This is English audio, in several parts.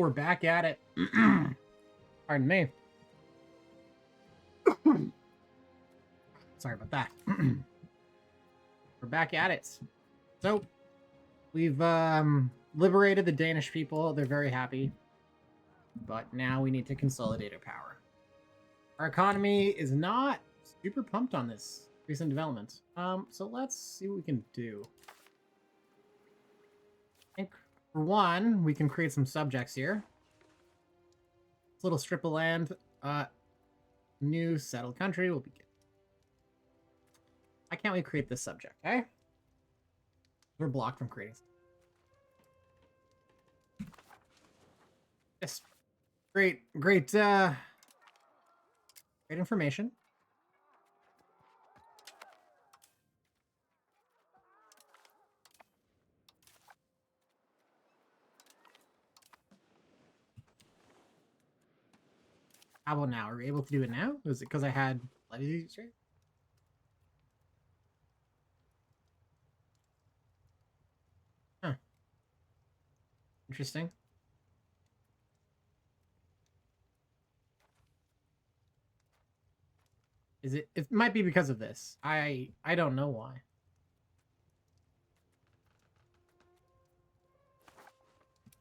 we're back at it. Pardon me. Sorry about that. We're back at it. So, we've liberated the Danish people. They're very happy. But now we need to consolidate our power. Our economy is not super pumped on this recent development. So let's see what we can do. I think, for one, we can create some subjects here. This little strip of land, new settled country will be good. Why can't we create this subject, eh? We're blocked from creating. Yes. Great information. How about now? Are we able to do it now? Was it because I had levies straight? Huh. Interesting. Is it? It might be because of this. I don't know why.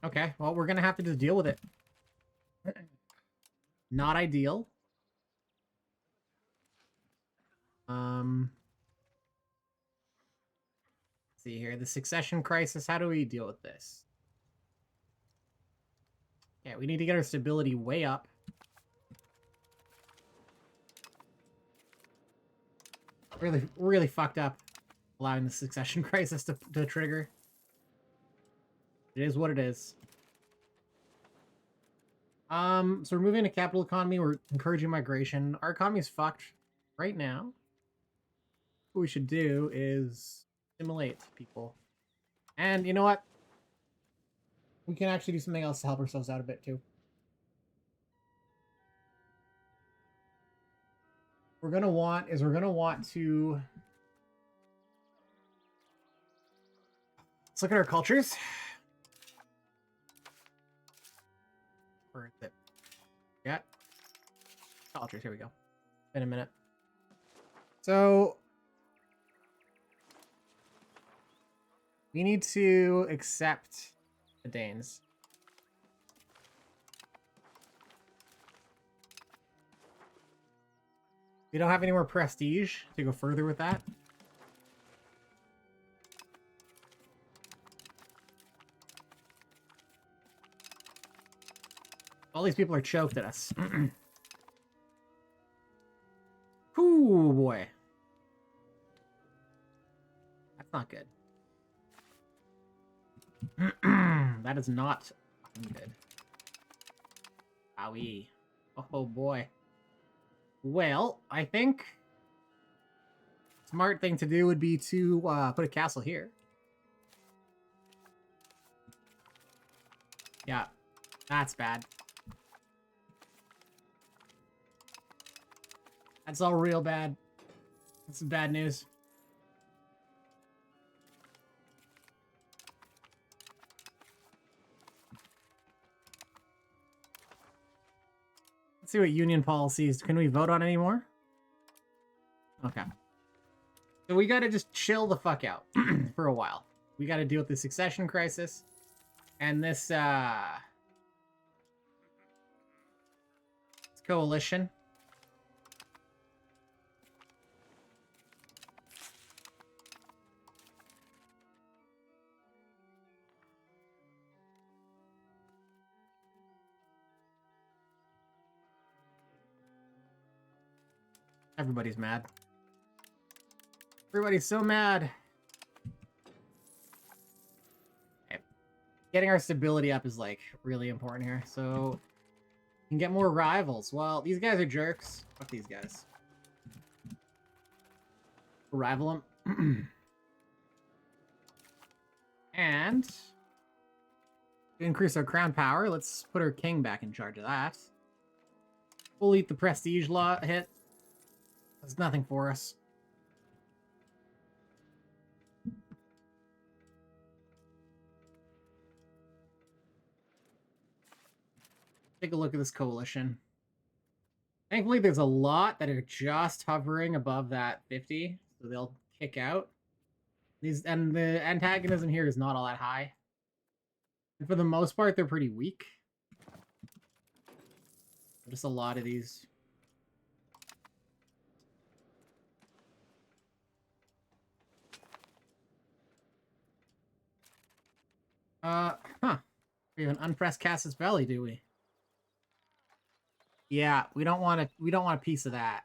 Okay, well, we're gonna have to just deal with it. Not ideal. Let's see here. The succession crisis. How do we deal with this? Yeah, we need to get our stability way up. Really fucked up allowing the succession crisis to trigger. It is what it is. So we're moving to capital economy. We're encouraging migration. Our economy is fucked right now. What we should do is assimilate people. And you know what? We can actually do something else to help ourselves out a bit too. We're gonna want to let's look at our cultures. Where is it? Yeah. Cultures, here we go. In a minute. So we need to accept the Danes. We don't have any more prestige to go further with that. All these people are choked at us. Ooh, boy. That's not good. That is not good. Owie. Oh, boy. Well, I think smart thing to do would be to put a castle here. Yeah, that's bad. That's all real bad. That's some bad news. Let's see what union policies. Can we vote on anymore? Okay. So we gotta just chill the fuck out for a while. We gotta deal with the succession crisis. And this coalition. Everybody's mad. Everybody's so mad. Okay. Getting our stability up is like really important here. So we can get more rivals. Well, these guys are jerks. Fuck these guys. Rival them. And to increase our crown power, let's put our king back in charge of that. We'll eat the prestige law hit. That's nothing for us. Take a look at this coalition. Thankfully, there's a lot that are just hovering above that 50, so they'll kick out. And the antagonism here is not all that high. And for the most part, they're pretty weak. Just a lot of these. Huh. We have an unpressed Cassis Belly, do we? Yeah, we don't want a piece of that.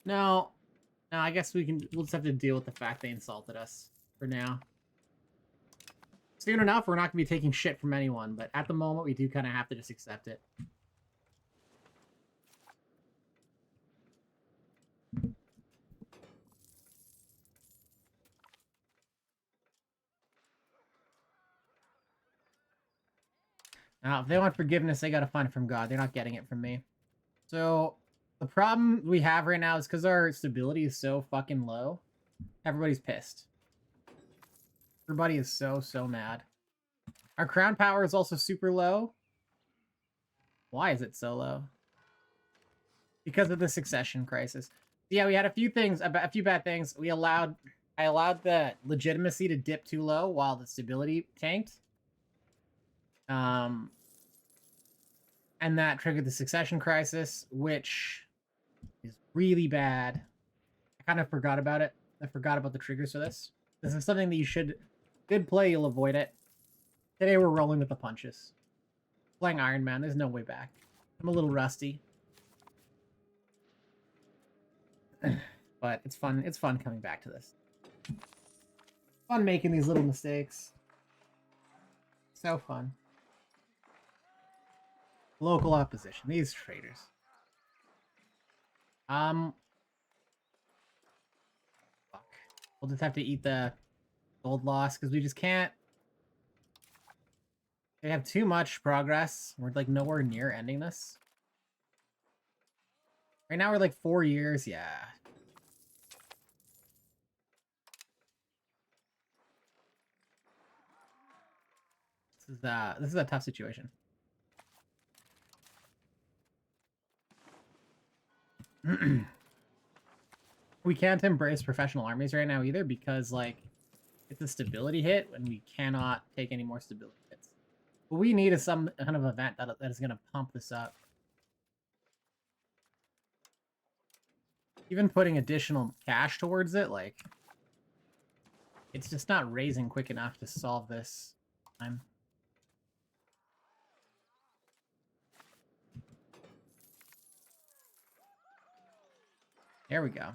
No. No, I guess we'll just have to deal with the fact they insulted us for now. Soon enough, we're not gonna be taking shit from anyone, but at the moment we do kind of have to just accept it. Now, if they want forgiveness, they gotta find it from God. They're not getting it from me. So, the problem we have right now is because our stability is so fucking low, everybody's pissed. Everybody is so mad. Our crown power is also super low. Why is it so low? Because of the succession crisis. Yeah, we had a few bad things. I allowed the legitimacy to dip too low while the stability tanked. And that triggered the succession crisis, which is really bad. I kind of forgot about it. I forgot about the triggers for this. This is something that you should... Good play, you'll avoid it. Today we're rolling with the punches. Playing Iron Man, there's no way back. I'm a little rusty. But it's fun. It's fun coming back to this. Fun making these little mistakes. So fun. Local opposition. These traitors. Fuck. We'll just have to eat the gold loss because we just can't. They have too much progress. We're like nowhere near ending this. Right now we're like 4 years. Yeah. This is a tough situation. We can't embrace professional armies right now either because like it's a stability hit and we cannot take any more stability hits. What we need is some kind of event that is going to pump this up. Even putting additional cash towards it, like it's just not raising quick enough to solve this time. There we go.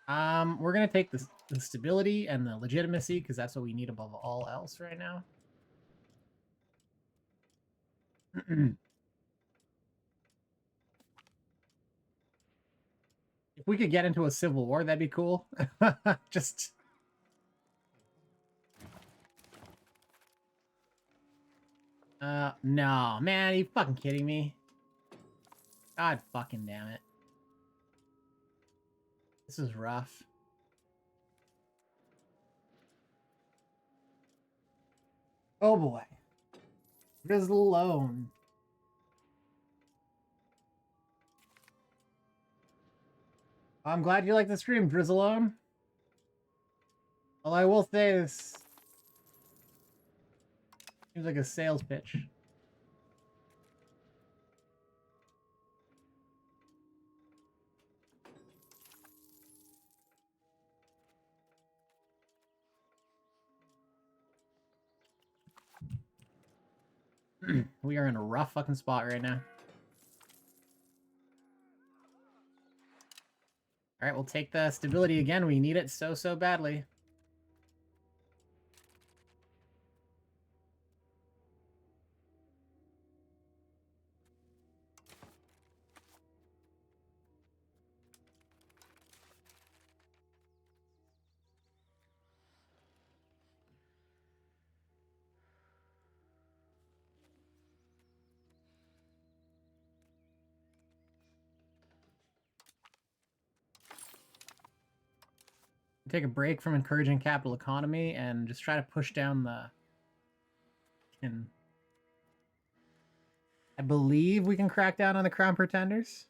We're gonna take the stability and the legitimacy because that's what we need above all else right now. If we could get into a civil war, that'd be cool. Just... no, man, are you fucking kidding me? God fucking damn it. This is rough. Oh boy. Drizzle alone. I'm glad you like the stream, Drizzalone. Well, I will say this seems like a sales pitch. We are in a rough fucking spot right now. Alright, we'll take the stability again. We need it so badly. Take a break from encouraging capital economy and just try to push down the And I believe we can crack down on the Crown Pretenders.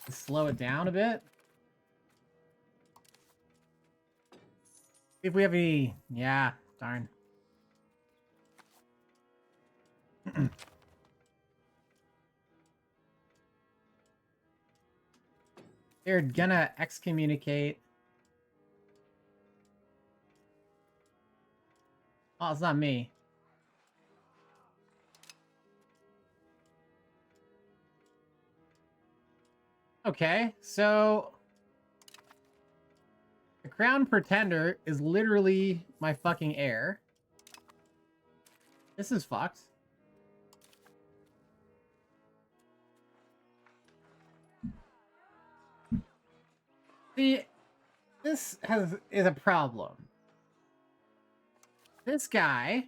Slow it down a bit. See if we have any... Yeah, darn. They're gonna excommunicate. Oh, it's not me. Okay, so... The Crown Pretender is literally my fucking heir. This is fucked. See, this is a problem. This guy...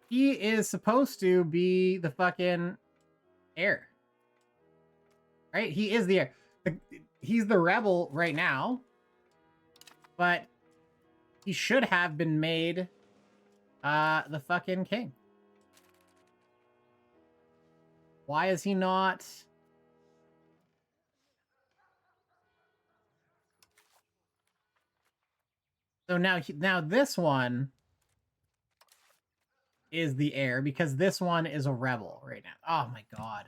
He is supposed to be the fucking heir. Right? He is the heir. He's the rebel right now. But he should have been made the fucking king. Why is he not? So now this one is the heir because this one is a rebel right now. Oh my god.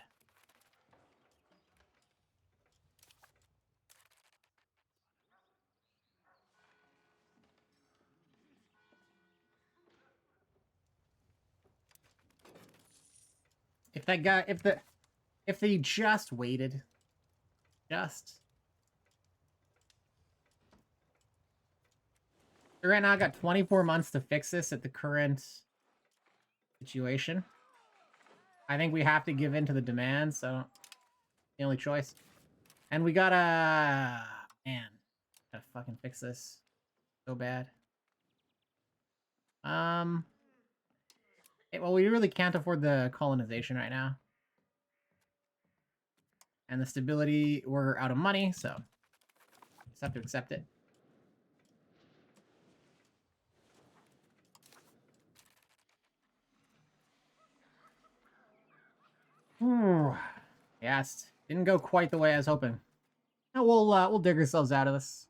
If that guy, if they just waited, right now I got 24 months to fix this at the current situation. I think we have to give in to the demands, so the only choice. And we gotta, man, gotta fucking fix this so bad. Well, we really can't afford the colonization right now. And the stability, we're out of money, so just have to accept it. Yes, didn't go quite the way I was hoping. Now we'll dig ourselves out of this.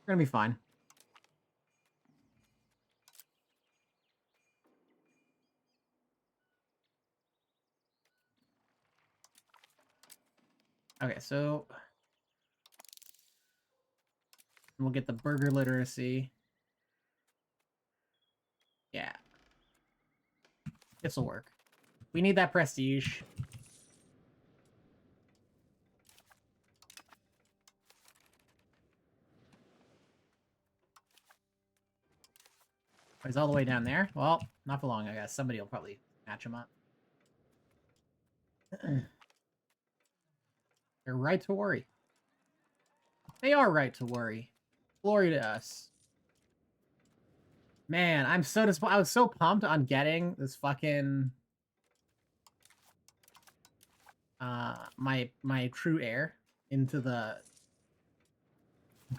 We're gonna be fine. Okay, so we'll get the burger literacy. Yeah. This'll work. We need that prestige. He's all the way down there. Well, not for long, I guess. Somebody will probably match him up. They're right to worry. They are right to worry. Glory to us. Man, I'm so disappointed. I was so pumped on getting this fucking... my true heir into the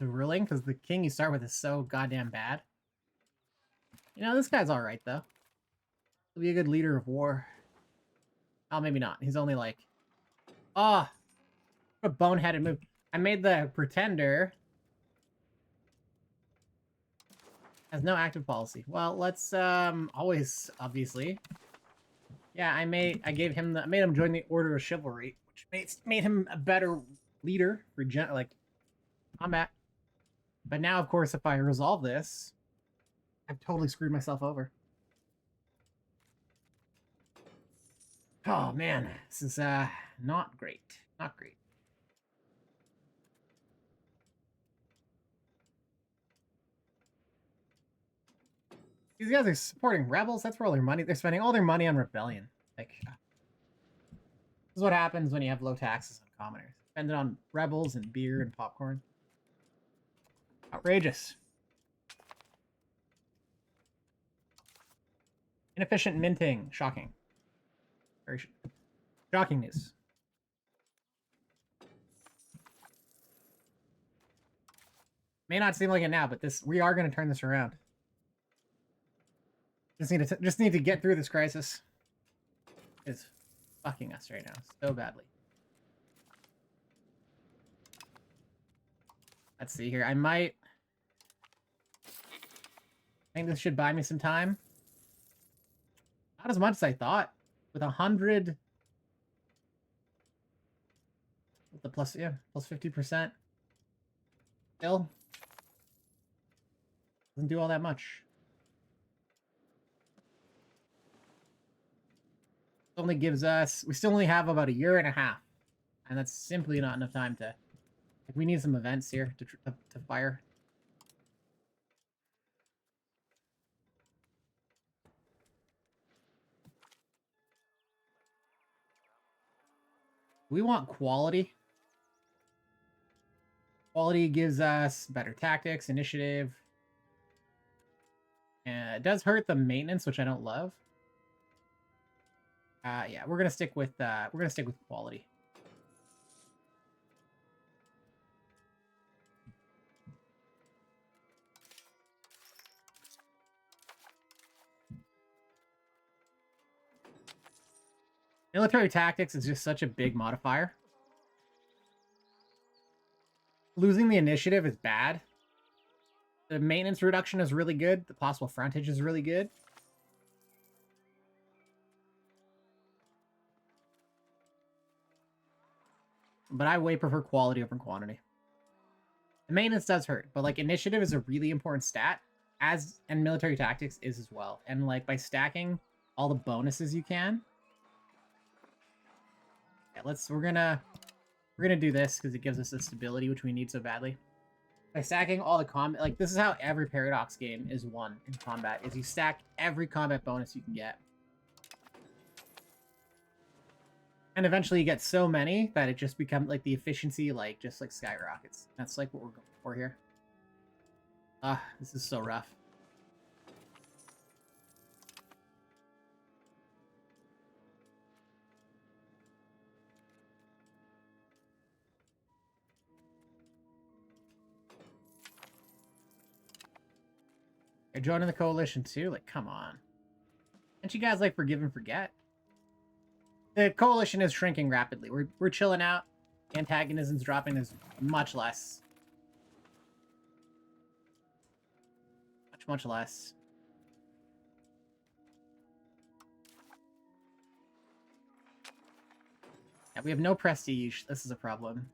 ruling, because the king you start with is so goddamn bad. You know, this guy's alright, though. He'll be a good leader of war. Oh, maybe not. He's only like... Oh! A boneheaded move. I made the pretender... has no active policy. Well, let's, always, obviously... Yeah, I made him join the Order of Chivalry, which made him a better leader for, like, combat. But now, of course, if I resolve this... I've totally screwed myself over. Oh, man. This is, not great. Not great. These guys are supporting rebels. That's where all their money... They're spending all their money on rebellion. Like, this is what happens when you have low taxes on commoners. Spend it on rebels and beer and popcorn. Outrageous. Inefficient minting. Shocking. Very shocking news. May not seem like it now, but we are going to turn this around. Just need to get through this crisis. It's fucking us right now so badly. Let's see here. I think this should buy me some time. Not as much as I thought. With 100... With the plus 50%. Still. Doesn't do all that much. It only gives us... We still only have about 1.5 years. And that's simply not enough time to... Like, we need some events here to fire. We want quality. Quality gives us better tactics, initiative. And it does hurt the maintenance, which I don't love. Yeah, we're gonna stick with quality. Military tactics is just such a big modifier. Losing the initiative is bad. The maintenance reduction is really good. The possible frontage is really good. But I way prefer quality over quantity. The maintenance does hurt, but like initiative is a really important stat, and military tactics is as well. And like by stacking all the bonuses you can. Yeah, we're gonna do this because it gives us the stability which we need so badly. By stacking all the combat, like this is how every Paradox game is won in combat, is you stack every combat bonus you can get. And eventually you get so many that it just becomes like the efficiency just skyrockets. That's like what we're going for here. This is so rough. You're joining the coalition too? Like, come on. Can't you guys like forgive and forget? The coalition is shrinking rapidly. We're chilling out. Antagonism's dropping. There's much less. Much less. Yeah, we have no prestige. This is a problem.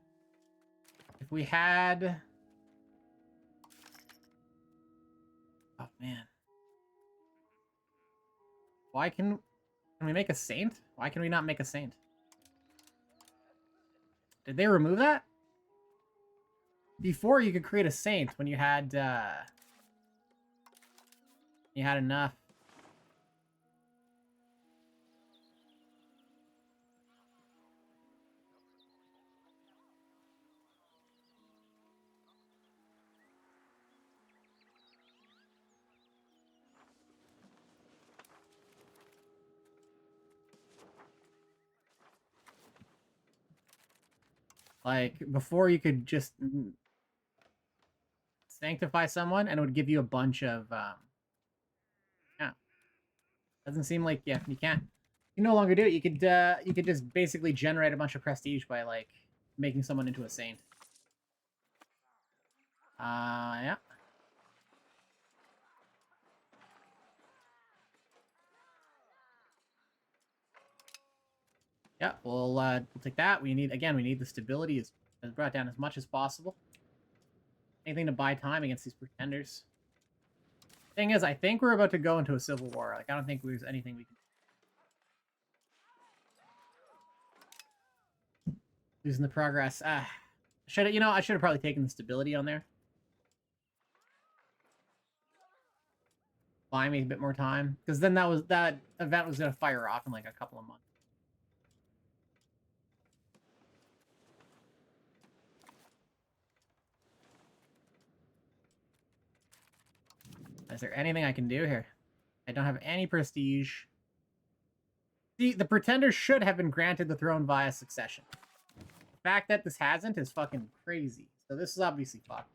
If we had... Oh, man. Why can we make a saint? Why can we not make a saint? Did they remove that? Before you could create a saint when you had enough. Like, before you could just sanctify someone and it would give you a bunch of, yeah. Doesn't seem like, yeah, you can't. You no longer do it. You could just basically generate a bunch of prestige by, like, making someone into a saint. Yeah. Yeah, we'll take that. We need the stability is brought down as much as possible. Anything to buy time against these pretenders. Thing is, I think we're about to go into a civil war. Like, I don't think there's anything we can... Losing the progress. I should have probably taken the stability on there. Buy me a bit more time. Because then that event was going to fire off in like a couple of months. Is there anything I can do here? I don't have any prestige. See, the pretender should have been granted the throne via succession. The fact that this hasn't is fucking crazy. So this is obviously fucked.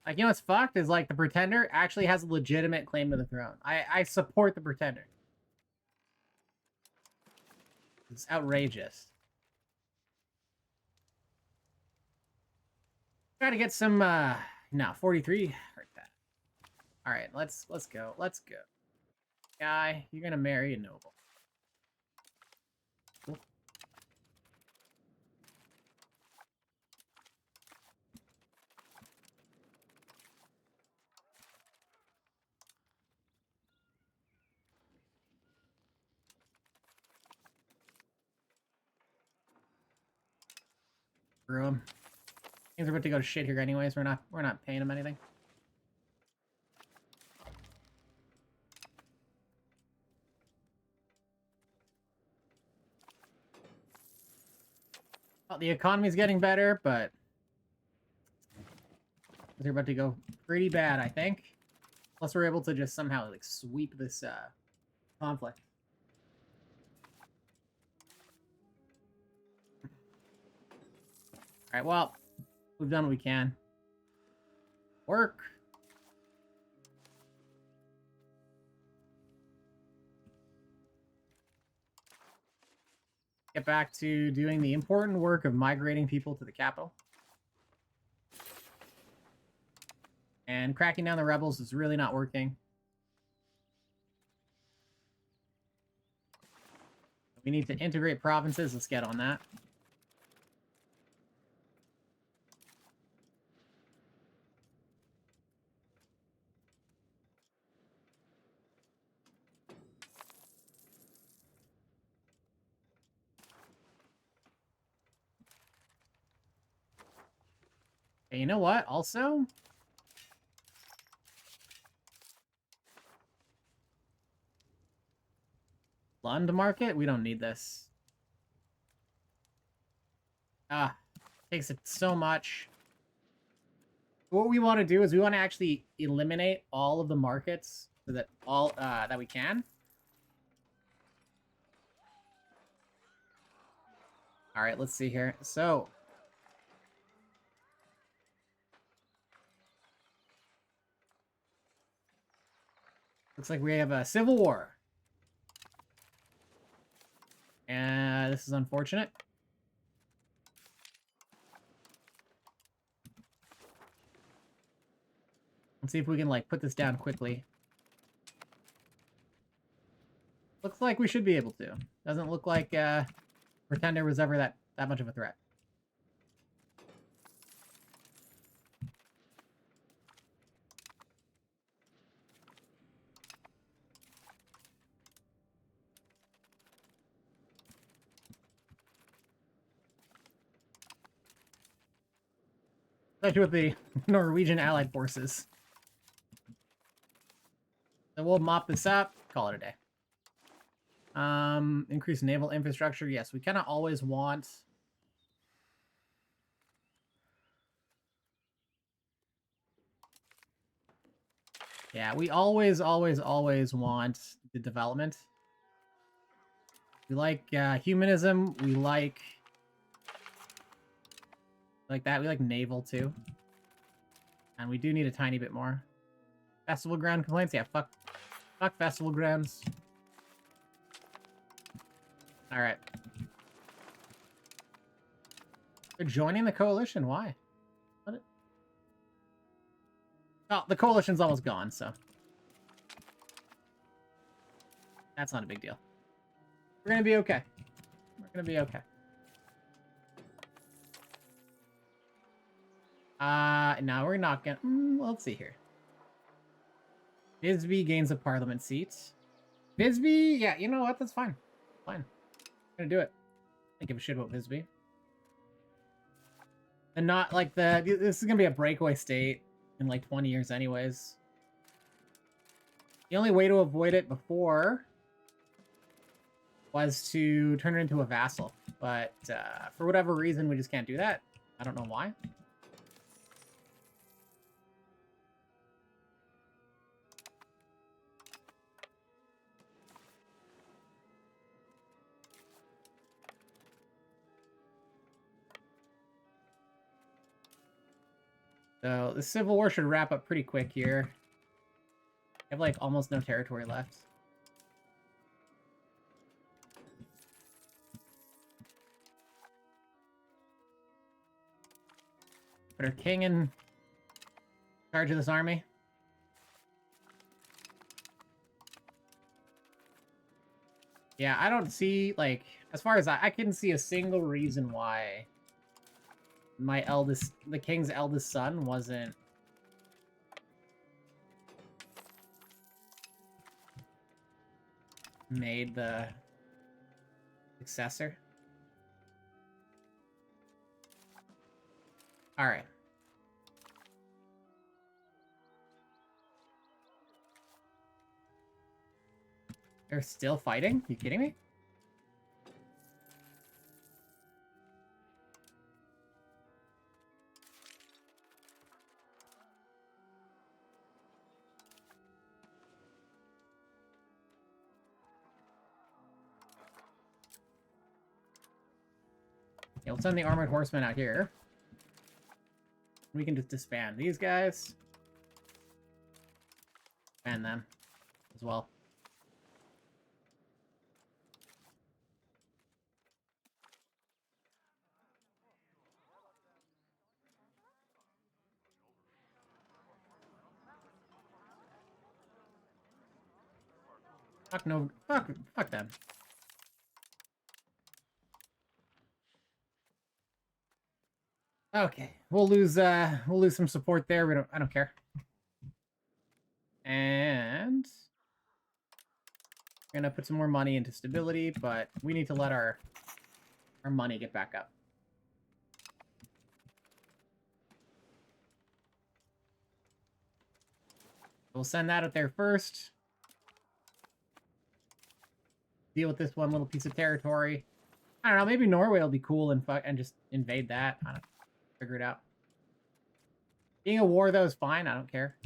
Like, you know what's fucked is, like, the Pretender actually has a legitimate claim to the throne. I support the Pretender. It's outrageous. Try to get some, no, 43. Hurt that. All right, let's go. Let's go. Guy, you're gonna marry a noble. Cool. Screw him. Things are about to go to shit here anyways. We're not paying him anything. Well, the economy's getting better, but they're about to go pretty bad, I think. Plus, we're able to just somehow like sweep this conflict. All right, well, we've done what we can. Work. Get back to doing the important work of migrating people to the capital. And cracking down the rebels is really not working. We need to integrate provinces. Let's get on that. Hey, you know what? Also, Lund market? We don't need this. Takes it so much. What we want to do is we want to actually eliminate all of the markets so that all that we can. All right, let's see here. So, looks like we have a civil war. And this is unfortunate. Let's see if we can, like, put this down quickly. Looks like we should be able to. Doesn't look like Pretender was ever that much of a threat. Especially with the Norwegian allied forces. So we'll mop this up, call it a day. Increase naval infrastructure. Yes, we kind of always want... Yeah, we always want the development. We like humanism. We like that. We like naval too. And we do need a tiny bit more. Festival ground complaints? Yeah, fuck festival grounds. Alright. They're joining the coalition? Why? What? Oh, the coalition's almost gone, so. That's not a big deal. We're gonna be okay. We're gonna be okay. No, we're not gonna... let's see here. Bisbee gains a parliament seat. Bisbee? Yeah, you know what? That's fine. Fine. I'm gonna do it. I don't give a shit about Bisbee. And not like this is gonna be a breakaway state in like 20 years anyways. The only way to avoid it before was to turn it into a vassal. But for whatever reason, we just can't do that. I don't know why. So the Civil War should wrap up pretty quick here. I have like almost no territory left. Put our king in charge of this army. Yeah, I don't see, like, as far as I can see a single reason why the king's eldest son wasn't made the successor. All right. They're still fighting? You kidding me? Yeah, we'll send the armored horsemen out here. We can just disband these guys. And them as well. Fuck no, fuck them. Okay, we'll lose some support there. I don't care. And we're gonna put some more money into stability, but we need to let our money get back up. We'll send that out there first. Deal with this one little piece of territory. I don't know, maybe Norway will be cool and just invade that. I don't know. Figure it out. Being a war, though, is fine. I don't care.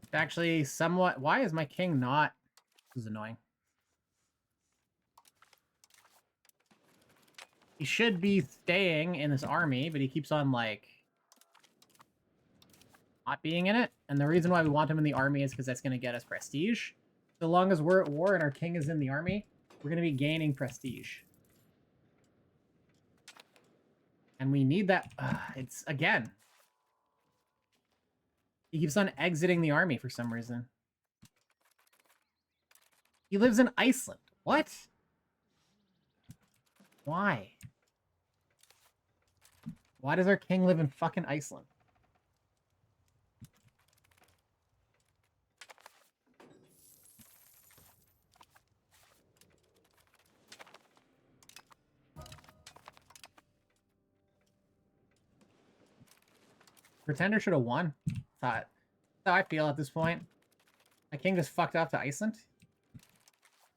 It's actually somewhat... Why is my king not... This is annoying. He should be staying in this army, but he keeps on, like... not being in it. And the reason why we want him in the army is because that's going to get us prestige. So long as we're at war and our king is in the army, we're going to be gaining prestige. And we need that. It's, again. He keeps on exiting the army for some reason. He lives in Iceland. What? Why? Why does our king live in fucking Iceland? Pretender should have won. That's how I feel at this point. My king just fucked off to Iceland.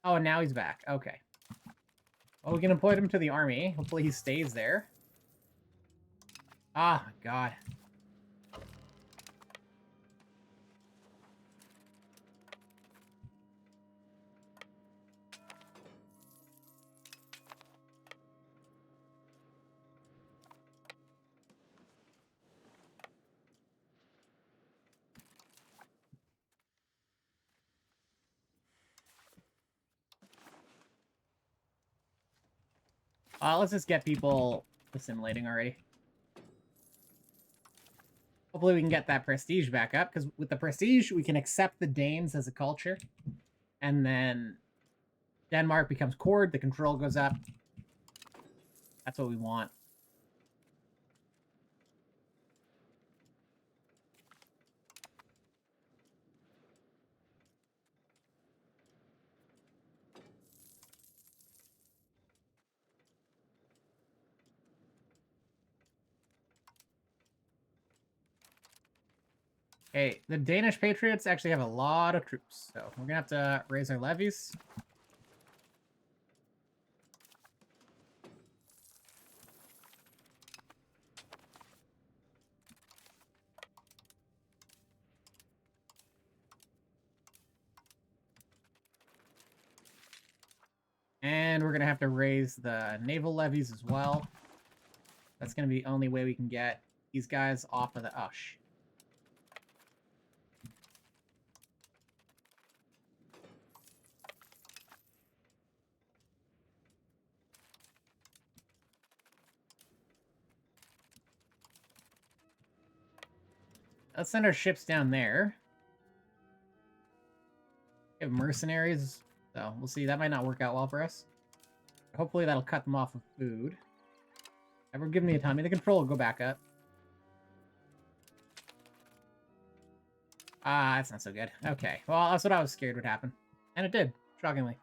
Oh, and now he's back. Okay. Well, we can employ him to the army. Hopefully he stays there. Ah, God. Let's just get people assimilating already. Hopefully we can get that prestige back up, because with the prestige, we can accept the Danes as a culture. And then Denmark becomes cord, the control goes up. That's what we want. Okay, the Danish Patriots actually have a lot of troops, so we're gonna have to raise our levies. And we're going to have to raise the naval levies as well. That's going to be the only way we can get these guys off of the... Oh, shit. Let's send our ships down there. We have mercenaries, so we'll see. That might not work out well for us. Hopefully that'll cut them off of food. Ever give me autonomy. The control will go back up. Ah, that's not so good. Okay, well, that's what I was scared would happen. And it did, shockingly.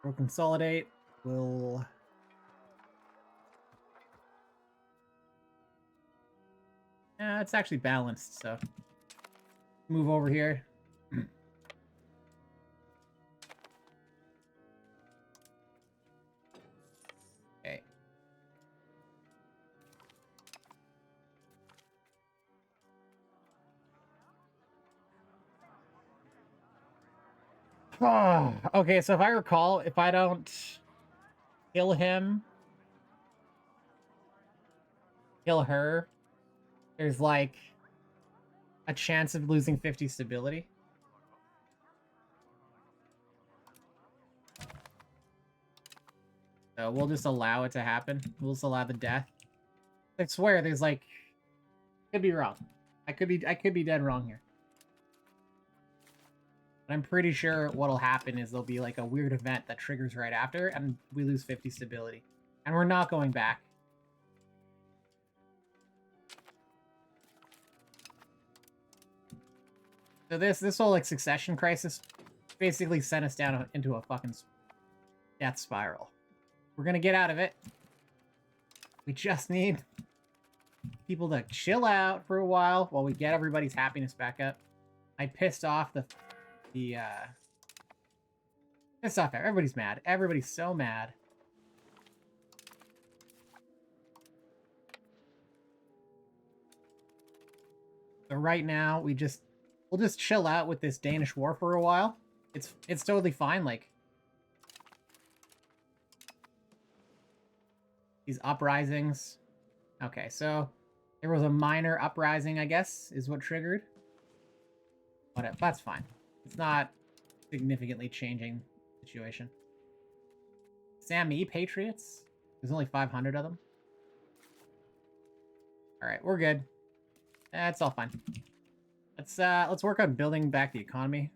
We'll consolidate. We'll... it's actually balanced, so... Move over here. Okay. Okay, so if I recall, if I don't kill him, kill her, there's like a chance of losing 50 stability. So we'll just allow it to happen. We'll just allow the death. I swear, there's like, could be wrong. I could be dead wrong here. But I'm pretty sure what'll happen is there'll be like a weird event that triggers right after, and we lose 50 stability. And we're not going back. So this whole like succession crisis basically sent us down into a fucking death spiral. We're gonna get out of it. We just need people to chill out for a while we get everybody's happiness back up. I pissed off pissed off everybody's mad. Everybody's so mad. So right now we'll just chill out with this Danish war for a while. It's totally fine. Like these uprisings. Okay, so there was a minor uprising, I guess, is what triggered. But that's fine. It's not significantly changing the situation. Sami Patriots? There's only 500 of them. Alright, we're good. That's all fine. Let's work on building back the economy.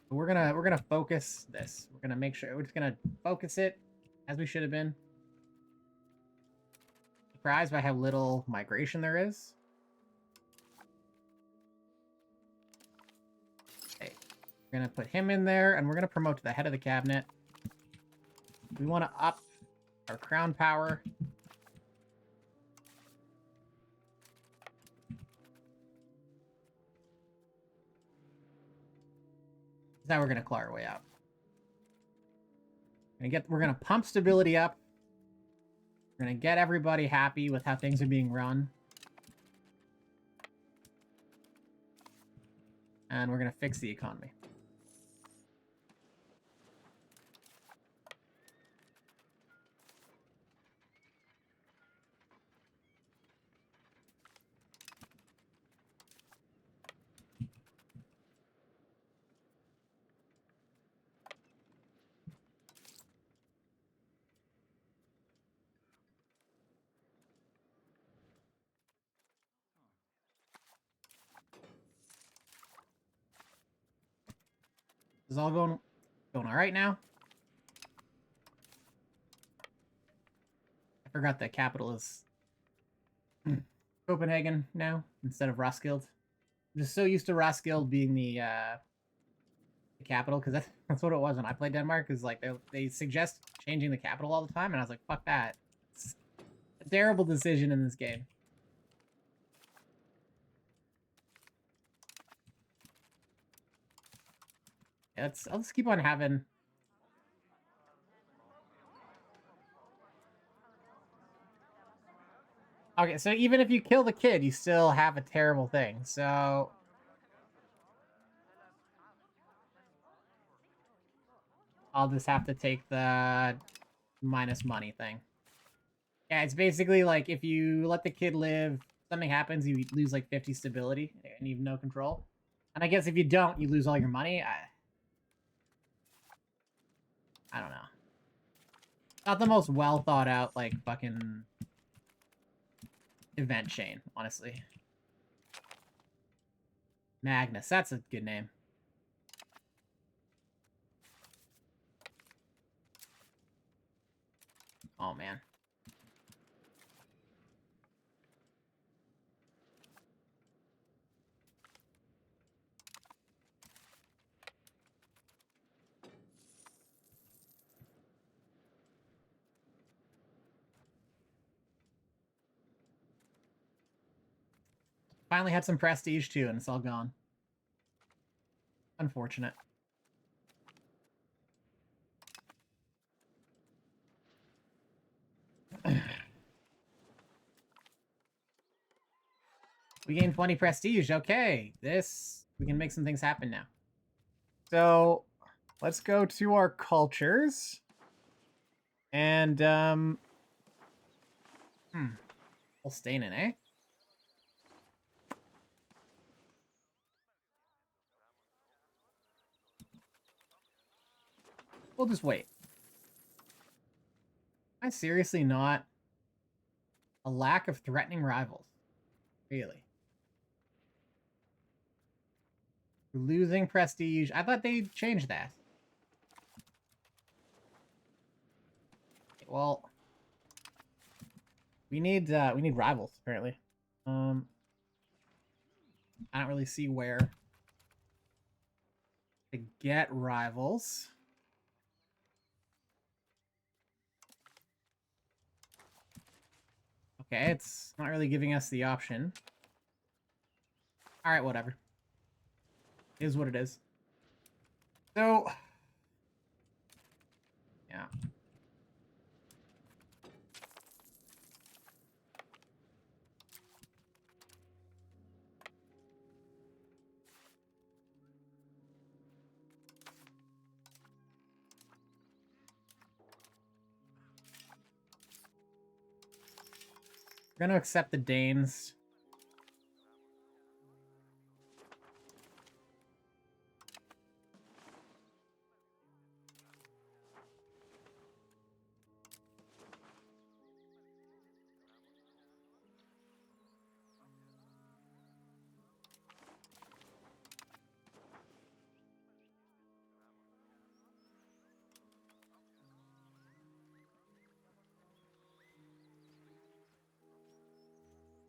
We're gonna focus this. We're gonna make sure we're just gonna focus it as we should have been. Surprised by how little migration there is. Okay, we're gonna put him in there, and we're gonna promote to the head of the cabinet. We want to up our crown power. Now we're gonna claw our way out. We're gonna pump stability up. We're gonna get everybody happy with how things are being run. And we're gonna fix the economy. Is all going all right now? I forgot the capital is Copenhagen now instead of Roskilde. I'm just so used to Roskilde being the capital, because that's what it was when I played Denmark. Is like they suggest changing the capital all the time, and I was like, fuck that. It's a terrible decision in this game. Yeah, I'll just keep on having. Okay, so even if you kill the kid, you still have a terrible thing. So I'll just have to take the minus money thing. Yeah, it's basically like if you let the kid live, something happens, you lose like 50 stability and you have no control. And I guess if you don't, you lose all your money. I don't know. Not the most well thought out, like, fucking event chain, honestly. Magnus, that's a good name. Oh, man. Finally had some prestige, too, and it's all gone. Unfortunate. We gained 20 prestige. Okay, we can make some things happen now. So, let's go to our cultures. And, Holsteinen, eh? We'll just wait. Am I seriously not? A lack of threatening rivals. Really? Losing prestige. I thought they changed that. Well, we need rivals, apparently. I don't really see where to get rivals. Okay, it's not really giving us the option. Alright, whatever. It is what it is. So, yeah. We're gonna accept the Danes.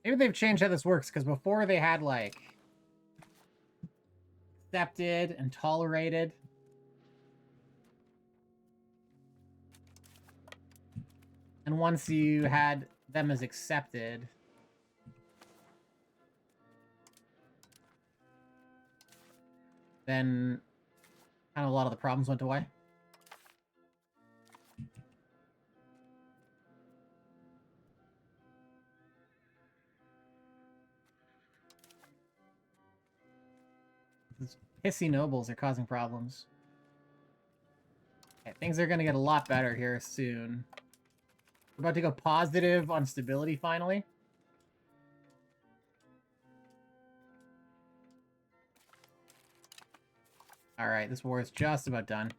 Maybe they've changed how this works, because before they had, like, accepted and tolerated. And once you had them as accepted, then kind of a lot of the problems went away. These pissy nobles are causing problems. Okay, things are going to get a lot better here soon. We're about to go positive on stability, finally. Alright, this war is just about done.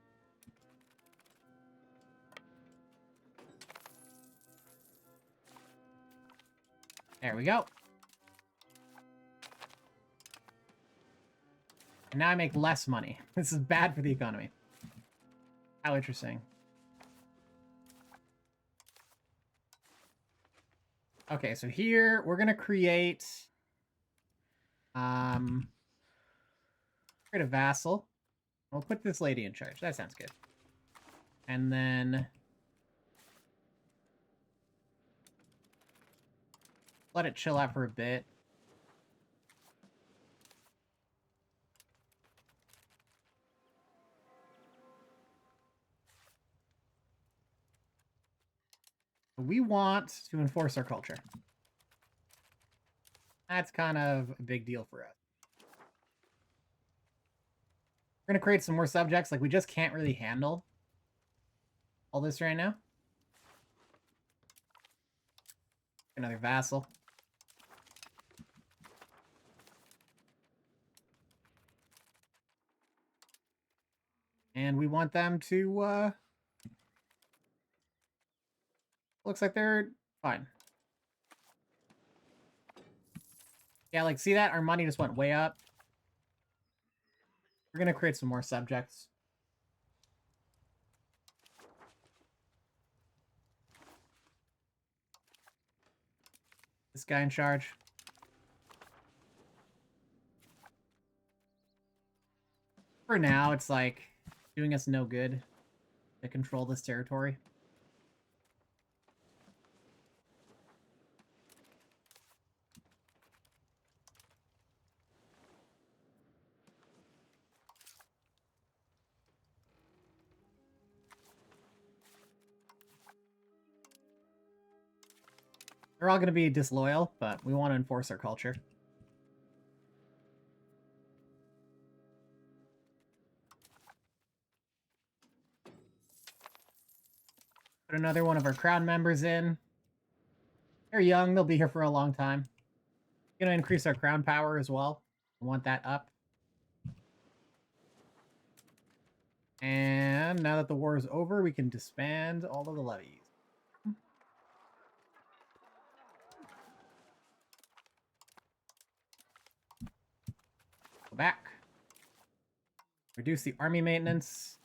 There we go. And now I make less money. This is bad for the economy. How interesting. Okay, so here we're gonna create create a vassal. We'll put this lady in charge. That sounds good. And then let it chill out for a bit. We want to enforce our culture. That's kind of a big deal for us. We're going to create some more subjects like we just can't really handle. all this right now. Another vassal. And we want them to, looks like they're fine. Yeah, like, see that? Our money just went way up. We're gonna create some more subjects. This guy in charge. For now, it's like doing us no good to control this territory. They're all going to be disloyal, but we want to enforce our culture. Put another one of our crown members in. They're young. They'll be here for a long time. Going to increase our crown power as well. We want that up. And now that the war is over, we can disband all of the levies. Go back. Reduce the army maintenance.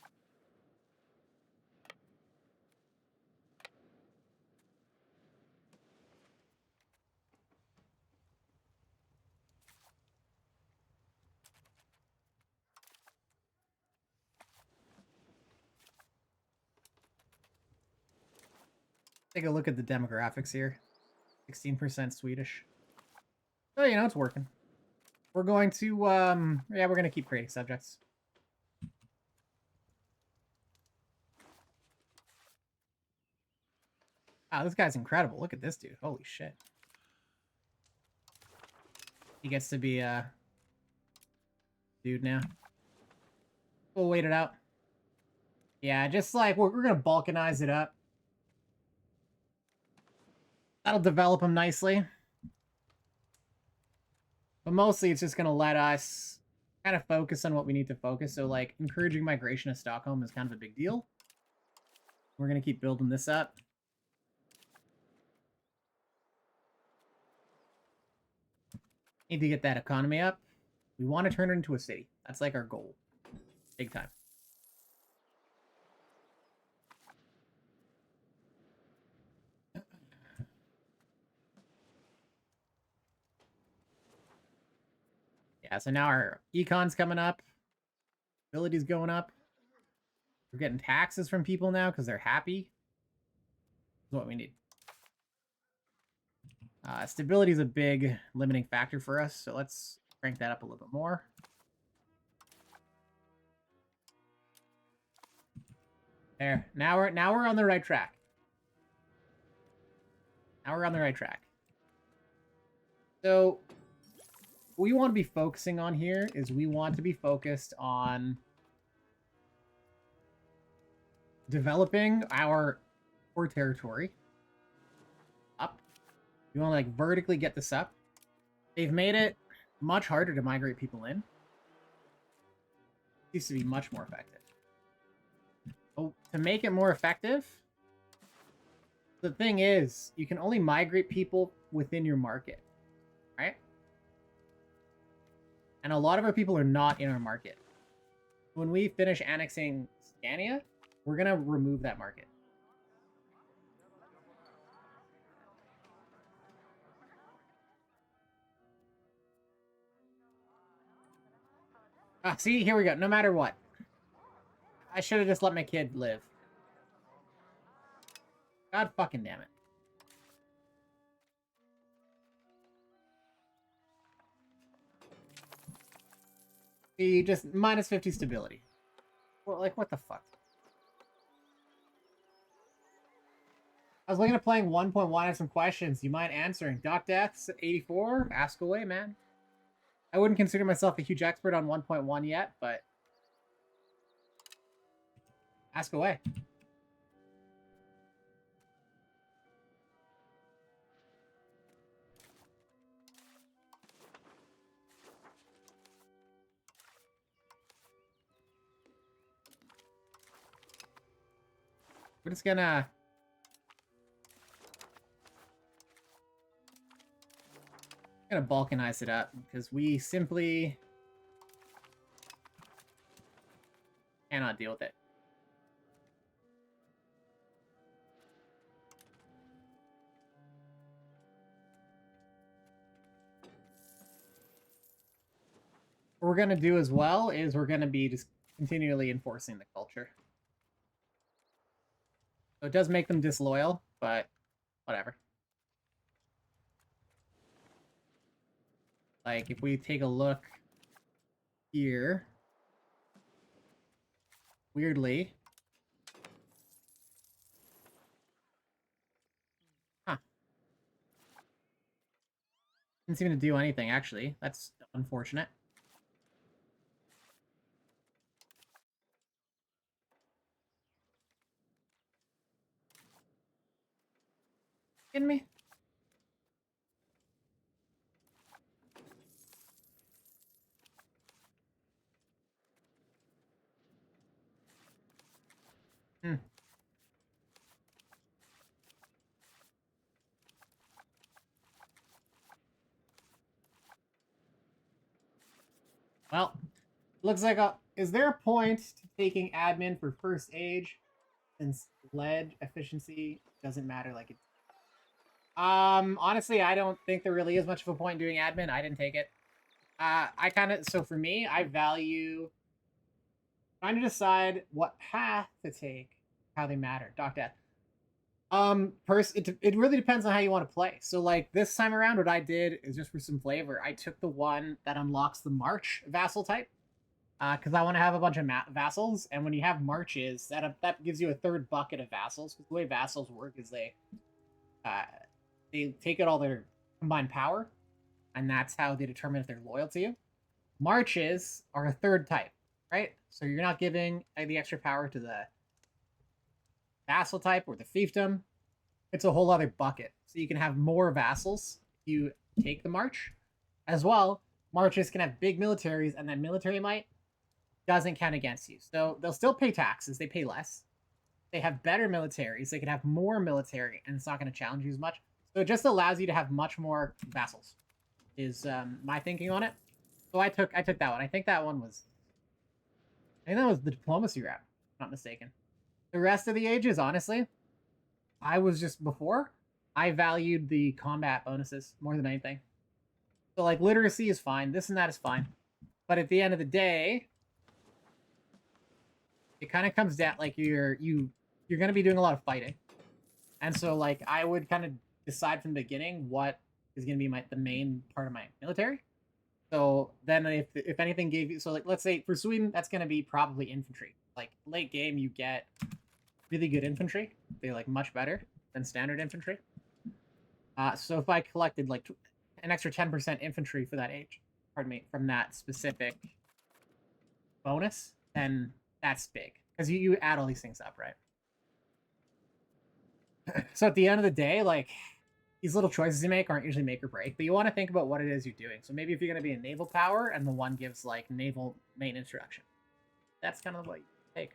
Take a look at the demographics here. 16% Swedish. So, you know, it's working. We're going to, yeah, we're going to keep creating subjects. Wow, this guy's incredible. Look at this dude. Holy shit. He gets to be a dude now. We'll wait it out. Yeah, just like, we're going to balkanize it up. That'll develop him nicely. But mostly it's just going to let us kind of focus on what we need to focus. So, like, encouraging migration to Stockholm is kind of a big deal. We're going to keep building this up. Need to get that economy up. We want to turn it into a city. That's like our goal. Big time. Yeah, so now our econ's coming up. Ability's going up. We're getting taxes from people now because they're happy. That's what we need. Stability is a big limiting factor for us, so let's crank that up a little bit more. There. Now we're on the right track. Now we're on the right track. So what we want to be focusing on here is we want to be focused on developing our core territory up. We want to like vertically get this up. They've made it much harder to migrate people in. It used to be much more effective. Oh, to make it more effective, the thing is, you can only migrate people within your market, right? And a lot of our people are not in our market. When we finish annexing Scania, we're going to remove that market. Ah, see, here we go. No matter what. I should have just let my kid live. God fucking damn it. See, just minus 50 stability. Well, like, what the fuck? I was looking at playing 1.1. I have some questions. You mind answering? Doc Deaths 84? Ask away, man. I wouldn't consider myself a huge expert on 1.1 yet, but ask away. We're just gonna balkanize it up because we simply cannot deal with it. What we're going to do as well is we're going to be just continually enforcing the culture. So it does make them disloyal, but whatever. Like, if we take a look here, weirdly, didn't seem to do anything, actually. That's unfortunate. Kidding me? Well, looks like is there a point to taking admin for first age since lead efficiency doesn't matter like it? Honestly, I don't think there really is much of a point in doing admin. I didn't take it. I kind of, so for me, I value trying to decide what path to take, how they matter. Doc Death. It really depends on how you want to play. So like this time around, what I did is just for some flavor, I took the one that unlocks the March vassal type. Because I want to have a bunch of vassals, and when you have marches, that gives you a third bucket of vassals. Because the way vassals work is they take out all their combined power, and that's how they determine if they're loyal to you. Marches are a third type, right? So you're not giving the extra power to the vassal type or the fiefdom. It's a whole other bucket. So you can have more vassals if you take the march. As well, marches can have big militaries, and then military might doesn't count against you. So they'll still pay taxes. They pay less. They have better militaries. They can have more military, and it's not going to challenge you as much. So it just allows you to have much more vassals, is my thinking on it. So I took that one. I think that was the diplomacy route, if I'm not mistaken. The rest of the ages, honestly, I valued the combat bonuses more than anything. So like literacy is fine, this and that is fine. But at the end of the day, it kind of comes down like you're going to be doing a lot of fighting. And so like I would kind of decide from the beginning what is going to be the main part of my military. So then if anything gave you, so like let's say for Sweden, that's going to be probably infantry. Like late game, you get really good infantry. They're like much better than standard infantry. So if I collected like an extra 10% infantry for that age, from that specific bonus, then that's big. Because you add all these things up, right? So at the end of the day, like, these little choices you make aren't usually make or break, but you want to think about what it is you're doing. So maybe if you're going to be a naval power and the one gives, like, naval maintenance direction, that's kind of what you take.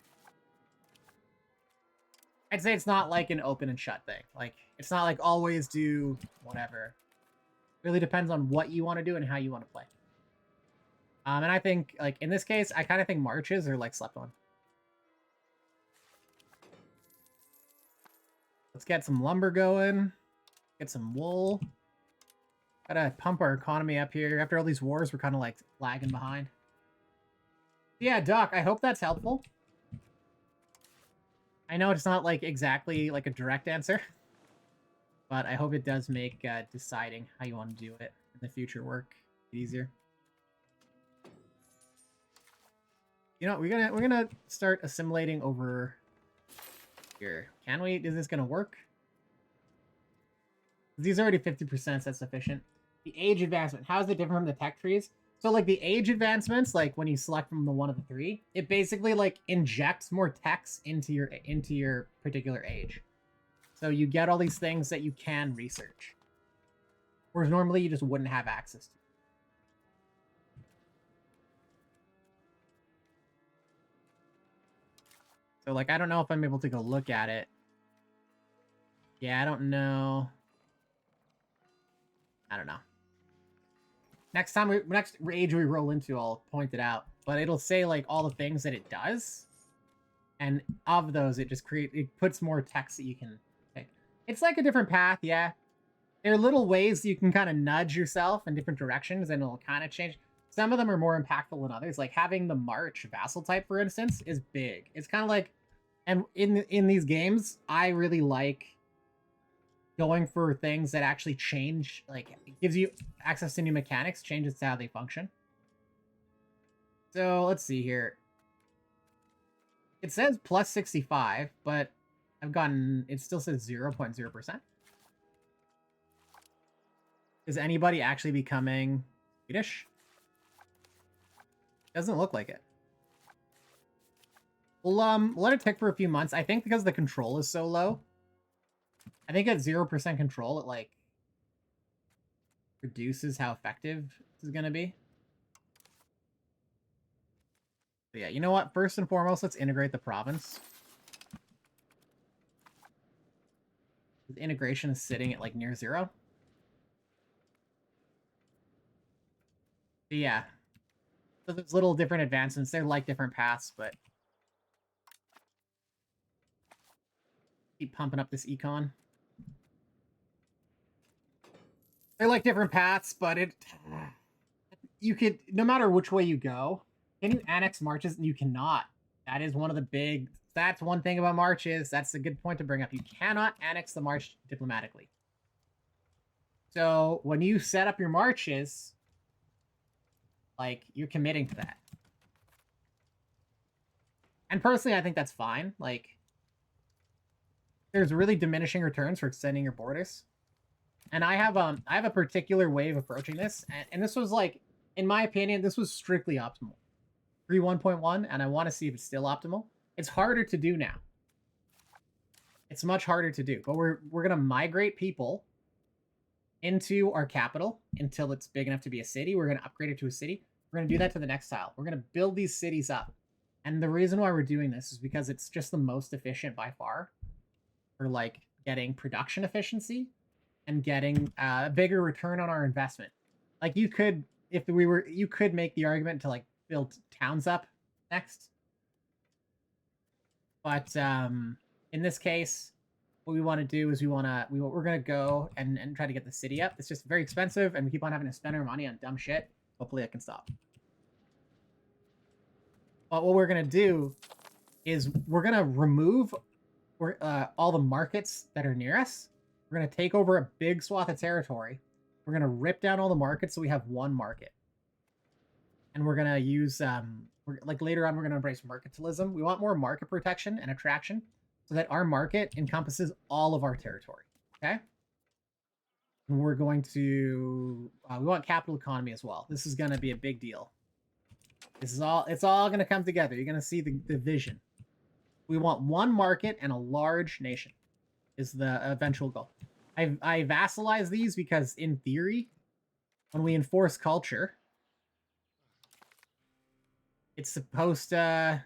I'd say it's not like an open and shut thing. Like, it's not like always do whatever. It really depends on what you want to do and how you want to play. And I think, like, in this case, I kind of think marches are, like, slept on. Let's get some lumber going. Get some wool. Gotta pump our economy up here. After all these wars, we're kind of, like, lagging behind. Yeah, Doc, I hope that's helpful. I know it's not, like, exactly, like, a direct answer. But I hope it does make deciding how you want to do it in the future work easier. You know, we're gonna start assimilating over here. Can we? Is this gonna work? These are already 50%, so that's sufficient. The age advancement. How is it different from the tech trees? So like the age advancements, like when you select from the one of the three, it basically like injects more techs into your particular age. So you get all these things that you can research. Whereas normally you just wouldn't have access to. So like I don't know if I'm able to go look at it Yeah, I don't know. I don't know. Next age we roll into, I'll point it out. But it'll say like all the things that it does. And of those, it puts more text that you can pick. It's like a different path, yeah. There are little ways you can kind of nudge yourself in different directions and it'll kind of change. Some of them are more impactful than others. Like having the March vassal type, for instance, is big. It's kind of like, and in these games, I really like going for things that actually change, like it gives you access to new mechanics, changes how they function. So let's see here. It says plus 65, but it still says 0.0%. Is anybody actually becoming Swedish? Doesn't look like it. We'll let it tick for a few months. I think because the control is so low. I think at 0% control, it like reduces how effective this is gonna be. But yeah, you know what? First and foremost, let's integrate the province. The integration is sitting at like near 0. But yeah. So there's little different advancements. They're like different paths, but keep pumping up this econ. They're like different paths, but you could, no matter which way you go, can you annex marches? You cannot. That is one of the big, that's one thing about marches. That's a good point to bring up. You cannot annex the march diplomatically. So when you set up your marches, like, you're committing to that. And personally, I think that's fine. Like, there's really diminishing returns for extending your borders. And I have a particular way of approaching this, and this was like, in my opinion, this was strictly optimal. 3.1.1, and I want to see if it's still optimal. It's harder to do now. It's much harder to do, but we're gonna migrate people into our capital until it's big enough to be a city. We're gonna upgrade it to a city. We're gonna do that to the next tile. We're gonna build these cities up. And the reason why we're doing this is because it's just the most efficient by far for like getting production efficiency and getting a bigger return on our investment. Like you could, you could make the argument to like build towns up next. But in this case, what we want to do is we're going to go and try to get the city up. It's just very expensive and we keep on having to spend our money on dumb shit. Hopefully I can stop. But what we're going to do is we're going to remove all the markets that are near us. We're going to take over a big swath of territory. We're going to rip down all the markets so we have one market. And we're going to use, like later on, we're going to embrace mercantilism. We want more market protection and attraction so that our market encompasses all of our territory. Okay? And we're going to, we want capital economy as well. This is going to be a big deal. It's all going to come together. You're going to see the vision. We want one market and a large nation is the eventual goal. I vassalize these because in theory, when we enforce culture, it's supposed to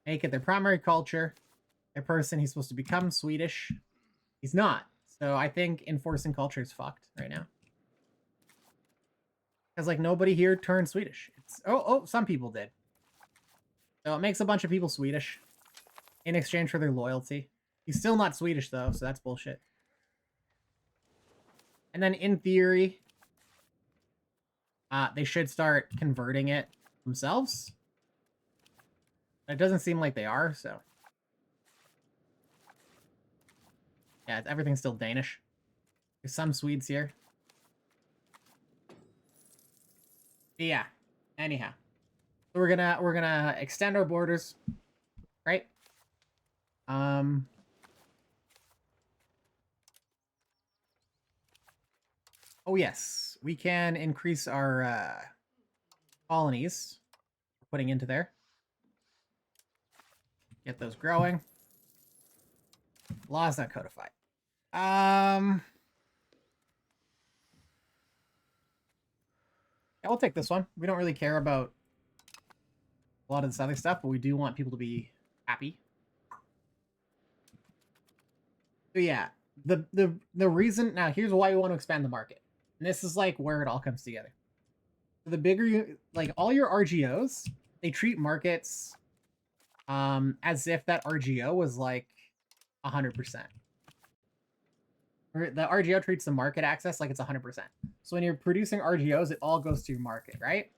make it their primary culture. Their person, he's supposed to become Swedish. He's not. So I think enforcing culture is fucked right now. Because like nobody here turned Swedish. Some people did. So it makes a bunch of people Swedish in exchange for their loyalty. He's still not Swedish though, so that's bullshit. And then in theory, they should start converting it themselves. It doesn't seem like they are, so. Yeah, everything's still Danish. There's some Swedes here. But yeah, anyhow. So we're gonna extend our borders, right? Oh yes, we can increase our colonies we're putting into there. Get those growing. Law is not codified. Yeah, we'll take this one. We don't really care about a lot of this other stuff, but we do want people to be happy. So yeah, the reason now, here's why we want to expand the market. And this is like where it all comes together. The bigger you like all your RGOs, they treat markets as if that RGO was like 100%. Or the RGO treats the market access like it's 100%. So when you're producing RGOs, it all goes to your market, right?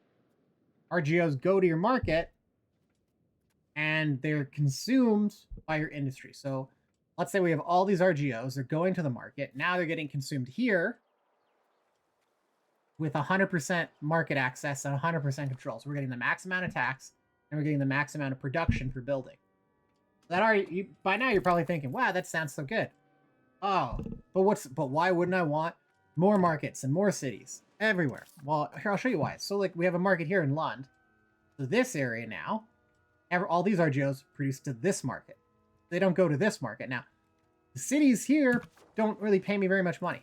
RGOs go to your market and they're consumed by your industry. So let's say we have all these RGOs, they're going to the market. Now they're getting consumed here with 100% market access and 100% control. So we're getting the max amount of tax and we're getting the max amount of production for building. That already, by now you're probably thinking, wow, that sounds so good. Oh, but why wouldn't I want more markets and more cities everywhere? Well, here, I'll show you why. So like we have a market here in Lund. So this area now, all these RGOs produce to this market. They don't go to this market. Now, the cities here don't really pay me very much money.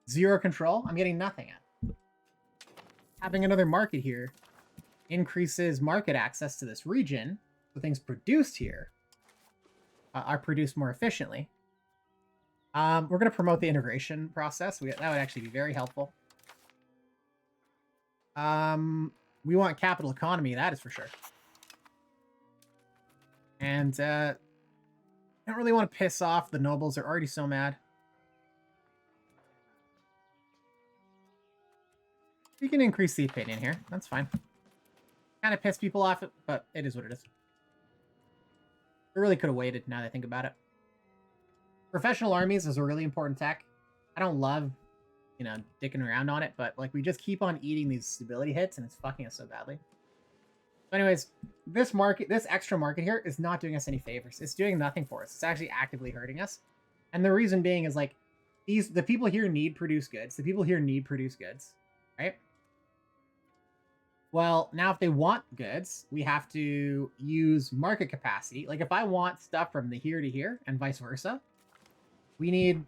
Zero control, I'm getting nothing at. Having another market here increases market access to this region, so things produced here are produced more efficiently. We're going to promote the integration process. That would actually be very helpful. We want capital economy, that is for sure. And I don't really want to piss off the nobles. They're already so mad. We can increase the opinion here. That's fine. Kind of piss people off, but it is what it is. I really could have waited now that I think about it. Professional armies is a really important tech. I don't love, you know, dicking around on it, but like we just keep on eating these stability hits and it's fucking us so badly. So anyways, this extra market here is not doing us any favors. It's doing nothing for us. It's actually actively hurting us. And the reason being is like the people here need produced goods. The people here need produced goods, right? Well, now if they want goods, we have to use market capacity. Like if I want stuff from the here to here and vice versa, we need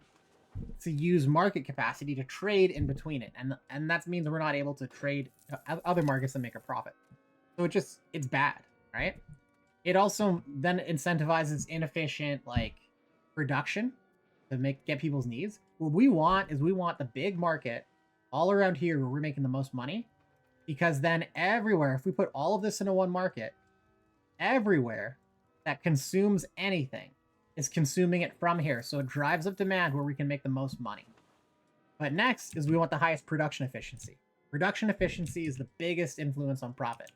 to use market capacity to trade in between it. And that means we're not able to trade other markets that make a profit. So it's bad, right? It also then incentivizes inefficient like production to get people's needs. What we want is we want the big market all around here where we're making the most money, because then everywhere, if we put all of this into one market, everywhere that consumes anything is consuming it from here. So it drives up demand where we can make the most money. But next is we want the highest production efficiency. Production efficiency is the biggest influence on profit.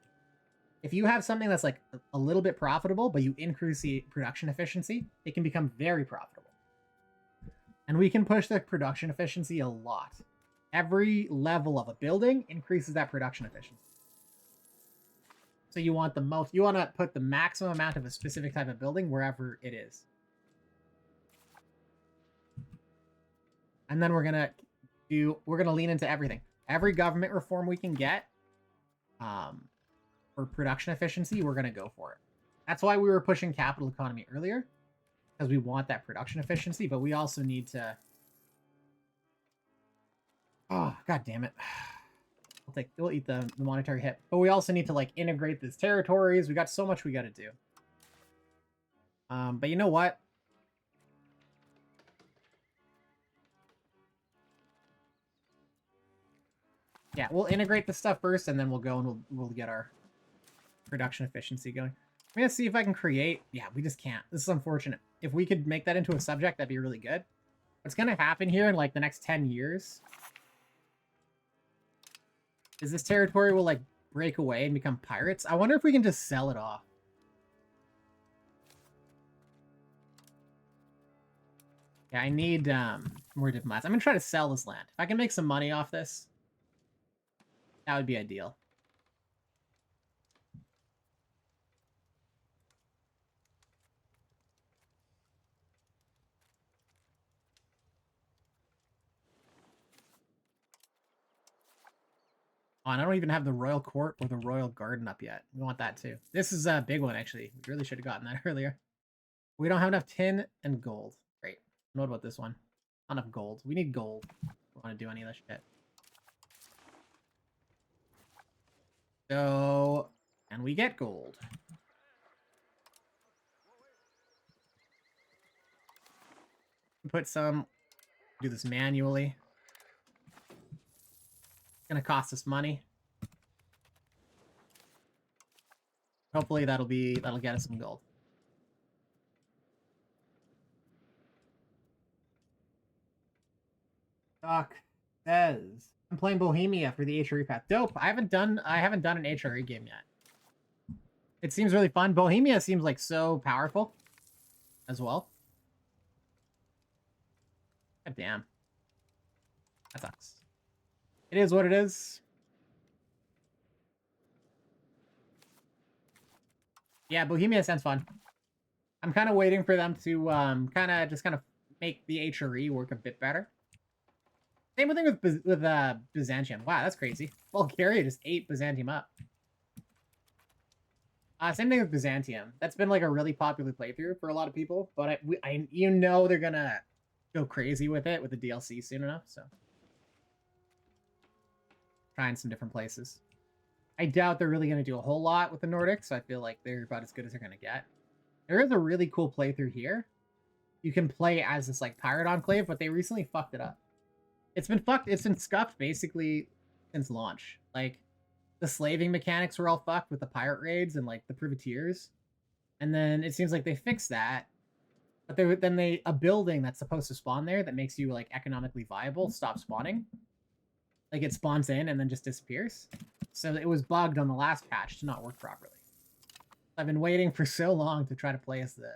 If you have something that's like a little bit profitable, but you increase the production efficiency, it can become very profitable. And we can push the production efficiency a lot. Every level of a building increases that production efficiency. So you want you want to put the maximum amount of a specific type of building wherever it is. And then we're going to lean into everything. Every government reform we can get, for production efficiency, we're going to go for it. That's why we were pushing capital economy earlier, because we want that production efficiency, but we also need to... Oh, god damn it. We'll eat the monetary hit. But we also need to like integrate these territories. We got so much we got to do. But you know what? Yeah, we'll integrate the stuff first, and then we'll go and we'll get our production efficiency going. I'm gonna see if I can create... Yeah, we just can't. This is unfortunate. If we could make that into a subject, that'd be really good. What's gonna happen here in like the next 10 years is this territory will like break away and become pirates. I wonder if we can just sell it off. Yeah, I need more diplomats. I'm gonna try to sell this land. If I can make some money off this, that would be ideal. Oh, and I don't even have the Royal Court or the Royal Garden up yet. We want that too. This is a big one, actually. We really should have gotten that earlier. We don't have enough tin and gold. Great. What about this one? Not enough gold. We need gold. We don't want to do any of this shit. So, and we get gold. Put some Do this manually. It's gonna cost us money. Hopefully that'll get us some gold. Doc says, I'm playing Bohemia for the HRE path. Dope. I haven't done an HRE game yet. It seems really fun. Bohemia seems like so powerful as well. God damn. That sucks. It is what it is. Yeah, Bohemia sounds fun. I'm kind of waiting for them to kind of make the HRE work a bit better. Same thing with Byzantium. Wow, that's crazy. Bulgaria just ate Byzantium up. Same thing with Byzantium. That's been like a really popular playthrough for a lot of people, but you know they're gonna go crazy with it with the DLC soon enough. So trying some different places. I doubt they're really gonna do a whole lot with the Nordics. So I feel like they're about as good as they're gonna get. There is a really cool playthrough here. You can play as this like pirate enclave, but they recently fucked it up. It's been scuffed basically since launch. Like, the slaving mechanics were all fucked with the pirate raids and, like, the privateers. And then it seems like they fixed that. But a building that's supposed to spawn there that makes you, like, economically viable stops spawning. Like, it spawns in and then just disappears. So it was bugged on the last patch to not work properly. I've been waiting for so long to try to play as the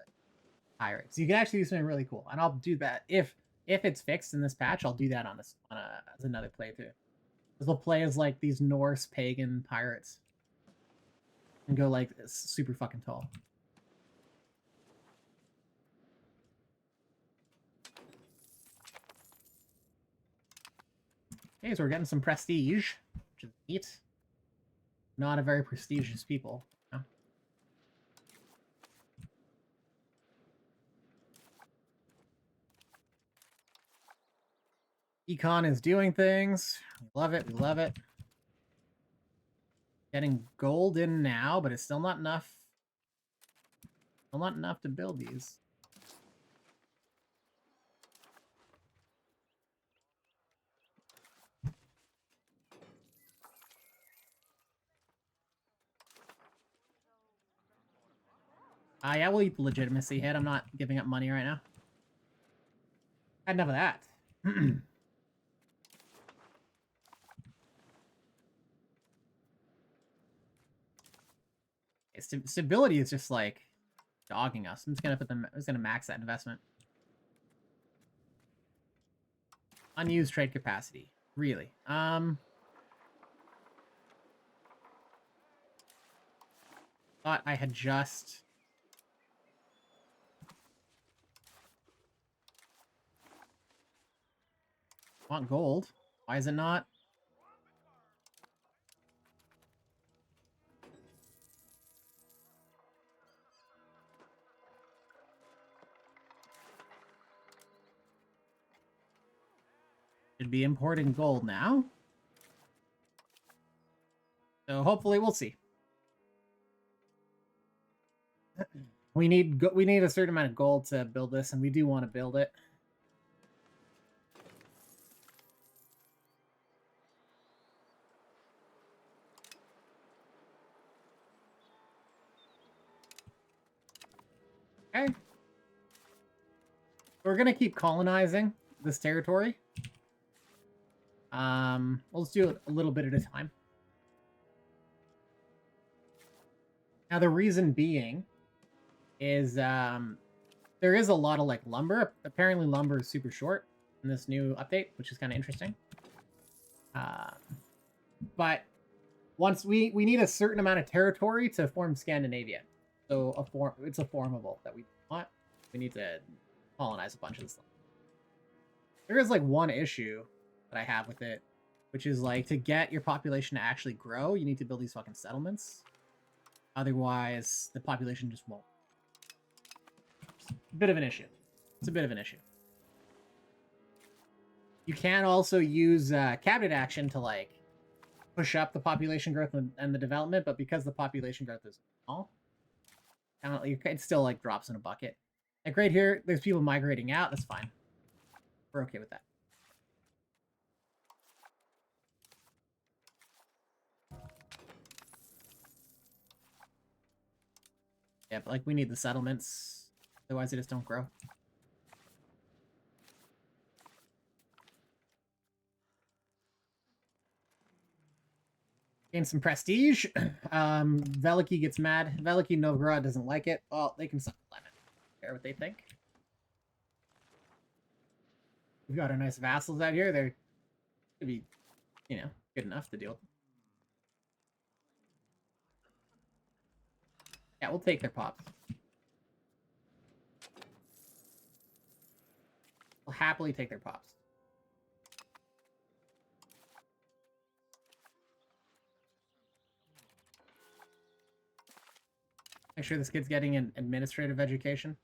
pirates. You can actually do something really cool. And I'll do that if it's fixed in this patch, I'll do that as another playthrough. Because we'll play as like these Norse pagan pirates and go like super fucking tall. Okay, so we're getting some prestige, which is neat. Not a very prestigious people. No? Econ is doing things. We love it. We love it. Getting gold in now, but it's still not enough. Still not enough to build these. Yeah, we'll eat the legitimacy hit. I'm not giving up money right now. Had enough of that. Stability is just like dogging us. I'm just gonna max that investment. Unused trade capacity. Really? Thought I had just want gold. Why is it not? Should be importing gold now. So hopefully we'll see. We need a certain amount of gold to build this, and we do want to build it. Okay. We're gonna keep colonizing this territory. We'll just do it a little bit at a time. Now the reason being is there is a lot of like lumber. Apparently lumber is super short in this new update, which is kind of interesting. But once we need a certain amount of territory to form Scandinavia. So it's a formable that we want. We need to colonize a bunch of this stuff. There is like one issue that I have with it, which is like to get your population to actually grow, you need to build these fucking settlements. Otherwise, the population just won't. It's a bit of an issue. It's a bit of an issue. You can also use cabinet action to like push up the population growth and the development, but because the population growth is small, it still like drops in a bucket. Like right here, there's people migrating out. That's fine. We're okay with that. Yeah, but like we need the settlements. Otherwise they just don't grow. Gain some prestige. Veliki gets mad. Veliki Novgorod doesn't like it. Well, they can suck lemon. Care what they think. We've got our nice vassals out here. They're to be, you know, good enough to deal with. Yeah, we'll take their pops. We'll happily take their pops. Make sure this kid's getting an administrative education.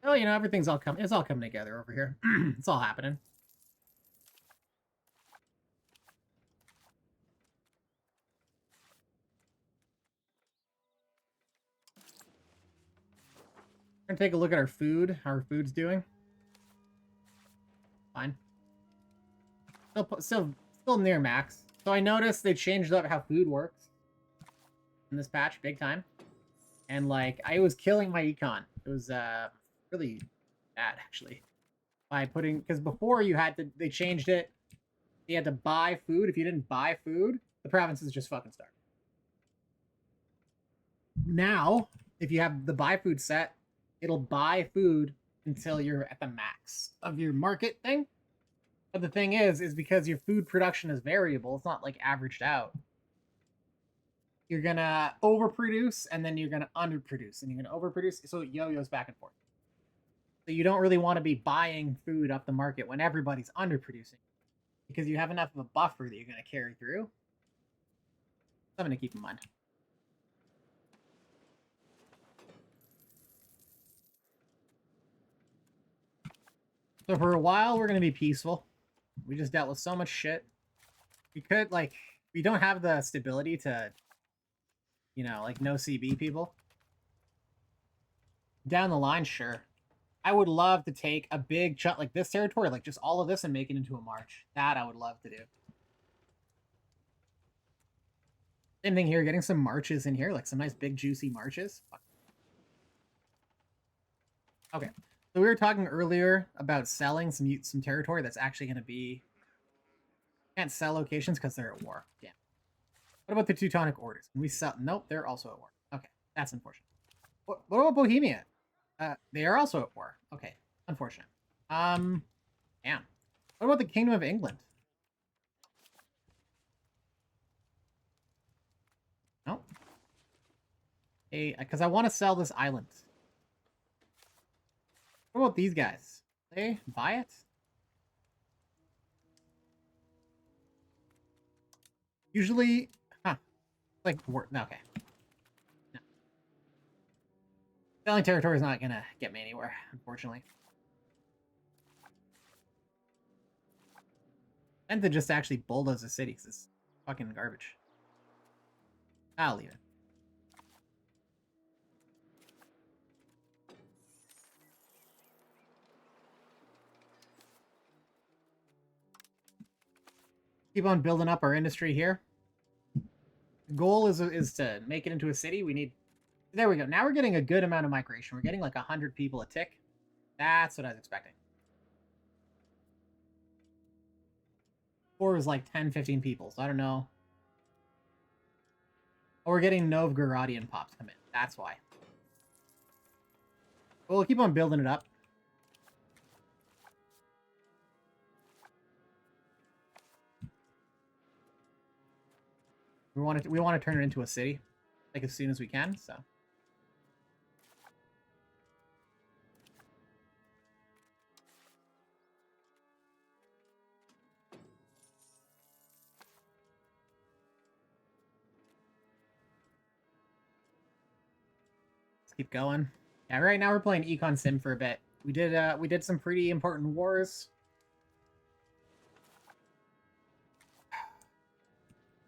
Oh, you know, everything's all coming. It's all coming together over here. It's all happening. We're gonna take a look at our food. How our food's doing. Fine. Still near max. So I noticed they changed up how food works in this patch, big time. And like, I was killing my econ. It was really bad actually. By putting, because before you had to, they changed it. You had to buy food. If you didn't buy food, the provinces just fucking starved. Now, if you have the buy food set, it'll buy food until you're at the max of your market thing. But the thing is because your food production is variable, it's not like averaged out. You're gonna overproduce and then you're gonna underproduce and you're gonna overproduce, so it yo-yos back and forth. So you don't really want to be buying food up the market when everybody's underproducing, because you have enough of a buffer that you're gonna carry through. Something to keep in mind. So for a while, we're going to be peaceful. We just dealt with so much shit. We could, like, we don't have the stability to, you know, like, no CB people. Down the line, sure. I would love to take a big chunk, like this territory, like just all of this and make it into a march. That I would love to do. Same thing here, getting some marches in here, like some nice big juicy marches. Okay. So we were talking earlier about selling some territory that's actually going to be... Can't sell locations because they're at war. Yeah. What about the Teutonic Orders? Can we sell? Nope, they're also at war. Okay, that's unfortunate. What about Bohemia? They are also at war. Okay, unfortunate. Damn. What about the Kingdom of England? Nope. Hey, because I want to sell this island. What about these guys? They buy it? Usually, like, okay. No. Selling territory is not gonna get me anywhere, unfortunately. And to just actually bulldoze the city, because it's fucking garbage. I'll leave it. Keep on building up our industry here. The goal is to make it into a city. We need... There we go. Now we're getting a good amount of migration. We're getting like 100 people a tick. That's what I was expecting. Before it was like 10, 15 people, so I don't know. Oh, we're getting Novgorodian pops come in. That's why. Well, we'll keep on building it up. We want to turn it into a city, like as soon as we can. So. Let's keep going. Yeah, right now we're playing Econ Sim for a bit. We did some pretty important wars.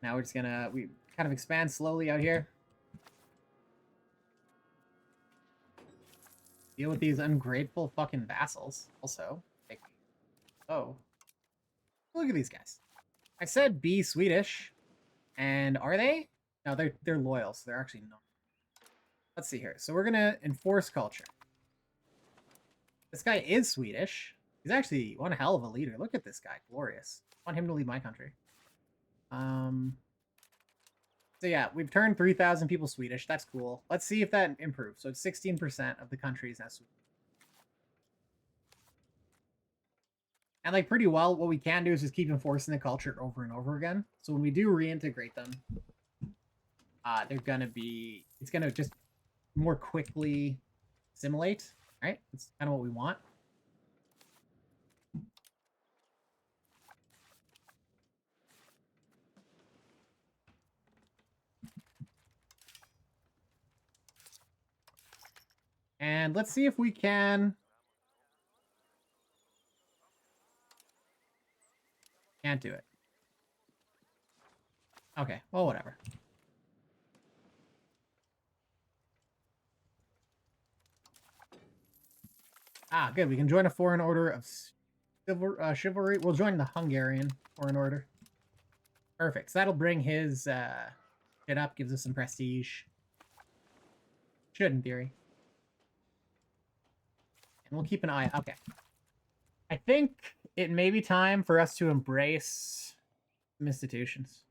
Now we're just gonna we kind of expand slowly out here. Deal with these ungrateful fucking vassals. Also, like, oh, look at these guys. I said be Swedish, and are they? No, they're loyal, so they're actually not. Let's see here. So we're gonna enforce culture. This guy is Swedish. He's actually one hell of a leader. Look at this guy, glorious. I want him to lead my country. So yeah, we've turned 3,000 people Swedish. That's cool. Let's see if that improves. So it's 16% of the country is now Swedish. And like pretty well, what we can do is just keep enforcing the culture over and over again. So when we do reintegrate them, they're gonna be, it's gonna just more quickly assimilate, right? That's kind of what we want. And let's see if we can... Can't do it. Okay, well, whatever. Ah, good. We can join a foreign order of chivalry. We'll join the Hungarian foreign order. Perfect. So that'll bring his shit up, gives us some prestige. Should, in theory. And we'll keep an eye. Okay. I think it may be time for us to embrace some institutions.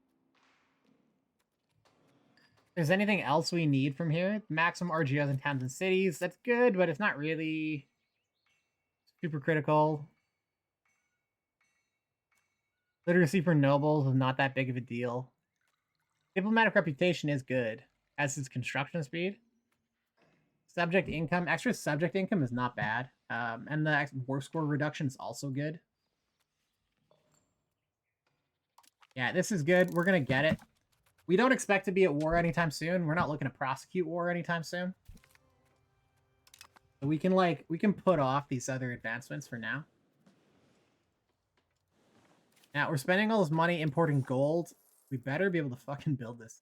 If there's anything else we need from here? Maximum RGOs in towns and cities. That's good, but it's not really super critical. Literacy for nobles is not that big of a deal. Diplomatic reputation is good, as is construction speed. Subject income, extra subject income is not bad. And the war score reduction is also good. Yeah, this is good. We're going to get it. We don't expect to be at war anytime soon. We're not looking to prosecute war anytime soon. So we can put off these other advancements for now. Now, we're spending all this money importing gold. We better be able to fucking build this.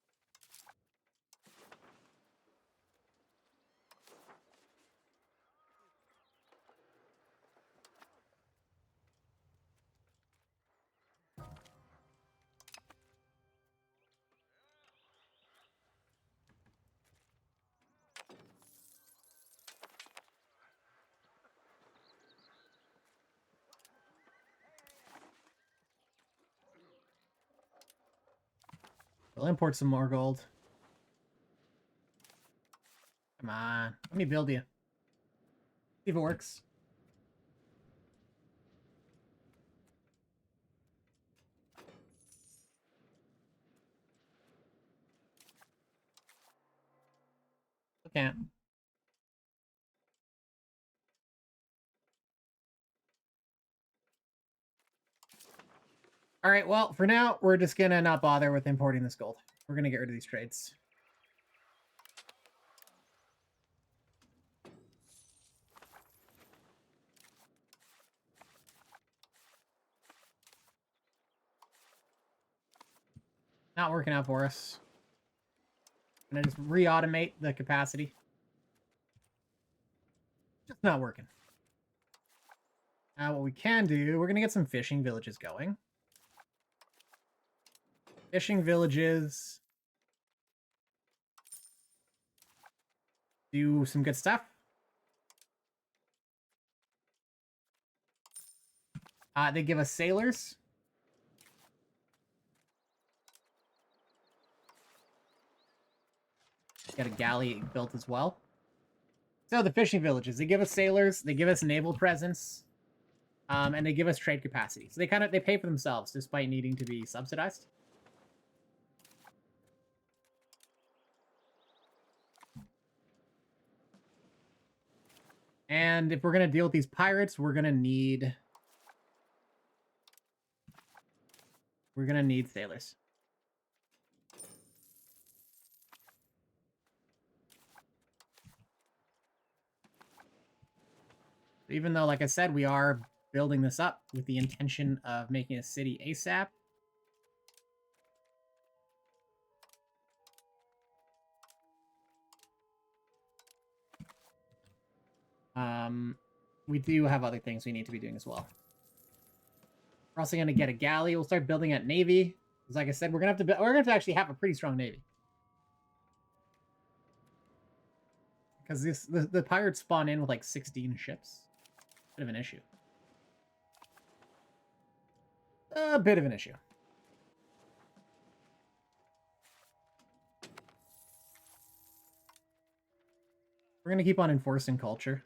We'll import some more gold. Come on. Let me build you. See if it works. Okay. All right, well, for now, we're just going to not bother with importing this gold. We're going to get rid of these trades. Not working out for us. I'm going to just re-automate the capacity. Just not working. Now, what we can do, we're going to get some fishing villages going. Fishing villages do some good stuff. They give us sailors. Got a galley built as well. So the fishing villages, they give us sailors, they give us naval presence, and they give us trade capacity. So they pay for themselves despite needing to be subsidized. And if we're gonna deal with these pirates, we're gonna need sailors. Even though, like I said, we are building this up with the intention of making a city ASAP. We do have other things we need to be doing as well. We're also going to get a galley. We'll start building a navy. Because like I said, we're going to have to actually have a pretty strong navy. Because the pirates spawn in with like 16 ships. Bit of an issue. A bit of an issue. We're going to keep on enforcing culture.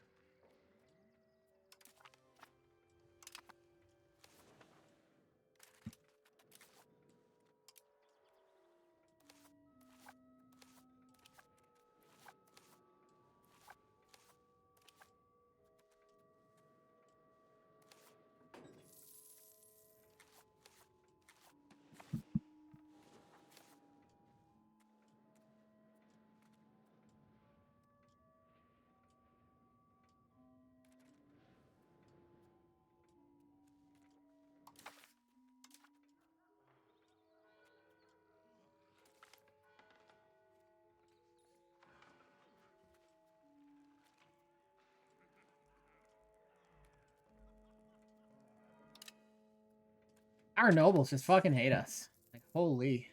Our nobles just fucking hate us. Like, holy.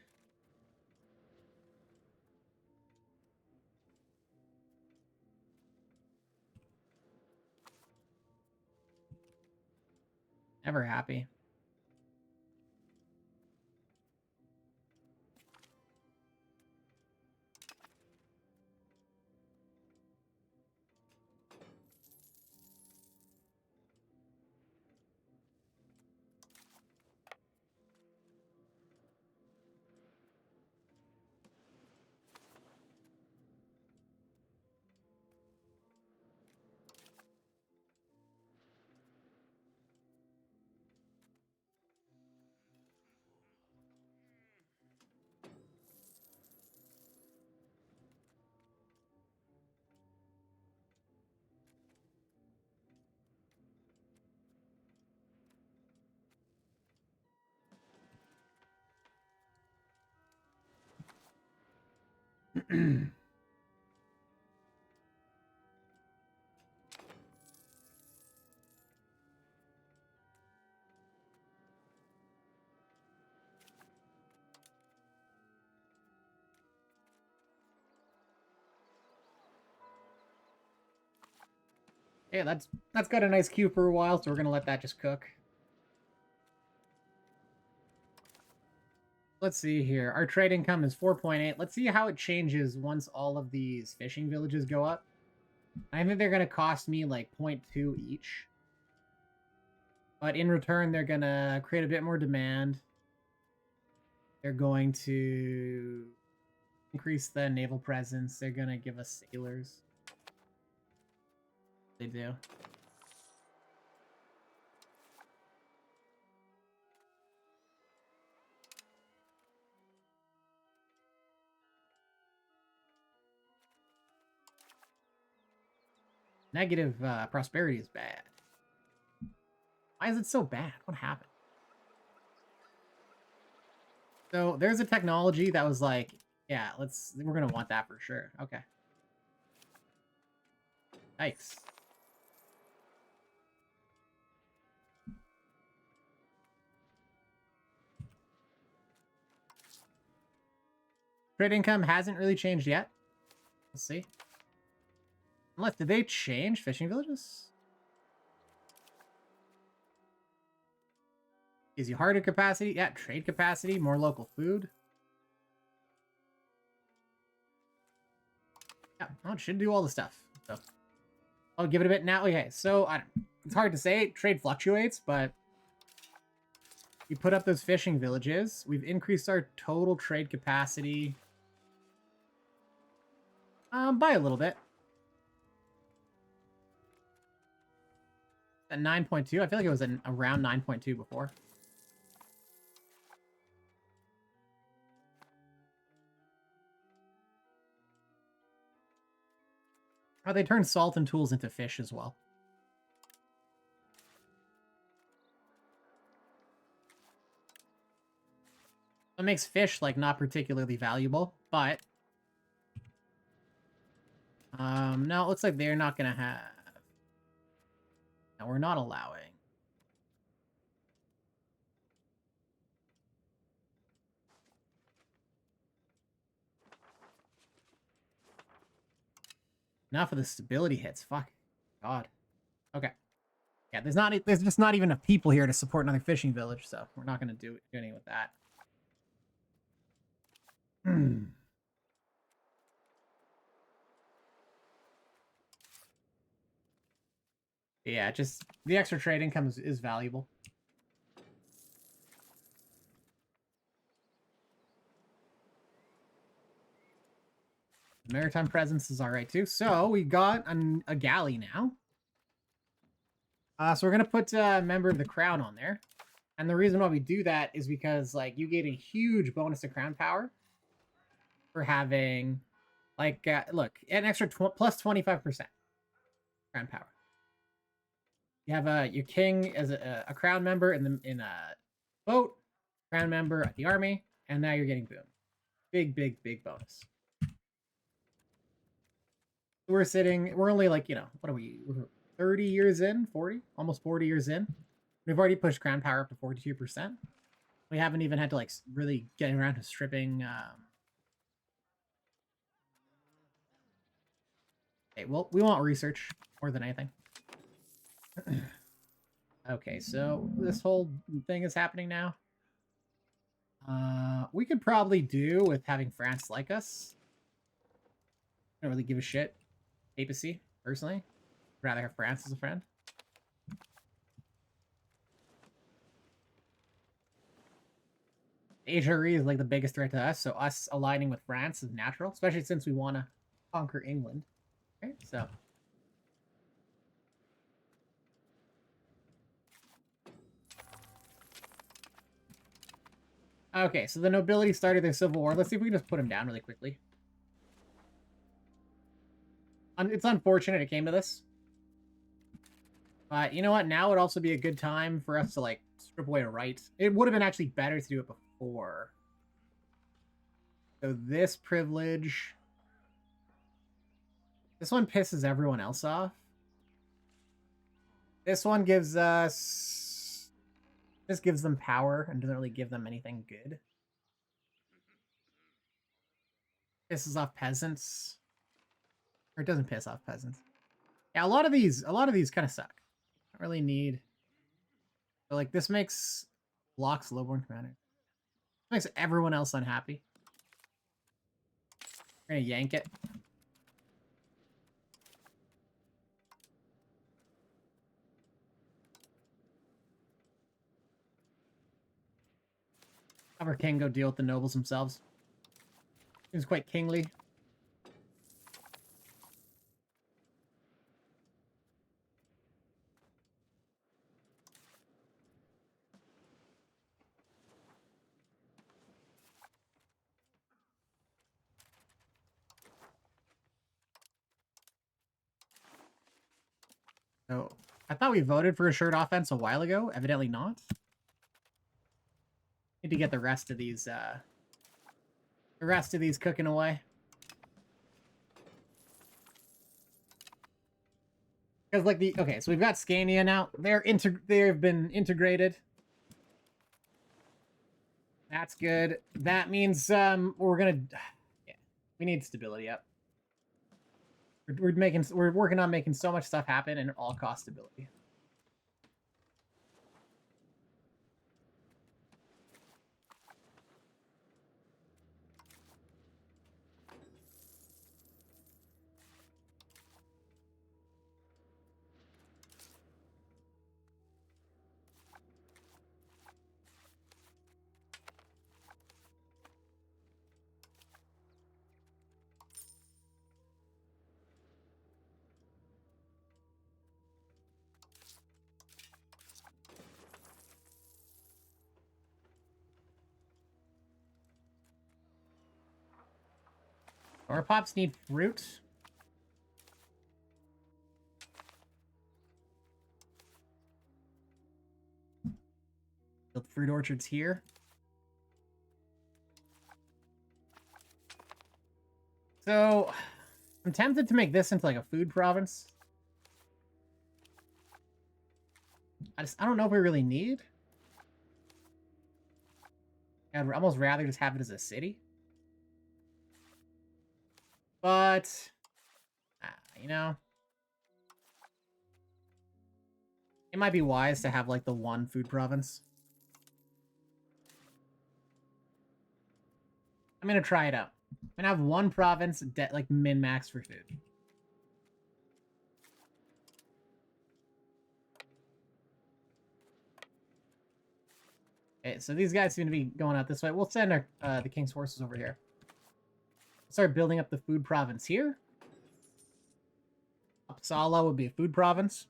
Never happy. Yeah, that's got a nice queue for a while, so we're gonna let that just cook. Let's see here. Our trade income is 4.8. Let's see how it changes once all of these fishing villages go up. I think they're gonna cost me like 0.2 each. But in return, they're gonna create a bit more demand. They're going to increase the naval presence. They're gonna give us sailors. They do. Negative prosperity is bad. Why is it so bad? What happened? So there's a technology that was like, yeah, we're gonna want that for sure. Okay. Nice. Trade income hasn't really changed yet. Let's see. Unless, did they change fishing villages? Easy harder capacity. Yeah, trade capacity, more local food. Yeah, well, it should do all the stuff. So I'll give it a bit now. Okay, so it's hard to say. Trade fluctuates, but we put up those fishing villages. We've increased our total trade capacity by a little bit. At 9.2. I feel like it was around 9.2 before. Oh, they turned salt and tools into fish as well. It makes fish, like, not particularly valuable, but... no, it looks like they're not gonna have... Now we're not allowing. Enough of the stability hits. Fuck. God. Okay. Yeah, there's just not even enough people here to support another fishing village, so we're not gonna do anything with that. Yeah, just the extra trade income is valuable. Maritime presence is all right too. So we got a galley now. So we're gonna put a member of the crown on there, and the reason why we do that is because like you get a huge bonus to crown power for having, like, look, an extra plus 25% crown power. You have your king as a crown member in a boat, crown member at the army, and now you're getting boom. Big bonus. We're only like, what are we? We're 30 years in, 40, almost 40 years in. We've already pushed crown power up to 42%. We haven't even had to like really get around to stripping. Okay, well, we want research more than anything. Okay, so this whole thing is happening now. We could probably do with having France like us. I don't really give a shit. Papacy, personally. I'd rather have France as a friend. Asia is like the biggest threat to us, so us aligning with France is natural, especially since we want to conquer England. Okay, so okay, so the nobility started their civil war. Let's see if we can just put them down really quickly. It's unfortunate it came to this. But you know what? Now would also be a good time for us to like strip away a right. It would have been actually better to do it before. So this privilege. This one pisses everyone else off. This one gives us... This gives them power and doesn't really give them anything good. Pisses off peasants. Or it doesn't piss off peasants. Yeah, a lot of these kind of suck. Don't really need... So like this makes blocks lowborn commander. This makes everyone else unhappy. We're gonna yank it. Have our king go deal with the nobles themselves. Seems quite kingly. So, I thought we voted for a shirt offense a while ago. Evidently not. Need to get the rest of these cooking away. Because like okay, so we've got Scania now. They've been integrated. That's good. That means we're gonna we need stability up. We're working on making so much stuff happen and all cost stability. Our pops need fruit. Build fruit orchards here. So, I'm tempted to make this into like a food province. I don't know if we really need. I'd almost rather just have it as a city. But, you know, it might be wise to have like the one food province. I'm gonna try it out. I'm gonna have one province like min-max for food. Okay, so these guys seem to be going out this way. We'll send our the king's forces over here. Start building up the food province here. Uppsala would be a food province.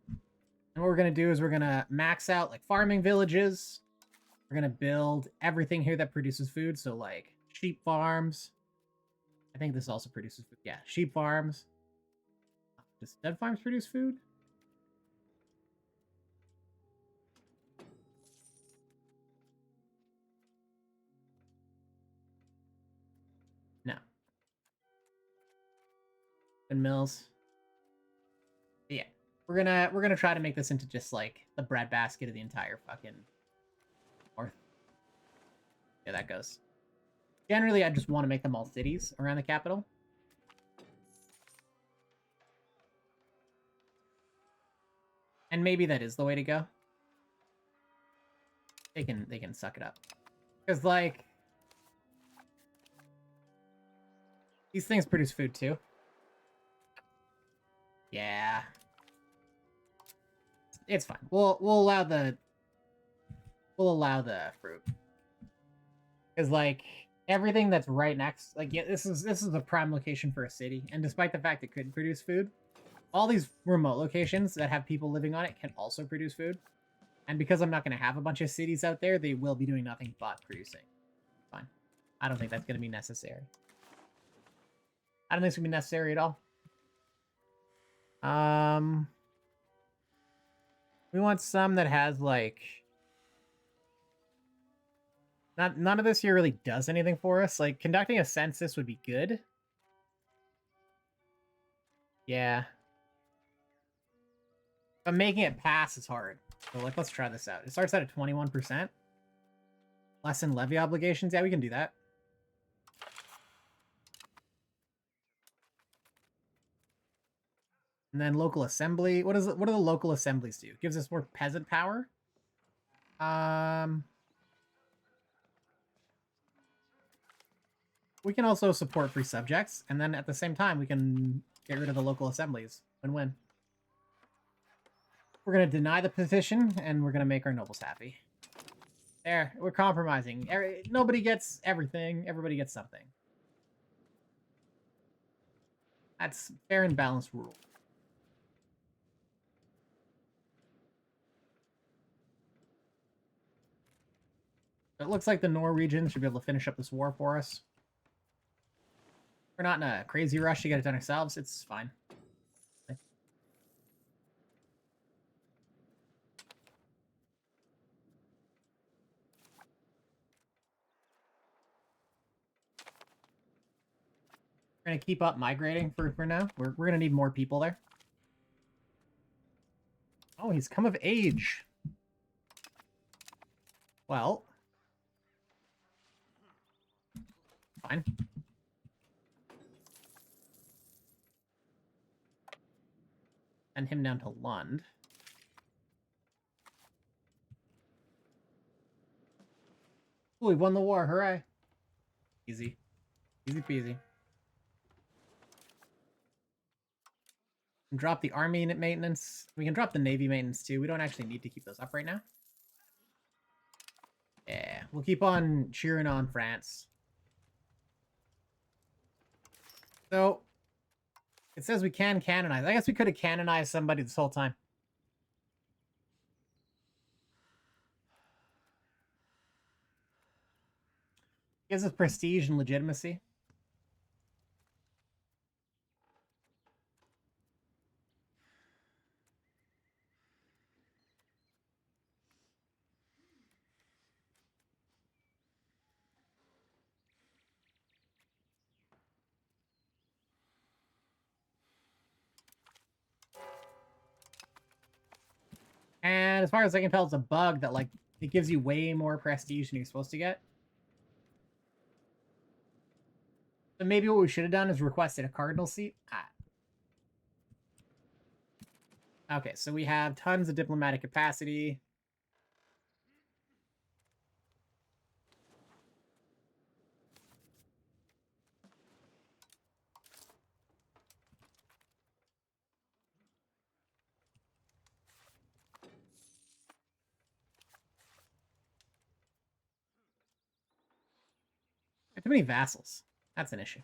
And what we're going to do is we're going to max out like farming villages. We're going to build everything here that produces food. So like sheep farms. I think this also produces food. Yeah, sheep farms. Does dead farms produce food? No. Windmills. Yeah. We're gonna try to make this into just like the breadbasket of the entire fucking north. Yeah, that goes. Generally, I just want to make them all cities around the capital. And maybe that is the way to go. They can suck it up. Because like these things produce food too. Yeah. It's fine. We'll allow the fruit. Because like everything that's right next, like yeah, this is a prime location for a city, and despite the fact it couldn't produce food, all these remote locations that have people living on it can also produce food. And because I'm not going to have a bunch of cities out there, they will be doing nothing but producing. Fine. I don't think that's going to be necessary. I don't think it's going to be necessary at all. We want some that has like none of this here really does anything for us. Like conducting a census would be good. Yeah. But making it pass is hard. So like let's try this out. It starts out at 21%. Lessen levy obligations. Yeah, we can do that. And then local assembly. What do the local assemblies do? Gives us more peasant power. We can also support free subjects, and then at the same time we can get rid of the local assemblies. Win-win. We're gonna deny the petition, and we're gonna make our nobles happy. There, we're compromising. Nobody gets everything. Everybody gets something. That's fair and balanced rule. It looks like the Norwegians should be able to finish up this war for us. We're not in a crazy rush to get it done ourselves. It's fine. We're going to keep up migrating for now. We're going to need more people there. Oh, he's come of age. Well. Fine. Send him down to Lund. Ooh, we won the war. Hooray. Easy. Easy peasy. Drop the army maintenance. We can drop the navy maintenance too. We don't actually need to keep those up right now. Yeah, we'll keep on cheering on France. So, it says we can canonize. I guess we could have canonized somebody this whole time. Gives us prestige and legitimacy. And as far as I can tell, it's a bug that, like, it gives you way more prestige than you're supposed to get. So maybe what we should have done is requested a cardinal seat. Okay, so we have tons of diplomatic capacity. Too many vassals. That's an issue.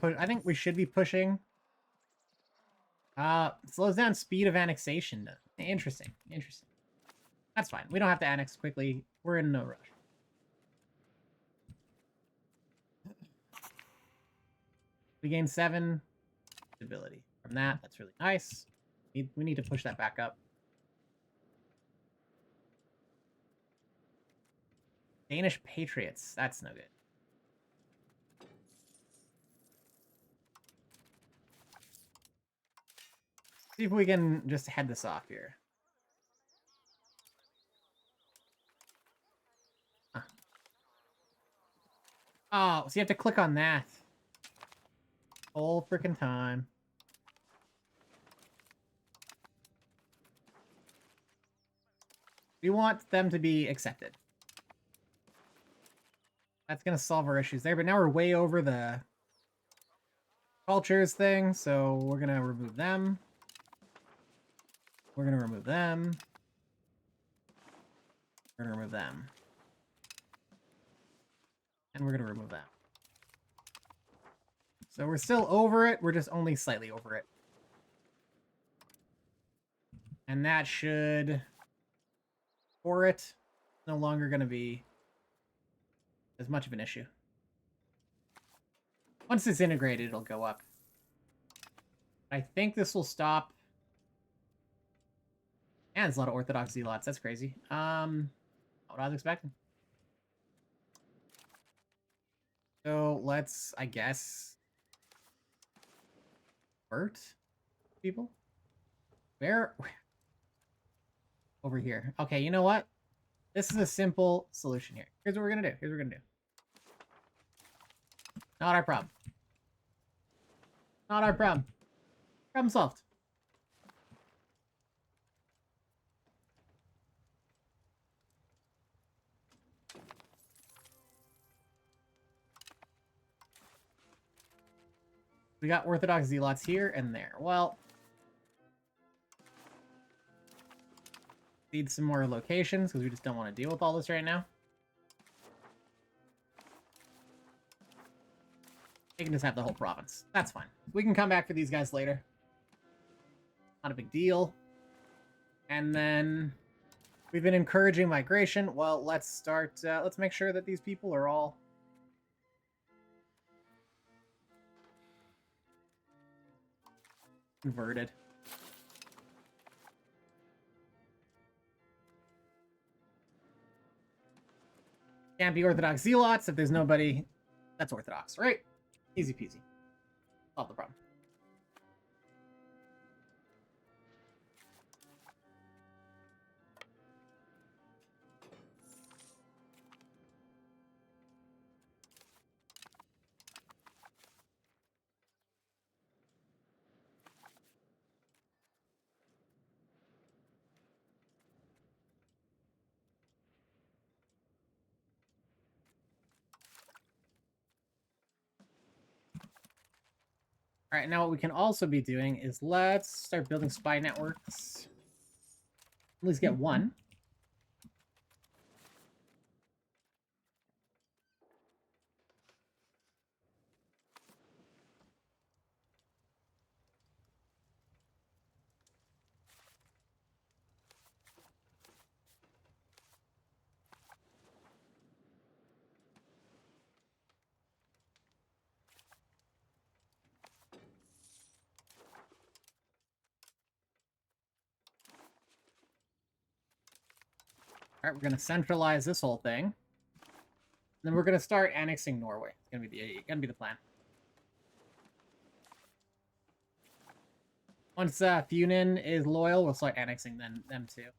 I think we should be pushing. Slows down speed of annexation. Interesting. Interesting. That's fine. We don't have to annex quickly. We're in no rush. We gain 7 stability from that. That's really nice. We need to push that back up. Danish Patriots. That's no good. See if we can just head this off here. Oh, so you have to click on that. Whole freaking time. We want them to be accepted. That's going to solve our issues there, but now we're way over the cultures thing, so we're going to remove them. We're going to remove them. We're going to remove them. And we're going to remove that. So we're still over it. We're just only slightly over it. And that should... For it, no longer going to be as much of an issue. Once it's integrated, it'll go up. I think this will stop... And there's a lot of Orthodox zealots. That's crazy. Not what I was expecting. So let's, I guess, convert people. Where? Over here. Okay, you know what? This is a simple solution here. Here's what we're gonna do. Here's what we're gonna do. Not our problem. Not our problem. Problem solved. We got Orthodox zealots here and there. Well, need some more locations because we just don't want to deal with all this right now. They can just have the whole province. That's fine. We can come back for these guys later. Not a big deal. And then we've been encouraging migration. Well, let's start. Let's make sure that these people are all converted. Can't be Orthodox zealots if there's nobody that's Orthodox, right? Easy peasy. Solve the problem. All right, now what we can also be doing is let's start building spy networks. At least get one. All right, we're gonna centralize this whole thing. Then we're gonna start annexing Norway. It's gonna be the plan. Once Funen is loyal, we'll start annexing them too.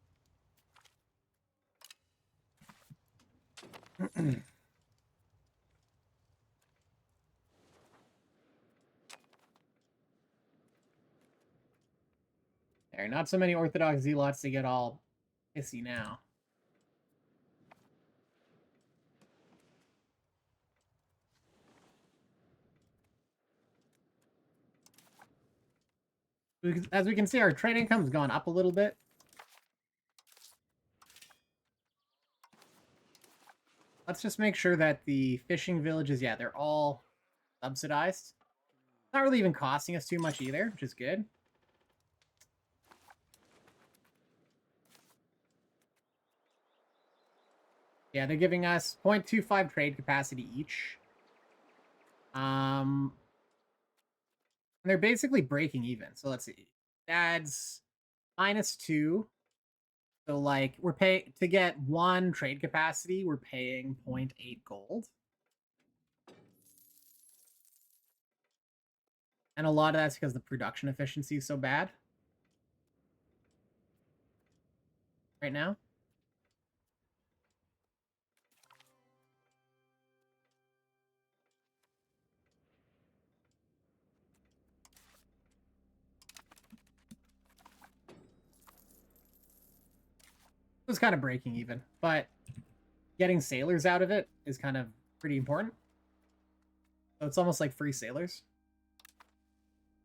There, not so many Orthodox zealots to get all pissy now. As we can see, our trade income's gone up a little bit. Let's just make sure that the fishing villages, yeah, they're all subsidized. Not really even costing us too much either, which is good. Yeah, they're giving us 0.25 trade capacity each. They're basically breaking even. So let's see. Adds -2. So like we're paying to get 1 trade capacity, we're paying 0.8 gold. And a lot of that's because the production efficiency is so bad right now. It was kind of breaking even, but getting sailors out of it is kind of pretty important. So it's almost like free sailors.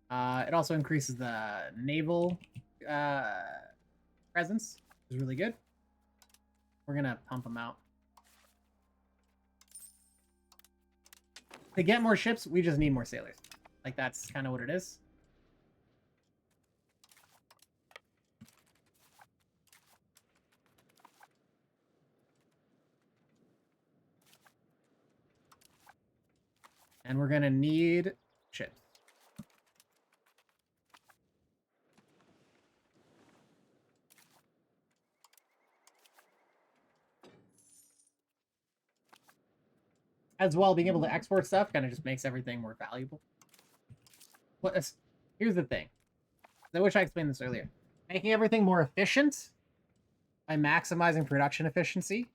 It also increases the naval presence, which is really good. We're gonna pump them out. To get more ships, we just need more sailors. Like, that's kind of what it is. And we're gonna need ships. As well, being able to export stuff kind of just makes everything more valuable. Here's the thing. I wish I explained this earlier. Making everything more efficient by maximizing production efficiency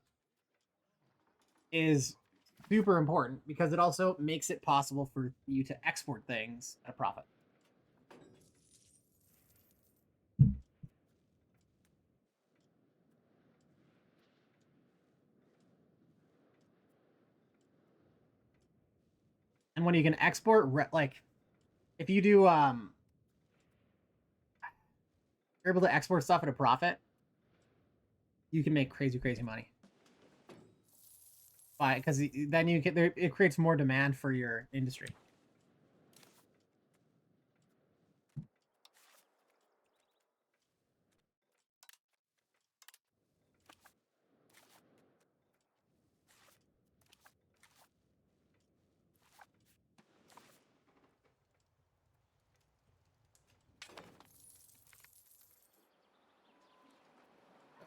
is super important because it also makes it possible for you to export things at a profit. And when you can export, like, if you do, you're able to export stuff at a profit, you can make crazy, crazy money. Why? Because then you get there, it creates more demand for your industry.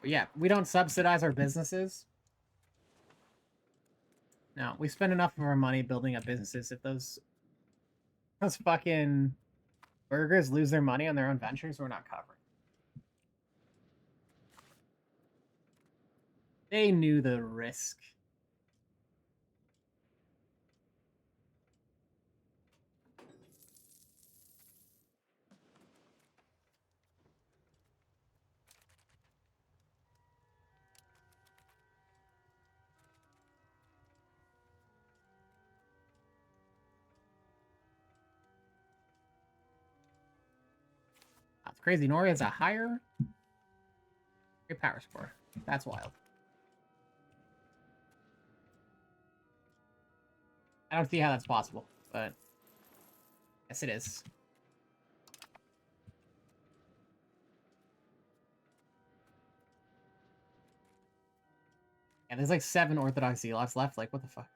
But yeah, we don't subsidize our businesses. No, we spend enough of our money building up businesses. If those fucking burgers lose their money on their own ventures, we're not covering. They knew the risk. That's crazy. Norway has a higher power score. That's wild. I don't see how that's possible, but yes, it is. Yeah, there's like 7 Orthodox zealots left. Like, what the fuck?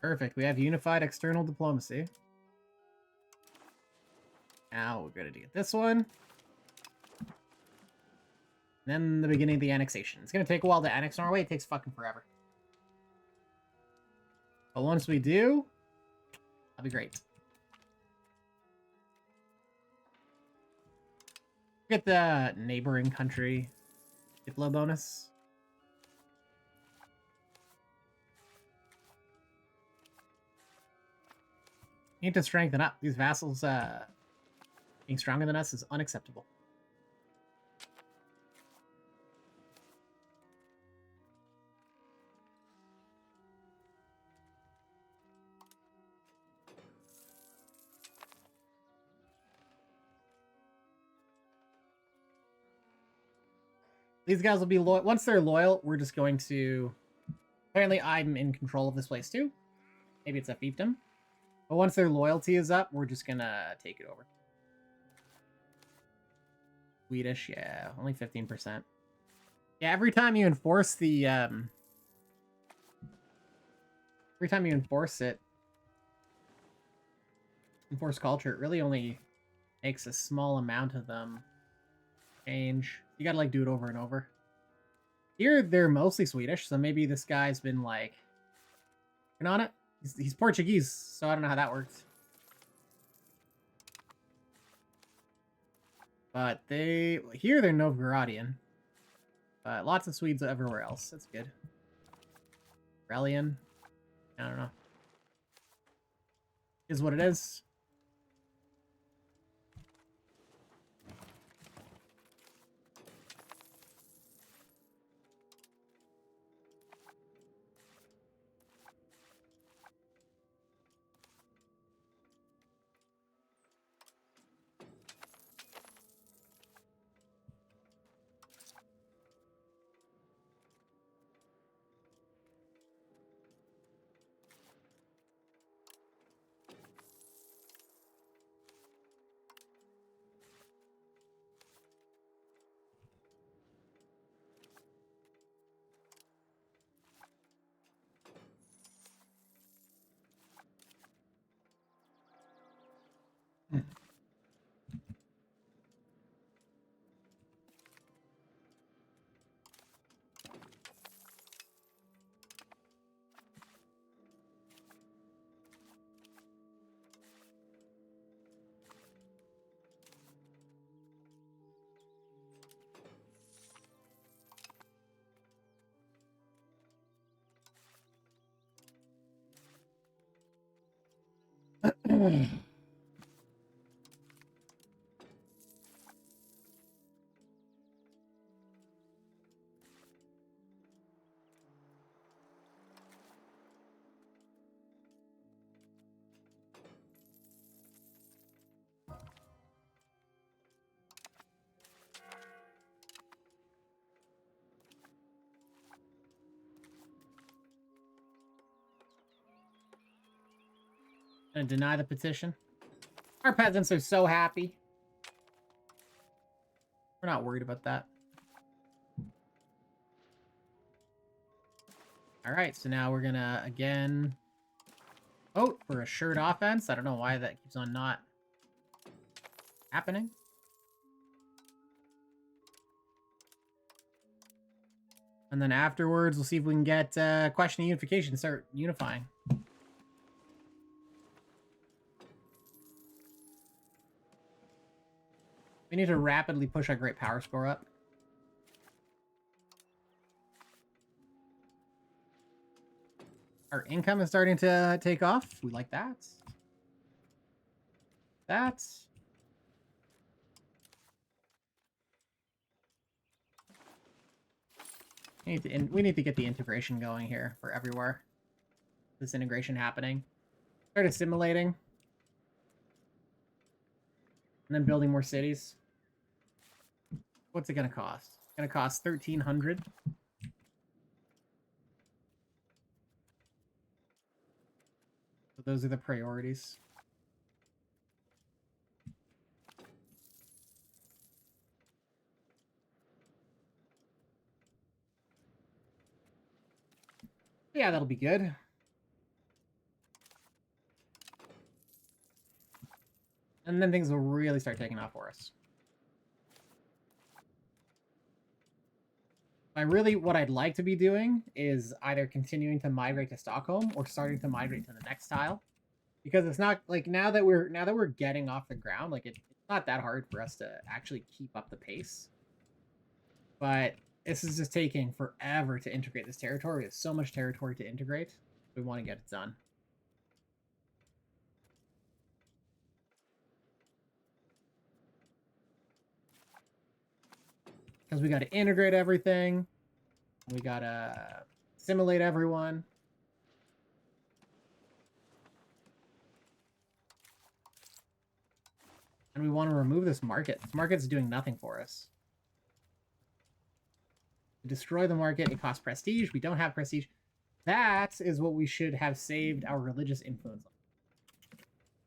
Perfect. We have unified external diplomacy. Now we're going to get this one. Then the beginning of the annexation. It's going to take a while to annex Norway. It takes fucking forever. But once we do, that'll be great. Get the neighboring country Diplo bonus. Need to strengthen up. These vassals being stronger than us is unacceptable. These guys will be loyal. Once they're loyal, we're just going to... Apparently, I'm in control of this place, too. Maybe it's a fiefdom. But once their loyalty is up, we're just gonna take it over. Swedish, yeah. Only 15%. Yeah, every time you enforce the... Every time you enforce it... Enforce culture, it really only makes a small amount of them change. You gotta, like, do it over and over. Here, they're mostly Swedish, so maybe this guy's been, like... working on it. He's Portuguese, so I don't know how that works. But they... Here, they're Novgorodian. But lots of Swedes everywhere else. That's good. Relian. I don't know. Is what it is. Gonna deny the petition. Our peasants are so happy. We're not worried about that. Alright, so now we're gonna, again, vote for a assured offense. I don't know why that keeps on not happening. And then afterwards, we'll see if we can get question unification, start unifying. We need to rapidly push our great power score up. Our income is starting to take off. We like that. We need to get the integration going here for everywhere. This integration happening. Start assimilating. And then building more cities. What's it gonna cost? It's gonna cost 1,300. So those are the priorities. Yeah, that'll be good. And then things will really start taking off for us. What I'd like to be doing is either continuing to migrate to Stockholm or starting to migrate to the next tile. Because it's not like now that we're getting off the ground, like it's not that hard for us to actually keep up the pace. But this is just taking forever to integrate this territory. There's so much territory to integrate. We want to get it done. Because we got to integrate everything. We got to assimilate everyone. And we want to remove this market. This market's doing nothing for us. Destroy the market. It costs prestige. We don't have prestige. That is what we should have saved our religious influence on.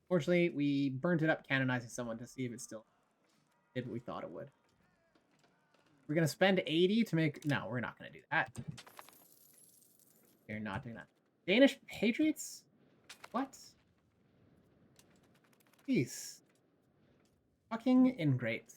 Fortunately, we burnt it up canonizing someone to see if it still did what we thought it would. We're going to spend 80 to make... No, we're not going to do that. We're not doing that. Danish Patriots? What? Peace. Fucking ingrate.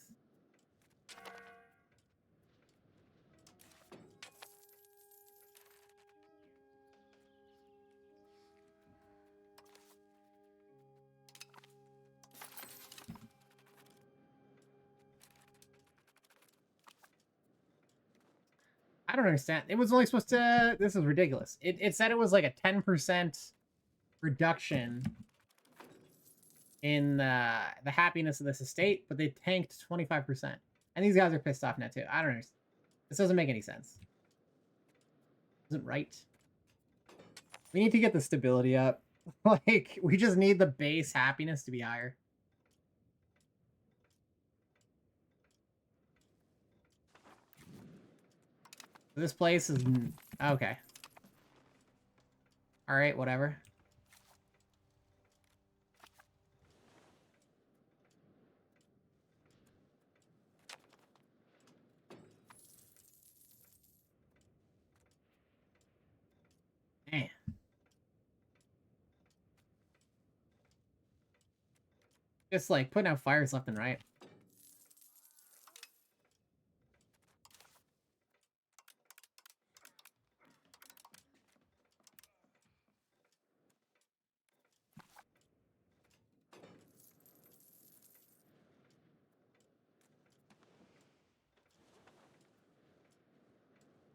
I don't understand. It was only supposed to... This is ridiculous. It said it was like a 10% reduction in the happiness of this estate, but they tanked 25%. And these guys are pissed off now too. I don't understand. This doesn't make any sense. Isn't right. We need to get the stability up. Like, we just need the base happiness to be higher. This place is... Okay. Alright, whatever. Man. Just, like, putting out fires left and right.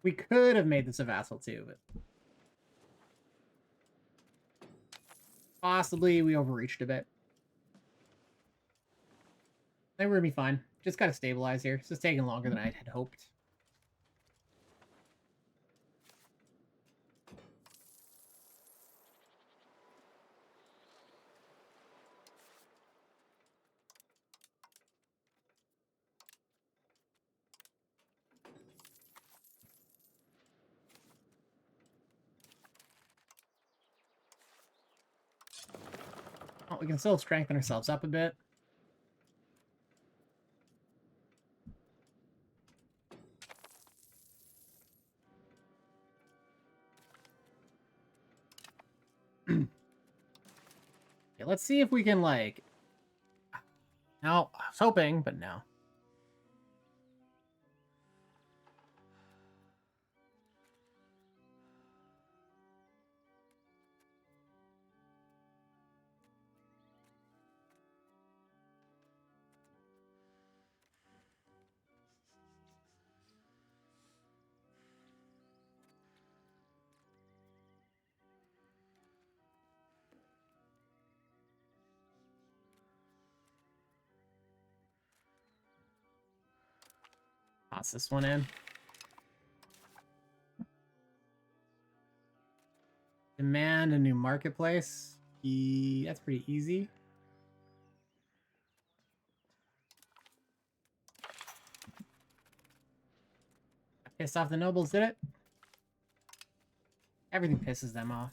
We could have made this a vassal too, but possibly we overreached a bit. I think we're gonna be fine. Just gotta stabilize here. It's just taking longer than I had hoped. Oh, we can still strengthen ourselves up a bit. Okay, let's see if we can, like... No, I was hoping, but no. Toss this one in. Demand a new marketplace. That's pretty easy. Pissed off the nobles, did it? Everything pisses them off.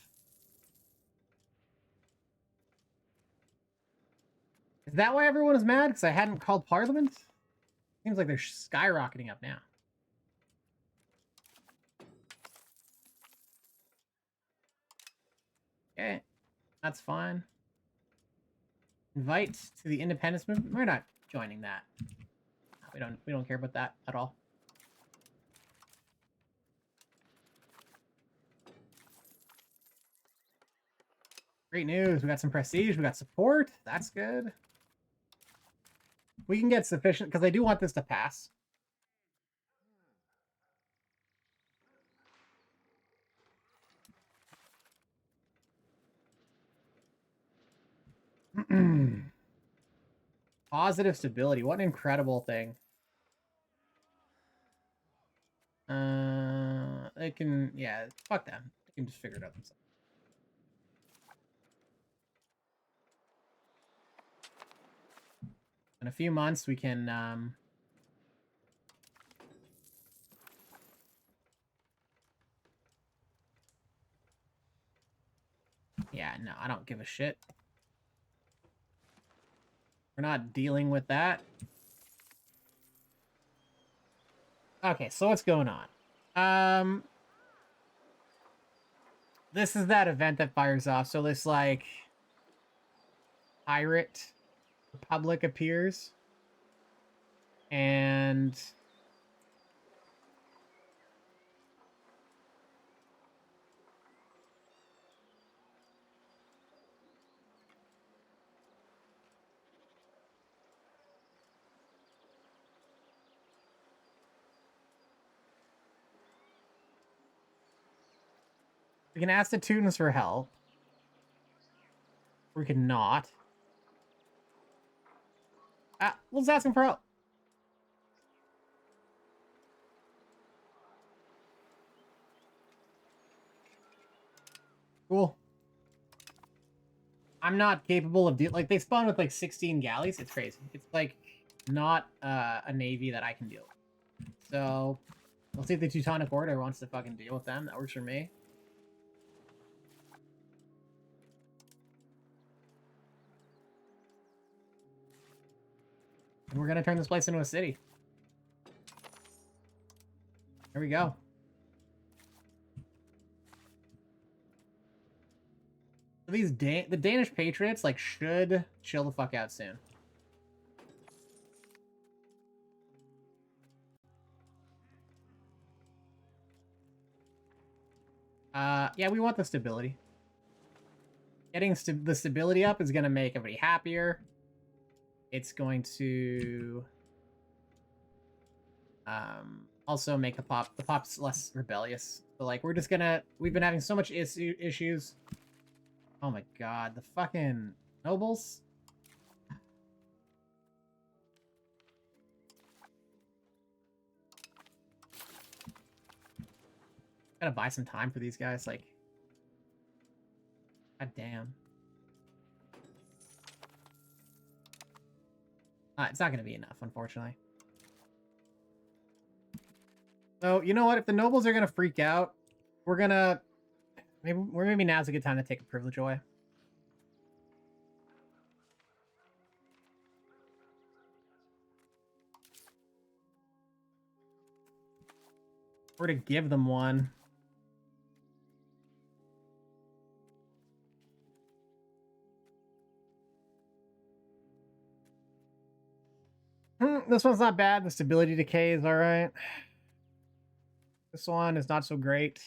Is that why everyone is mad? Because I hadn't called Parliament? Seems like they're skyrocketing up now. Okay, that's fine. Invite to the independence movement. We're not joining that. We don't care about that at all. Great news. We got some prestige. We got support. That's good. We can get sufficient because I do want this to pass. Positive stability. What an incredible thing. They can, yeah, fuck them. They can just figure it out themselves. In a few months, we can, yeah, no, I don't give a shit. We're not dealing with that. Okay, so what's going on? This is that event that fires off. So this, like, pirate republic appears. And we can ask the Teutons for help. We can not. Let's ask him for help. Cool. I'm not capable of like they spawn with like 16 galleys. It's crazy. It's like not a navy that I can deal with. So we'll see if the Teutonic Order wants to fucking deal with them. That works for me. And we're gonna turn this place into a city. There we go. These the Danish patriots like should chill the fuck out soon. Yeah, we want the stability. Getting the stability up is gonna make everybody happier. It's going to also make the pop's less rebellious. So like we've been having so much issues. Oh my god, the fucking nobles. Gotta buy some time for these guys, like, god damn. It's not gonna be enough, unfortunately. So, you know what? If the nobles are gonna freak out, we're gonna... Maybe now's a good time to take a privilege away. Or to give them one. This one's not bad. The stability decay is alright. This one is not so great.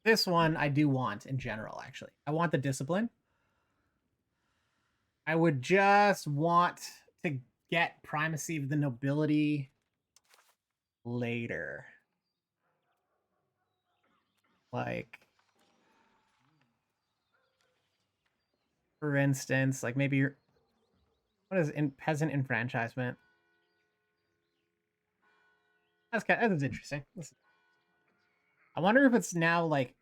This one I do want in general, actually. I want the discipline. I would just want to get primacy of the nobility later. Like, for instance, like maybe you're... What is peasant enfranchisement? That's interesting. I wonder if it's now like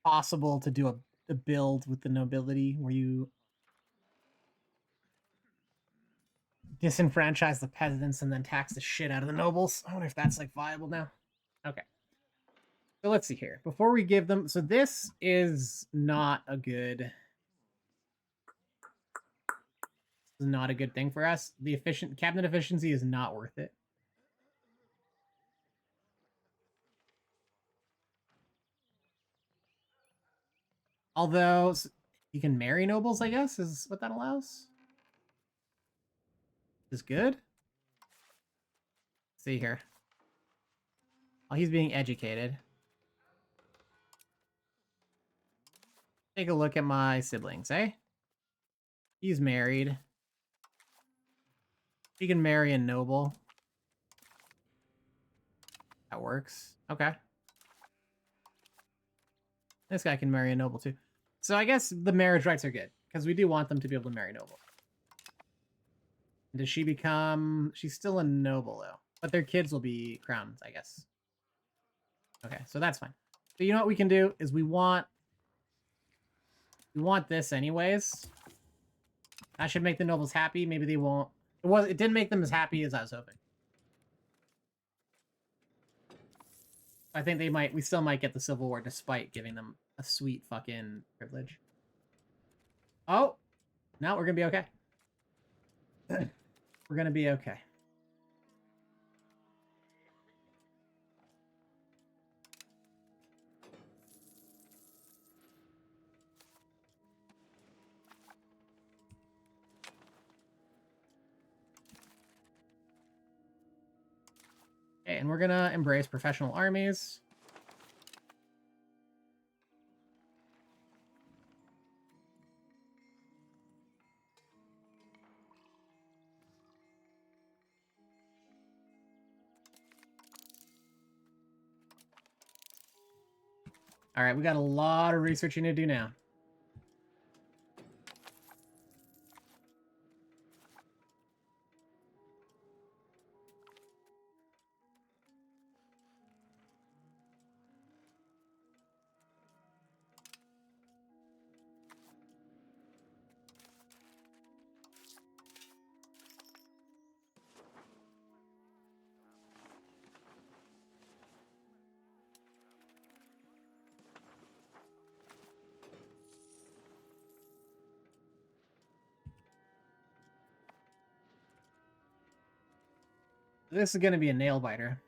possible to do a build with the nobility where you disenfranchise the peasants and then tax the shit out of the nobles. I wonder if that's like viable now. Okay. So let's see here. Before we give them, so this is not a good thing for us. The cabinet efficiency is not worth it. Although you can marry nobles, I guess, is what that allows. Is good. Let's see here. Oh, he's being educated. Take a look at my siblings, eh? He's married. He can marry a noble. That works. Okay. This guy can marry a noble too. So I guess the marriage rights are good, because we do want them to be able to marry noble. Does she become... She's still a noble, though. But their kids will be crowned, I guess. Okay, so that's fine. So you know what we can do is we want this anyways. That should make the nobles happy. Maybe they won't. It didn't make them as happy as I was hoping. I think we still might get the Civil War despite giving them a sweet fucking privilege. Oh, no, we're gonna be okay. We're gonna be okay. Okay, and we're gonna embrace professional armies. All right, we got a lot of researching to do now. This is going to be a nail biter.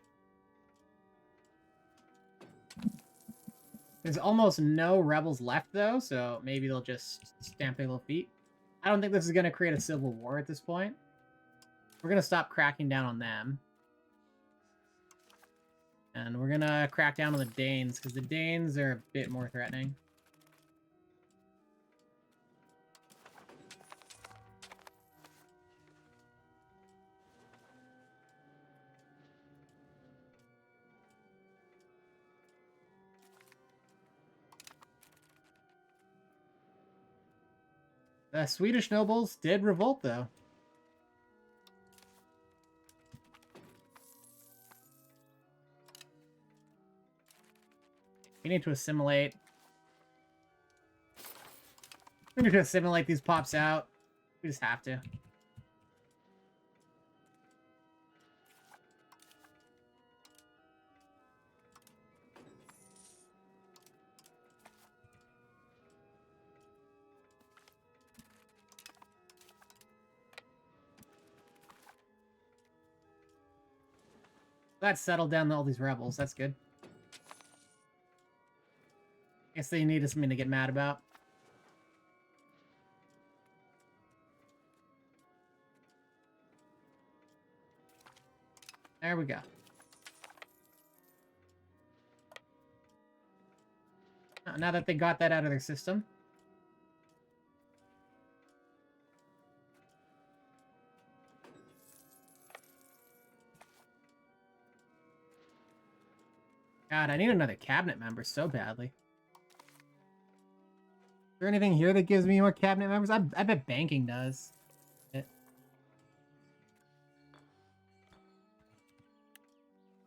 There's almost no rebels left, though, so maybe they'll just stamp their little feet. I don't think this is going to create a civil war at this point. We're going to stop cracking down on them. And we're going to crack down on the Danes, because the Danes are a bit more threatening. The Swedish nobles did revolt, though. We need to assimilate. We need to assimilate these pops out. We just have to. That settled down all these rebels. That's good. Guess they needed something to get mad about. There we go. Now that they got that out of their system. God, I need another cabinet member so badly. Is there anything here that gives me more cabinet members? I bet banking does.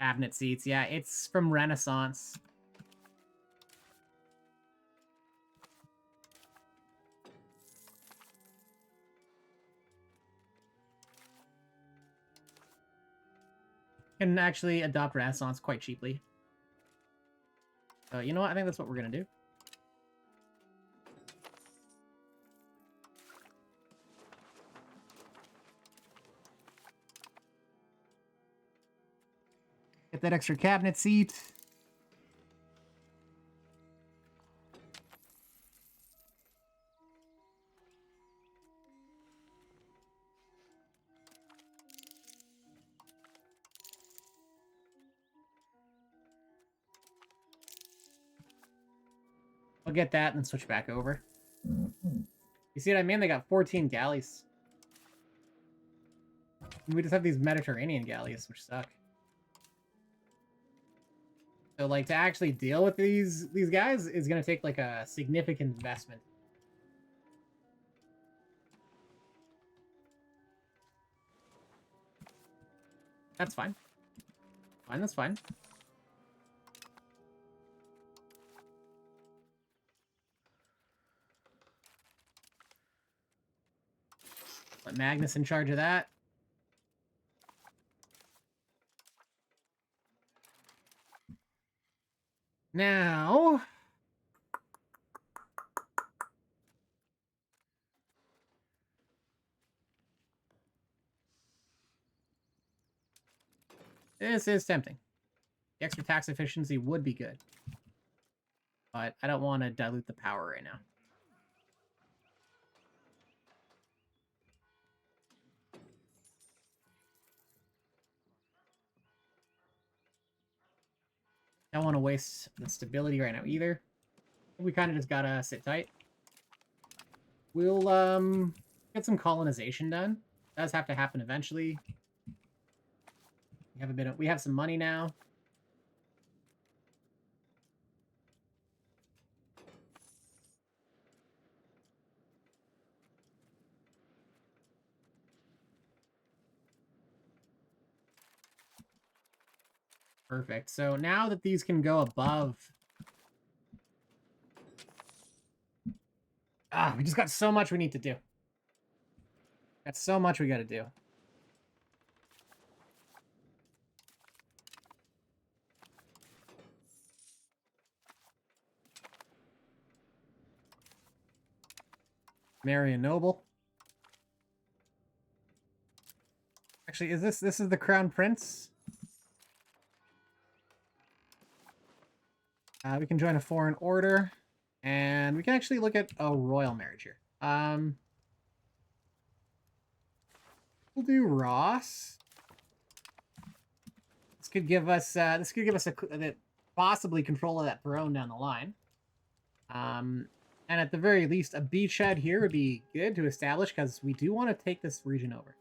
Cabinet seats, yeah, it's from Renaissance. Can actually adopt Renaissance quite cheaply. So, you know what? I think that's what we're gonna do. Get that extra cabinet seat. I'll get that and then switch back over. You see what I mean? They got 14 galleys. We just have these Mediterranean galleys, which suck. So, like, to actually deal with these guys is going to take, like, a significant investment. That's fine. Fine, that's fine. Let Magnus in charge of that. Now... this is tempting. The extra tax efficiency would be good. But I don't want to dilute the power right now. Don't want to waste the stability right now either. We kind of just gotta sit tight. We'll get some colonization done. It does have to happen eventually. We have some money now. Perfect. So now that these can go above... we just got so much we need to do. Got so much we got to do. Marry a noble. Actually, this is the crown prince? We can join a foreign order, and we can actually look at a royal marriage here. We'll do Ross. This could give us possibly control of that throne down the line. And at the very least, a beachhead here would be good to establish because we do want to take this region over.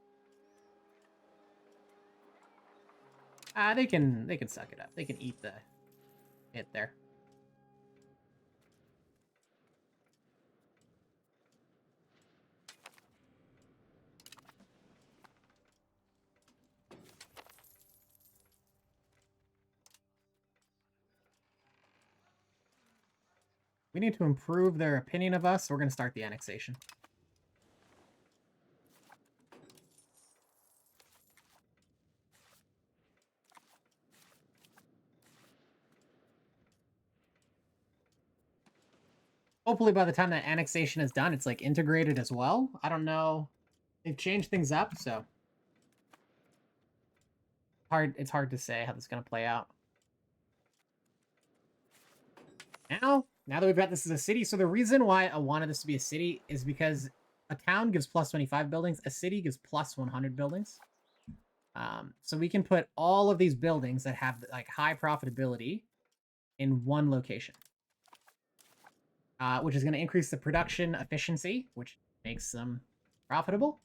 They can suck it up. They can eat the hit there. We need to improve their opinion of us, so we're going to start the annexation. Hopefully by the time that annexation is done, it's like integrated as well. I don't know. They've changed things up, so it's hard to say how this is going to play out. Now that we've got this as a city, so the reason why I wanted this to be a city is because a town gives plus 25 buildings, a city gives plus 100 buildings. So we can put all of these buildings that have like high profitability in one location. Which is going to increase the production efficiency, which makes them profitable.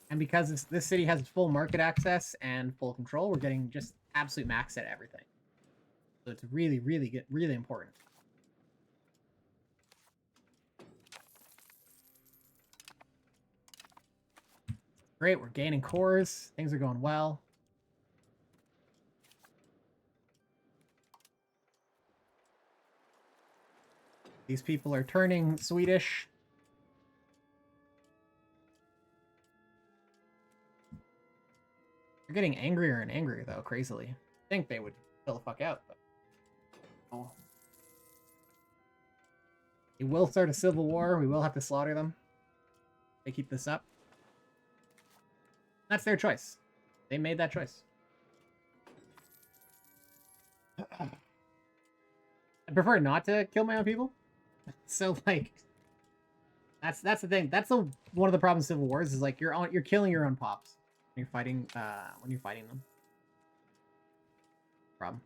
And because this city has full market access and full control, we're getting just absolute max at everything. So it's really, really good, really important. Great, we're gaining cores. Things are going well. These people are turning Swedish. They're getting angrier and angrier, though, crazily. I think they would chill the fuck out, but... Oh. It will start a civil war. We will have to slaughter them. They keep this up. That's their choice. They made that choice. I prefer not to kill my own people. So like, that's the thing. That's one of the problems with civil wars is like you're killing your own pops when you're fighting them. Problem.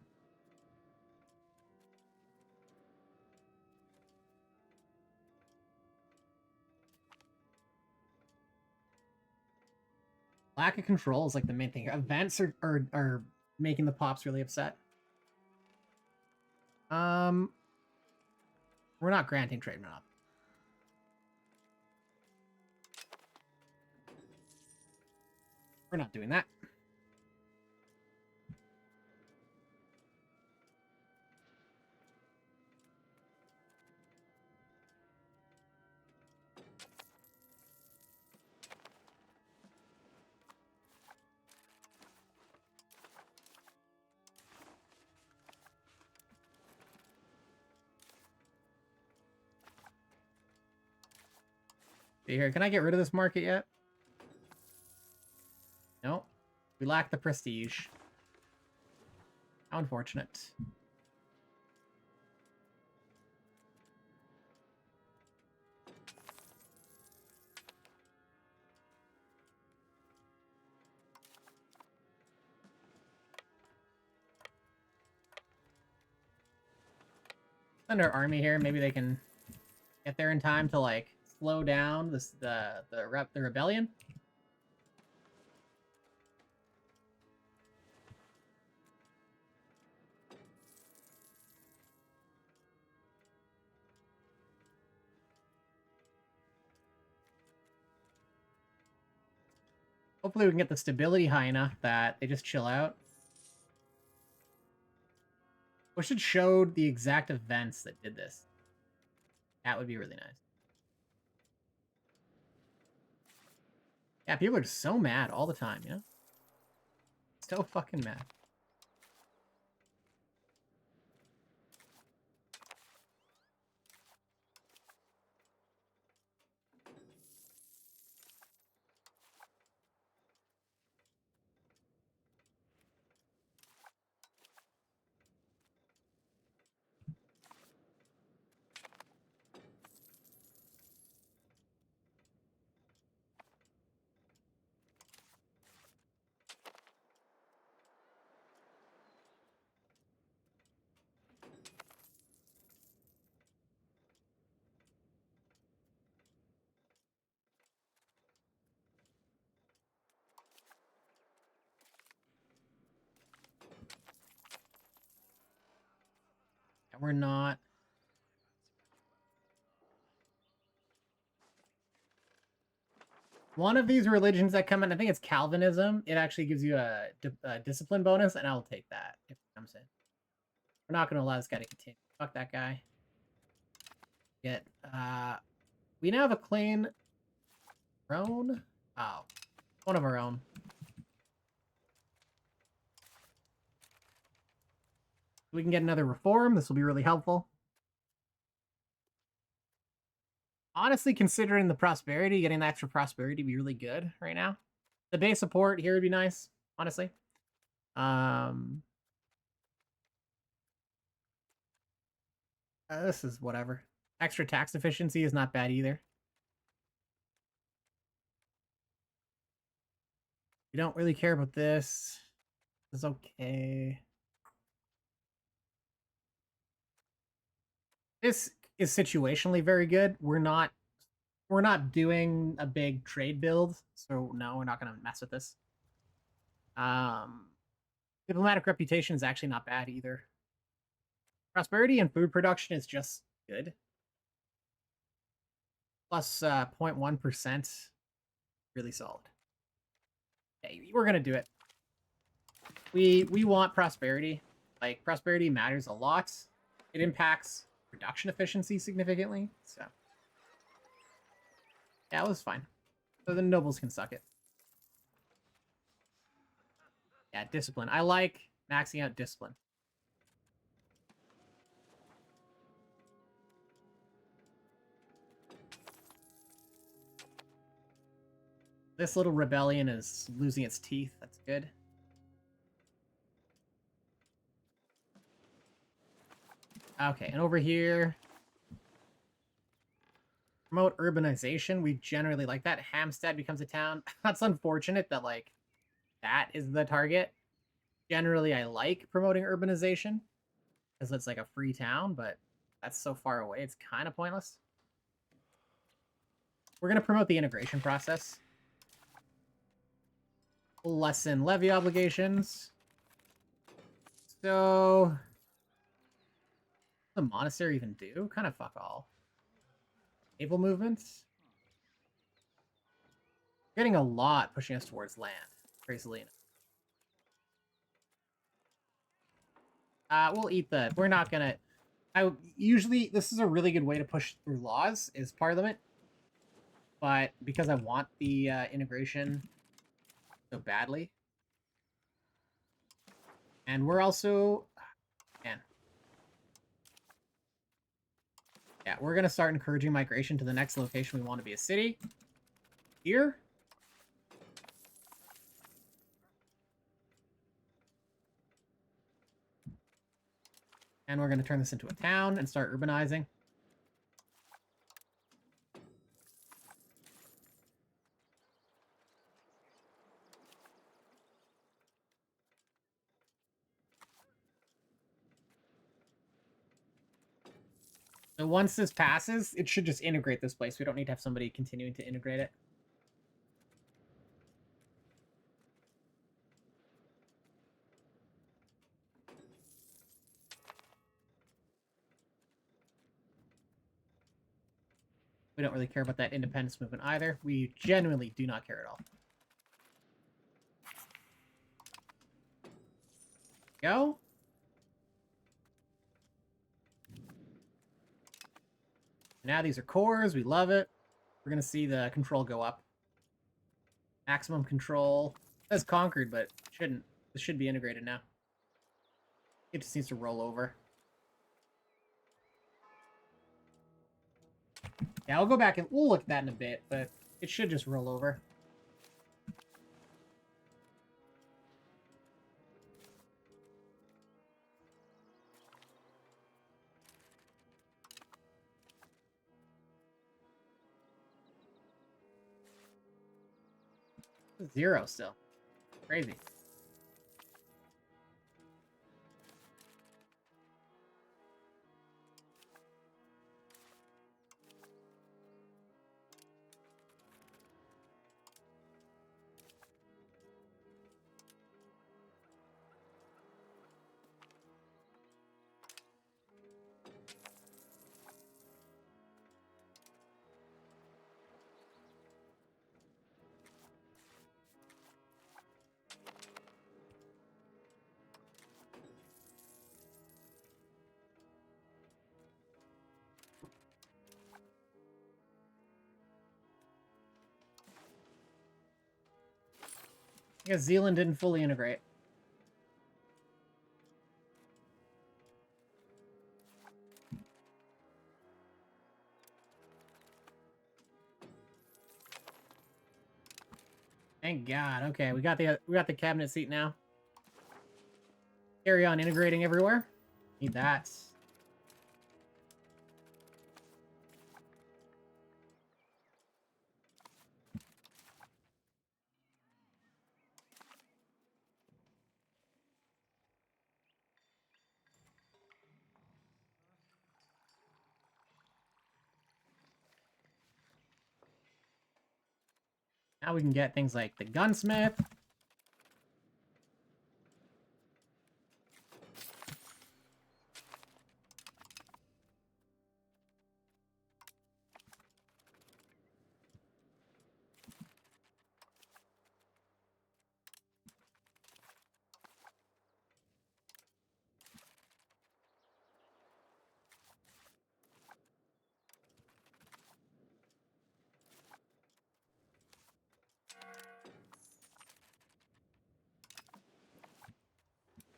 Lack of control is like the main thing. Events are making the pops really upset. We're not granting trade monopoly. We're not doing that. See here, can I get rid of this market yet? No. We lack the prestige. How unfortunate. Send our army here. Maybe they can get there in time to like slow down the rebellion. Hopefully we can get the stability high enough that they just chill out. We should show the exact events that did this. That would be really nice. Yeah, people are so mad all the time, you know? So fucking mad. And we're not. One of these religions that come in, I think it's Calvinism. It actually gives you a discipline bonus, and I'll take that if it comes in. We're not going to allow this guy to continue. Fuck that guy. Get, we now have a clan. Our own? Oh, one of our own. We can get another reform. This will be really helpful. Honestly, considering the prosperity, getting the extra prosperity would be really good right now. The base support here would be nice, honestly. This is whatever. Extra tax efficiency is not bad either. We don't really care about this. It's okay. This is situationally very good. We're not doing a big trade build, so no, we're not gonna mess with this. Diplomatic reputation is actually not bad either. Prosperity and food production is just good. Plus 0.1%. Really solid. Hey, we're gonna do it. We want prosperity. Like, prosperity matters a lot. It impacts production efficiency significantly, so. Yeah, it was fine. So the nobles can suck it. Yeah, discipline. I like maxing out discipline. This little rebellion is losing its teeth. That's good. Okay, and over here, promote urbanization. We generally like that. Hampstead becomes a town. That's unfortunate that, like, that is the target. Generally, I like promoting urbanization because it's like a free town, but that's so far away, it's kind of pointless. We're going to promote the integration process. lessen levy obligations. So, what does the monastery even do? Kind of fuck all. Naval movements. Getting a lot pushing us towards land. Crazily enough. We'll eat the. We're not gonna. Usually this is a really good way to push through laws is Parliament, but because I want the integration so badly, and we're also, man, yeah, we're gonna start encouraging migration to the next location we want to be a city. Here. And we're going to turn this into a town and start urbanizing. So once this passes, it should just integrate this place. We don't need to have somebody continuing to integrate it. We don't really care about that independence movement either. We genuinely do not care at all. Go. Now these are cores. We love it. We're going to see the control go up. Maximum control. That's conquered, but shouldn't. This should be integrated now. It just needs to roll over. Yeah, I'll go back and we'll look at that in a bit, but it should just roll over. Zero still. Crazy. I guess Zealand didn't fully integrate. Thank God. Okay, we got the cabinet seat now. Carry on integrating everywhere. Need that. Now we can get things like the gunsmith.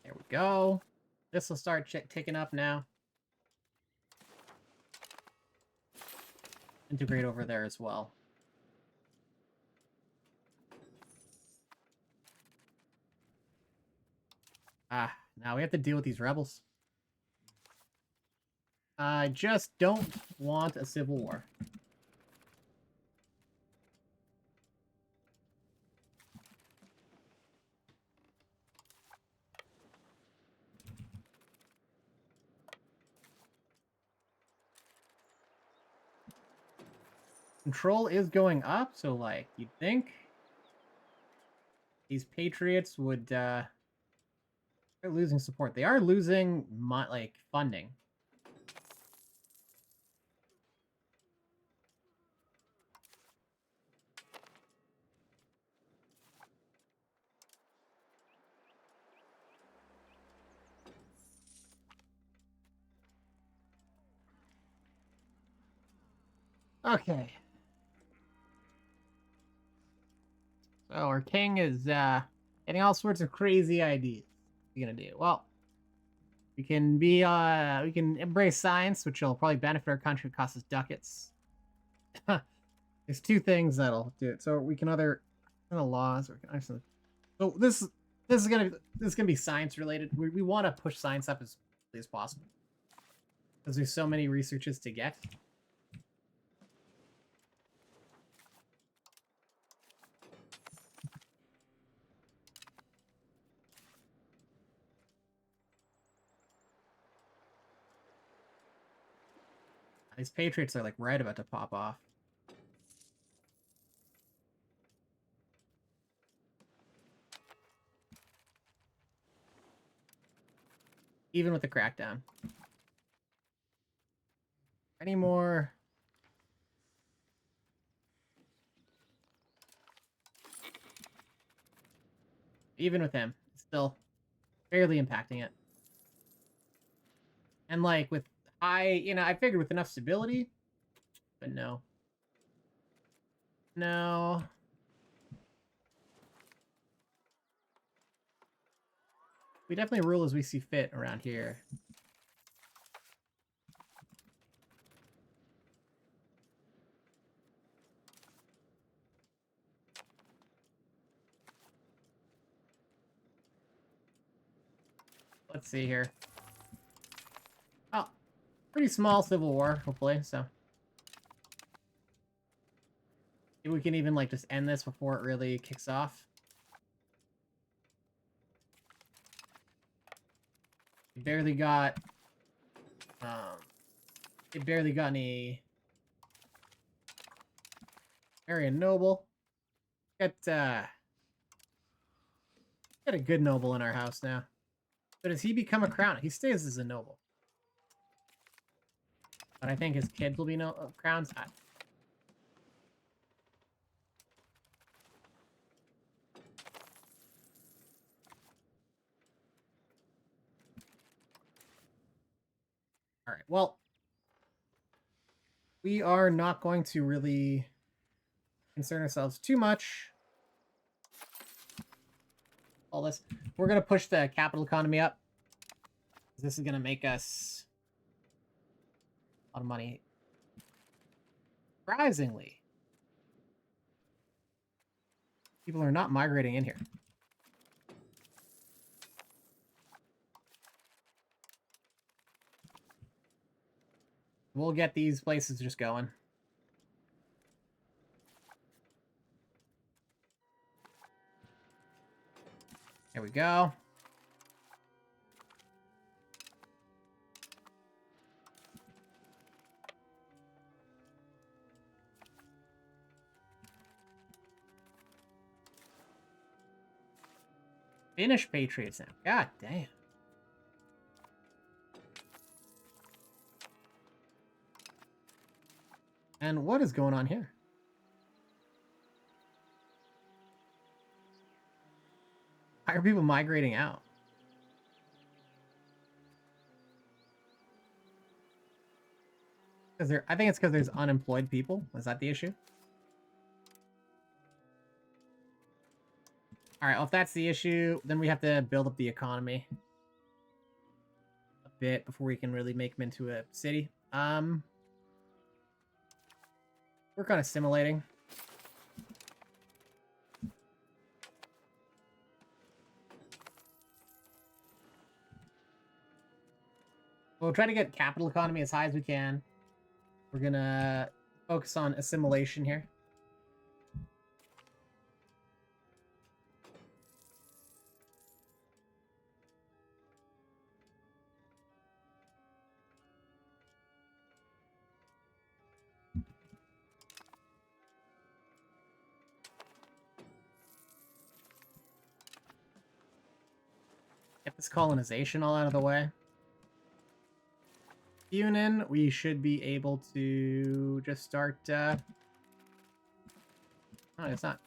There we go. This will start ticking up now. Integrate over there as well. Now we have to deal with these rebels. I just don't want a civil war. Control is going up, so, like, you'd think these patriots would they're losing support. They are losing like funding. Okay. So our king is getting all sorts of crazy ideas. What are you gonna do? Well, we can embrace science, which will probably benefit our country, cost us ducats. There's two things that'll do it. So we can either the laws or so this is gonna be science related. We want to push science up as quickly as possible because there's so many researches to get. These patriots are like right about to pop off. Even with the crackdown. Any more? Even with him, it's still barely impacting it. And like with high, I figured with enough stability, but no. No. We definitely rule as we see fit around here. Let's see here. Oh, pretty small civil war, hopefully, so. Maybe we can even, like, just end this before it really kicks off. It barely got any area noble. Got a good noble in our house now. But does he become a crown? He stays as a noble. But I think his kids will be crowns. All right, well, we are not going to really concern ourselves too much. All this, we're going to push the capital economy up. This is going to make us a lot of money. Surprisingly, people are not migrating in here. We'll get these places just going. There we go. Finnish patriots now. God damn. And what is going on here? Why are people migrating out? I think it's because there's unemployed people. Is that the issue? All right, well, if that's the issue, then we have to build up the economy a bit before we can really make them into a city. We're kind of assimilating. We'll try to get capital economy as high as we can. We're gonna focus on assimilation here. this colonization all out of the way. Funin, we should be able to just start... Oh, it's not.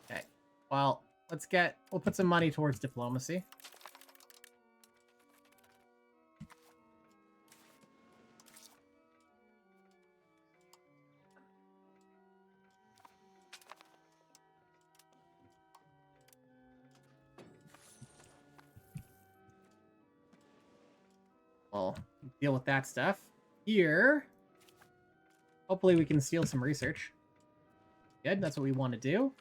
Okay. Well, we'll put some money towards diplomacy. We'll deal with that stuff. Here, hopefully we can steal some research. Good, that's what we want to do.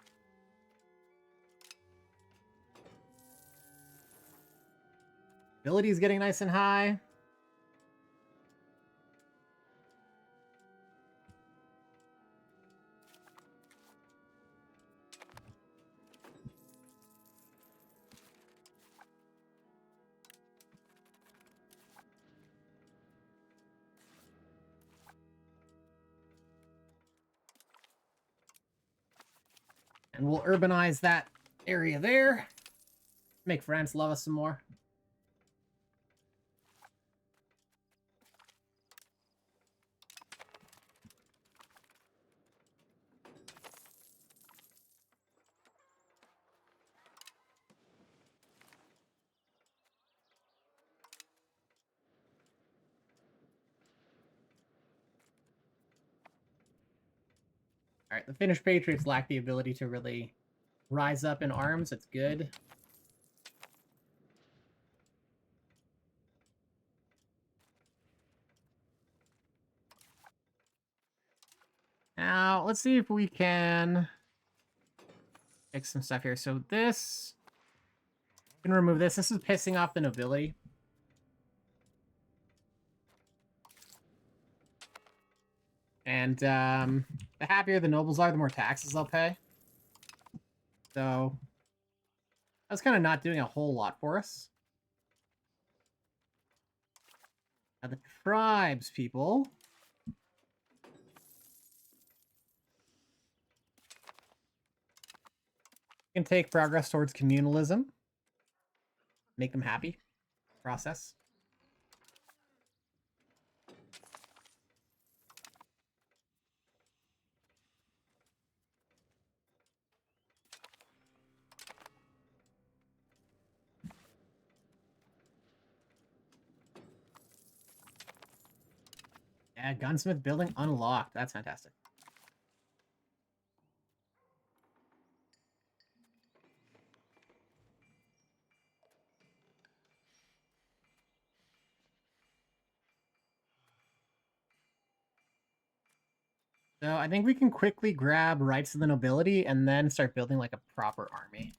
Ability is getting nice and high. And we'll urbanize that area there. Make France love us some more. Alright, the Finnish Patriots lack the ability to really rise up in arms. It's good. Now, let's see if we can fix some stuff here. So this... we can remove this. This is pissing off the nobility. And the happier the nobles are, the more taxes they'll pay. So that's kind of not doing a whole lot for us. Now the tribes people... can take progress towards communalism. Make them happy. Process. Yeah, gunsmith building unlocked. That's fantastic. So I think we can quickly grab rights of the nobility and then start building like a proper army.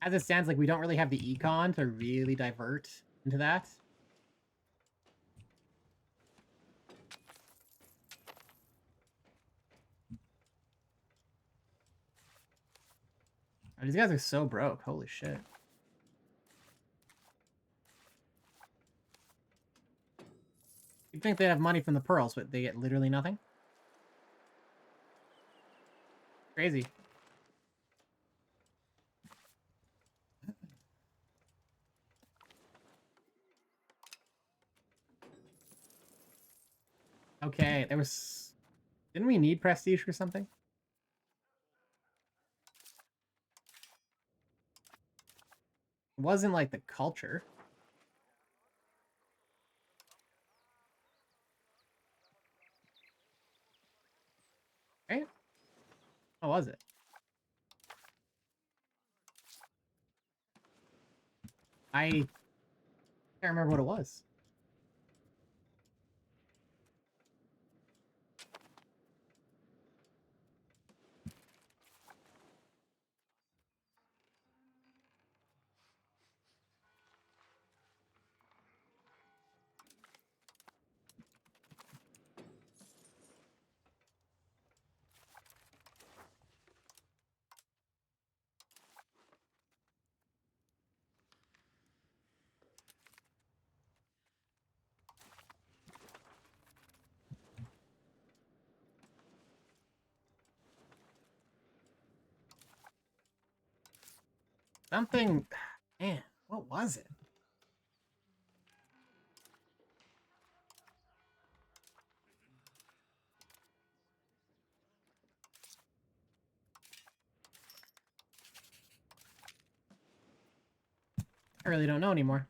As it stands, like we don't really have the econ to really divert into that. Oh, these guys are so broke. Holy shit. You'd think they'd have money from the pearls, but they get literally nothing. Crazy. Okay, there was... didn't we need prestige or something? It wasn't like the culture. Right? What was it? I can't remember what it was. Something... Man, what was it? I really don't know anymore.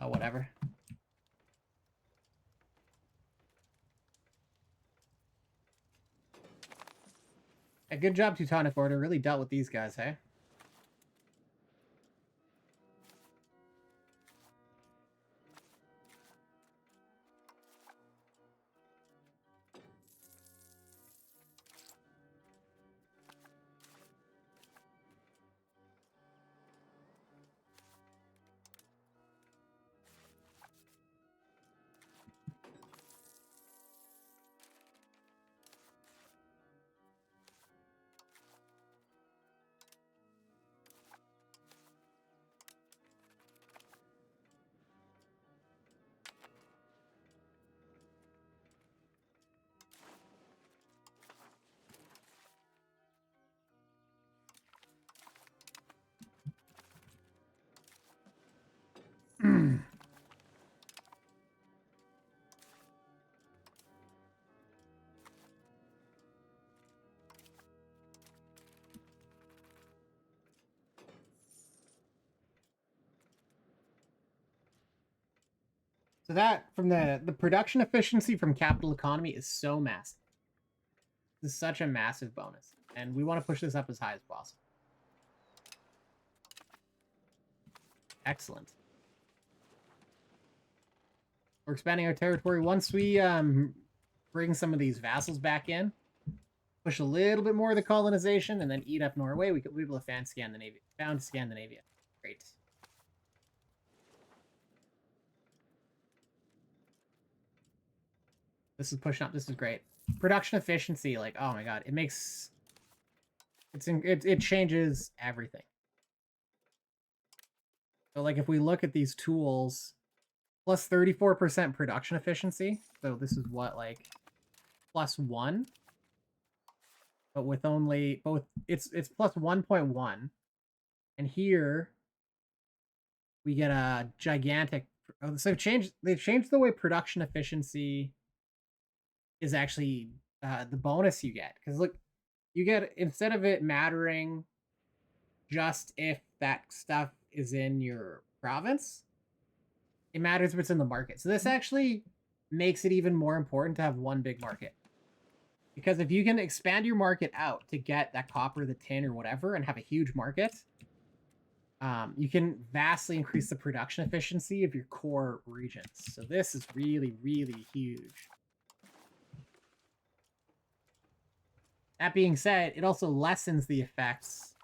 Oh, whatever. A good job, Teutonic Order. Really dealt with these guys, hey? So that, from the production efficiency from capital economy is so massive. This is such a massive bonus. And we want to push this up as high as possible. Excellent. We're expanding our territory. Once we bring some of these vassals back in, push a little bit more of the colonization, and then eat up Norway, we could be able to found Scandinavia. Great. This is pushing up. This is great. Production efficiency, like, oh my god, it makes... It changes everything. So, like, if we look at these tools, plus 34% production efficiency. So this is what, like, +1, but with only both. It's plus 1.1, and here we get a gigantic. So they've changed the way production efficiency is actually the bonus you get, because look, you get, instead of it mattering just if that stuff is in your province, it matters if it's in the market. So this actually makes it even more important to have one big market. Because if you can expand your market out to get that copper, the tin, or whatever, and have a huge market, you can vastly increase the production efficiency of your core regions. So this is really, really huge. That being said, it also lessens the effects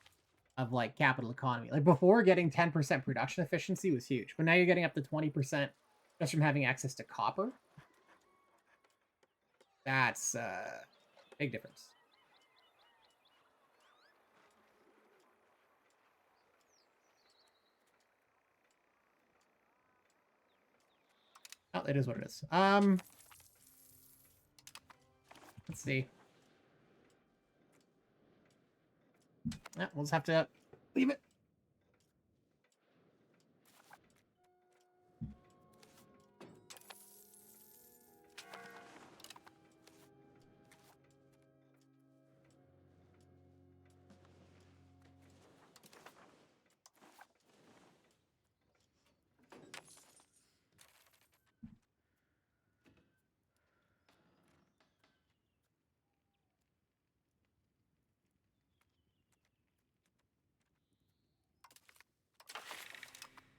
of, like, capital economy. Like, before, getting 10% production efficiency was huge, but now you're getting up to 20% just from having access to copper. That's big difference. Oh, it is what it is. Let's see. Yeah, we'll just have to leave it.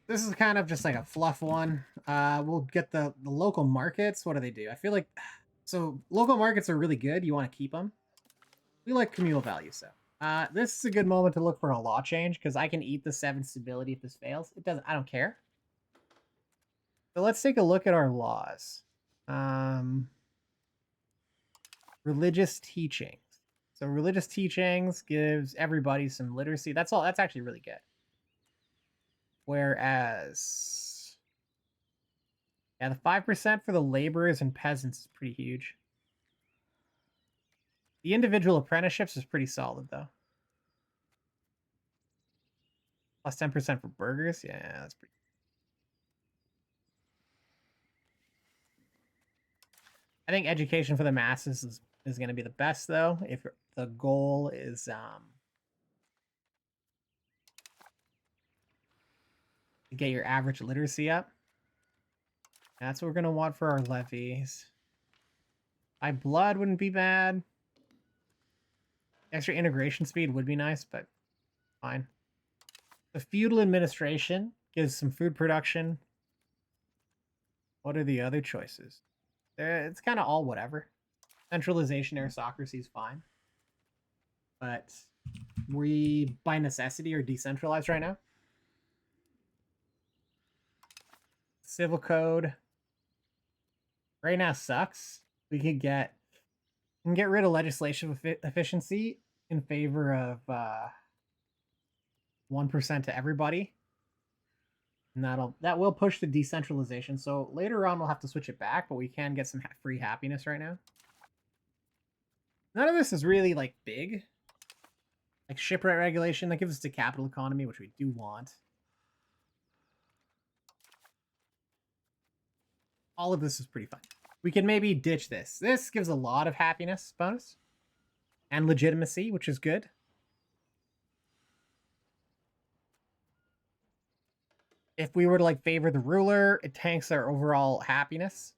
This is kind of just like a fluff one. We'll get the local markets. What do they do? I feel like... So, local markets are really good. You want to keep them. We like communal value, so... this is a good moment to look for a law change, because I can eat the 7 stability if this fails. It doesn't... I don't care. So let's take a look at our laws. Religious teachings. So religious teachings gives everybody some literacy. That's all. That's actually really good. Whereas, yeah, the 5% for the laborers and peasants is pretty huge. The individual apprenticeships is pretty solid, though. Plus 10% for burgers. Yeah, that's pretty. I think education for the masses is going to be the best, though, if the goal is to get your average literacy up. That's what we're going to want for our levies. High blood wouldn't be bad. Extra integration speed would be nice, but fine. The feudal administration gives some food production. What are the other choices? It's kind of all whatever. Centralization aristocracy is fine. But we, by necessity, are decentralized right now. Civil code right now sucks. We can get rid of legislation efficiency in favor of 1% to everybody. And that will push the decentralization. So later on, we'll have to switch it back, but we can get some free happiness right now. None of this is really like big. Like shipwright regulation, that gives us the capital economy, which we do want. All of this is pretty fun. We can maybe ditch this. This gives a lot of happiness bonus and legitimacy, which is good. If we were to like favor the ruler, it tanks our overall happiness.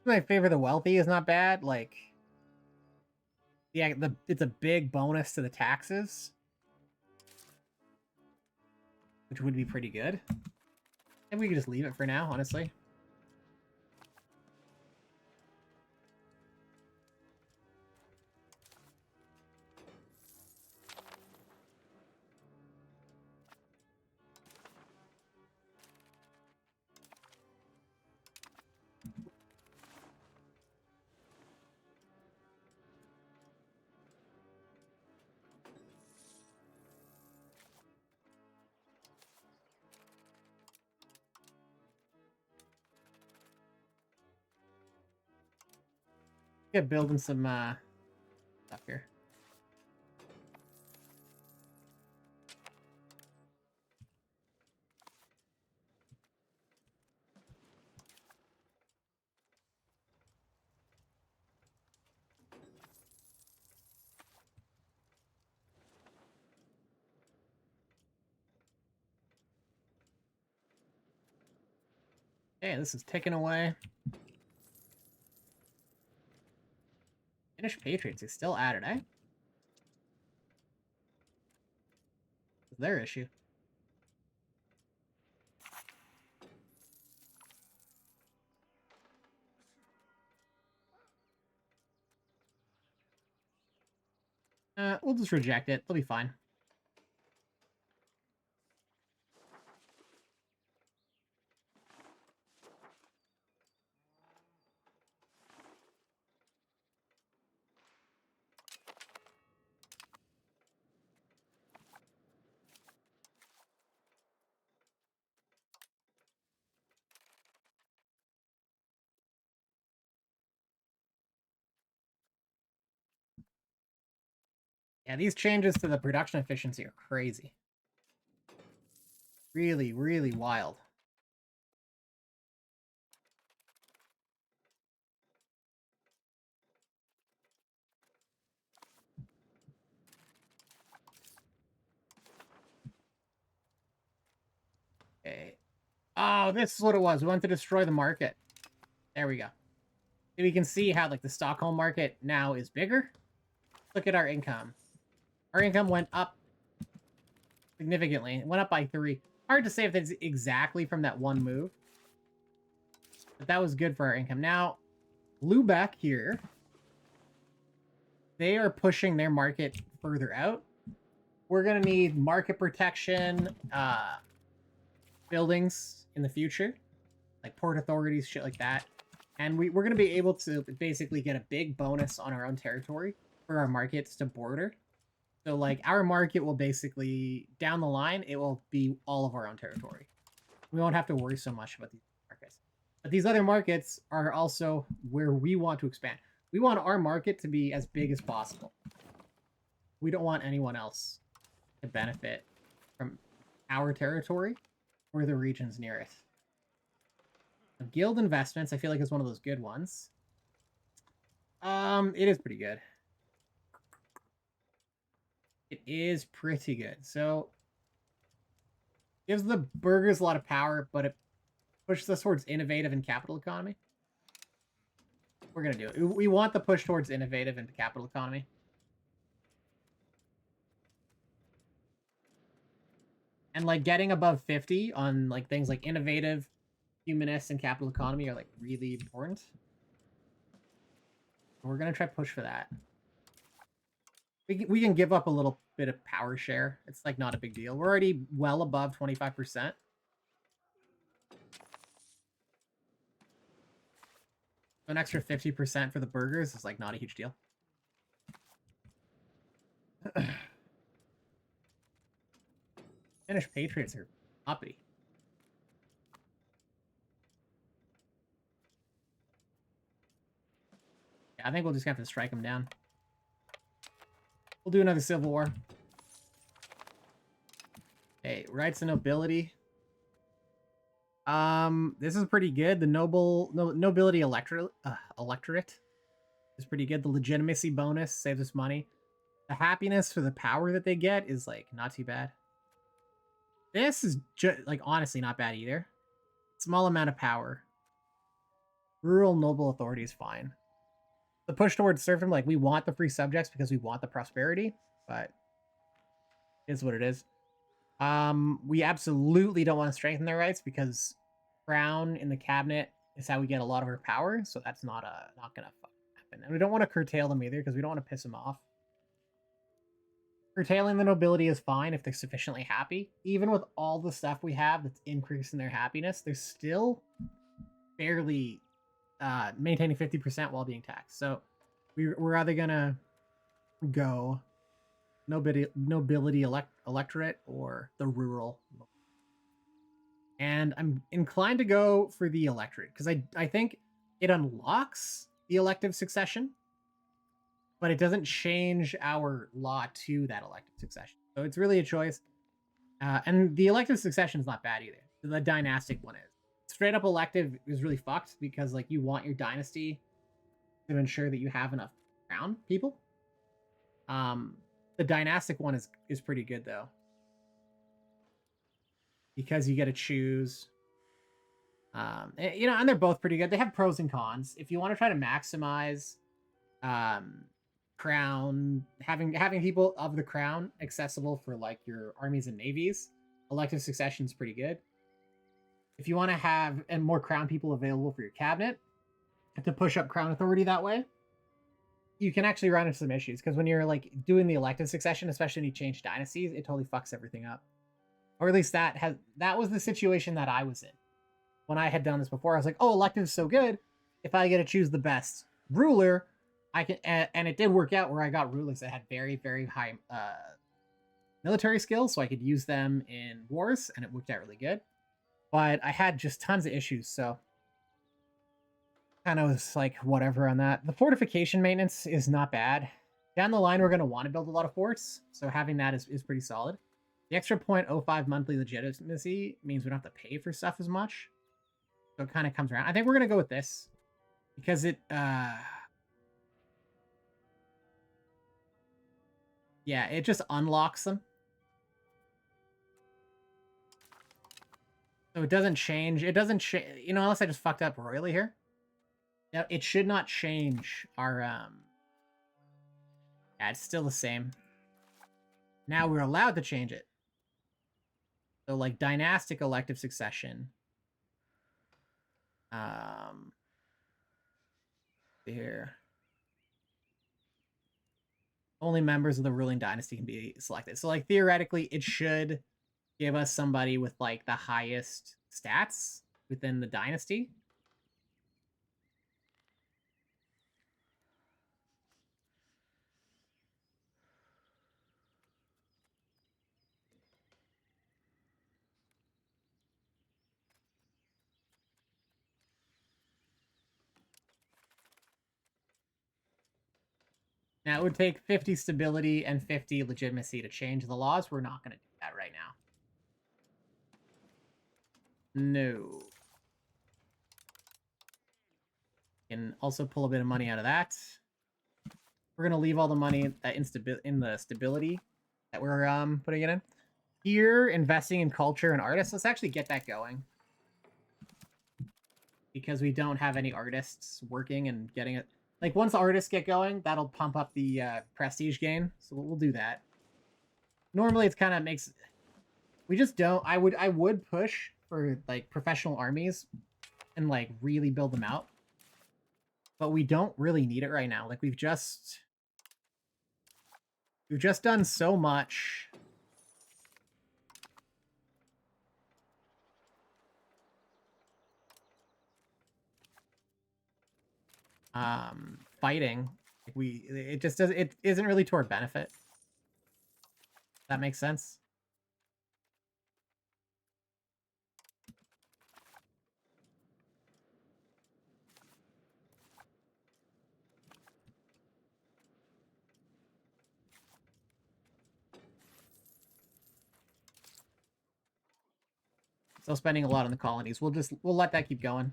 If I favor the wealthy is not bad. Like, yeah, it's a big bonus to the taxes, which would be pretty good. And we could just leave it for now, honestly. Get building some stuff here. Okay, this is ticking away. Finnish Patriots is still at it, eh? It's their issue. We'll just reject it. They'll be fine. Yeah, these changes to the production efficiency are crazy. Really, really wild. Okay. Oh, this is what it was. We want to destroy the market. There we go. And we can see how like the Stockholm market now is bigger. Look at our income. Our income went up significantly. It went up by 3. Hard to say if that's exactly from that one move. But that was good for our income. Now, Lubeck here, they are pushing their market further out. We're going to need market protection buildings in the future, like port authorities, shit like that. And we're going to be able to basically get a big bonus on our own territory for our markets to border. So, like, our market will basically, down the line, it will be all of our own territory. We won't have to worry so much about these markets. But these other markets are also where we want to expand. We want our market to be as big as possible. We don't want anyone else to benefit from our territory or the regions near it. Guild investments, I feel like is one of those good ones. It is pretty good. It is pretty good. So gives the burgers a lot of power, but it pushes us towards innovative and capital economy. We're gonna do it. We want the push towards innovative and capital economy. And like getting above 50 on like things like innovative, humanist, and capital economy are like really important. We're gonna try push for that. We can give up a little bit of power share. It's like not a big deal. We're already well above 25%. An extra 50% for the burgers is like not a huge deal. Finnish patriots are uppity. Yeah, I think we'll just have to strike them down. We'll do another civil war. Hey, rights and nobility. This is pretty good. The nobility electorate is pretty good. The legitimacy bonus saves us money. The happiness for the power that they get is like not too bad. This is just like honestly not bad either. Small amount of power. Rural noble authority is fine. The push towards serfdom, like we want the free subjects because we want the prosperity, but it is what it is. We absolutely don't want to strengthen their rights because crown in the cabinet is how we get a lot of our power, so that's not gonna happen. And we don't want to curtail them either because we don't want to piss them off. Curtailing the nobility is fine if they're sufficiently happy. Even with all the stuff we have that's increasing their happiness, they're still barely maintaining 50% while being taxed. So we're either gonna go nobility electorate or the rural. And I'm inclined to go for the electorate because I think it unlocks the elective succession, but it doesn't change our law to that elective succession. So it's really a choice. And the elective succession is not bad either. The dynastic one is. Straight up elective is really fucked because like you want your dynasty to ensure that you have enough crown people. The dynastic one is pretty good though. Because you get to choose. And they're both pretty good. They have pros and cons. If you want to try to maximize crown, having people of the crown accessible for like your armies and navies, elective succession is pretty good. If you want to have and more crown people available for your cabinet to push up crown authority that way, you can actually run into some issues because when you're like doing the elective succession, especially when you change dynasties, it totally fucks everything up. Or at least that was the situation that I was in when I had done this before. I was like, oh, elective is so good. If I get to choose the best ruler, I can, and it did work out where I got rulers that had very, very high military skills, so I could use them in wars, and it worked out really good. But I had just tons of issues, so kind of was like whatever on that. The fortification maintenance is not bad. Down the line, we're going to want to build a lot of forts, so having that is pretty solid. The extra 0.05 monthly legitimacy means we don't have to pay for stuff as much. So it kind of comes around. I think we're going to go with this because it, yeah, it just unlocks them. So it doesn't change. It doesn't change, unless I just fucked up royally here. Now, it should not change our, yeah, it's still the same. Now we're allowed to change it. So like dynastic elective succession. Here. Only members of the ruling dynasty can be selected. So like theoretically, it should give us somebody with like the highest stats within the dynasty. Now, it would take 50 stability and 50 legitimacy to change the laws. We're not going to do that right now. No. Can also pull a bit of money out of that. We're going to leave all the money that in the stability that we're putting it in. Here, investing in culture and artists. Let's actually get that going. Because we don't have any artists working and getting it. Like, once the artists get going, that'll pump up the prestige gain. So we'll do that. Normally, it's kind of makes... We just don't... I would push for, like, professional armies and, like, really build them out. But we don't really need it right now. Like, we've just done so much. Fighting. Like it just does. It isn't really to our benefit. That makes sense. Still spending a lot on the colonies. We'll let that keep going.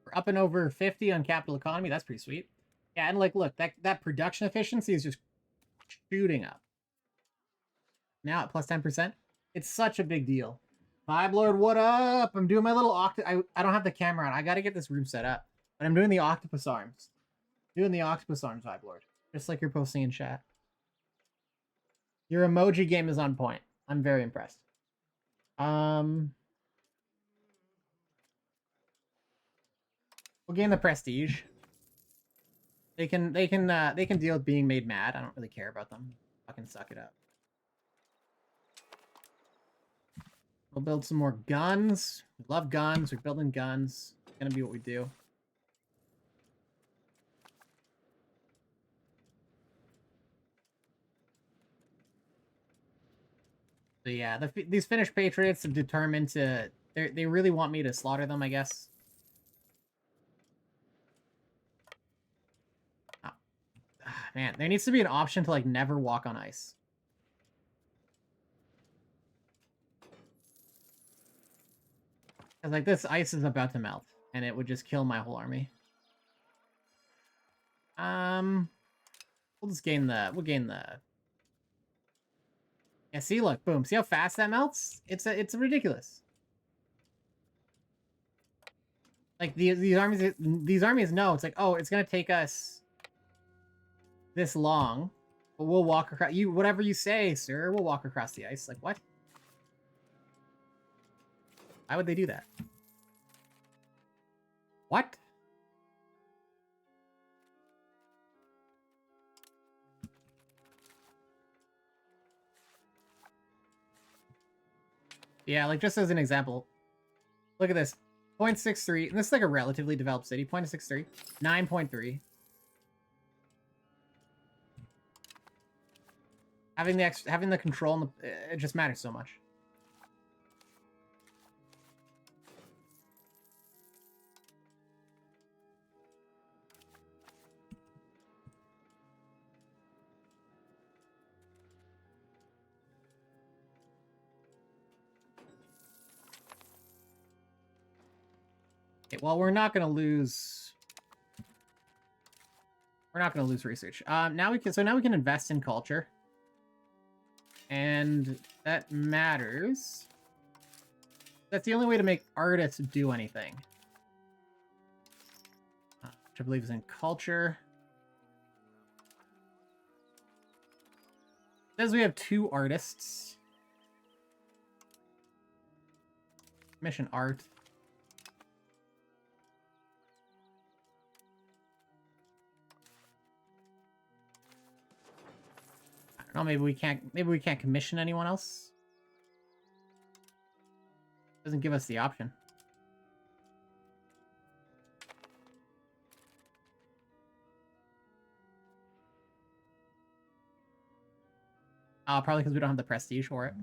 We're up and over 50 on capital economy. That's pretty sweet. Yeah, and like, look, that production efficiency is just shooting up. Now at plus 10%. It's such a big deal. Vibe Lord, what up? I'm doing my little I don't have the camera on. I got to get this room set up. But I'm doing the octopus arms. Doing the octopus arms, Vibe Lord. Just like you're posting in chat. Your emoji game is on point. I'm very impressed. We'll gain the prestige. They can deal with being made mad. I don't really care about them. Fucking suck it up. We'll build some more guns. We love guns. We're building guns. It's gonna be what we do. So yeah, these Finnish patriots are determined to... They really want me to slaughter them, I guess. Oh. Man, there needs to be an option to, like, never walk on ice. Because, like, this ice is about to melt, and it would just kill my whole army. We'll just gain the... We'll gain the... Yeah, see, look, boom. See how fast that melts? It's ridiculous. Like, these armies know, it's like, oh, it's gonna take us this long, but we'll walk across... Whatever you say, sir, we'll walk across the ice. Like, what? Why would they do that? What? Yeah, like, just as an example, look at this. 0.63, and this is like a relatively developed city. 0.63, 9.3. Having the control, and it just matters so much. Okay, well, we're not gonna lose research. Now we can invest in culture. And that matters. That's the only way to make artists do anything. Which I believe is in culture. It says we have 2 artists. Mission art. I don't know, maybe we can't commission anyone else. Doesn't give us the option. Probably because we don't have the prestige for it.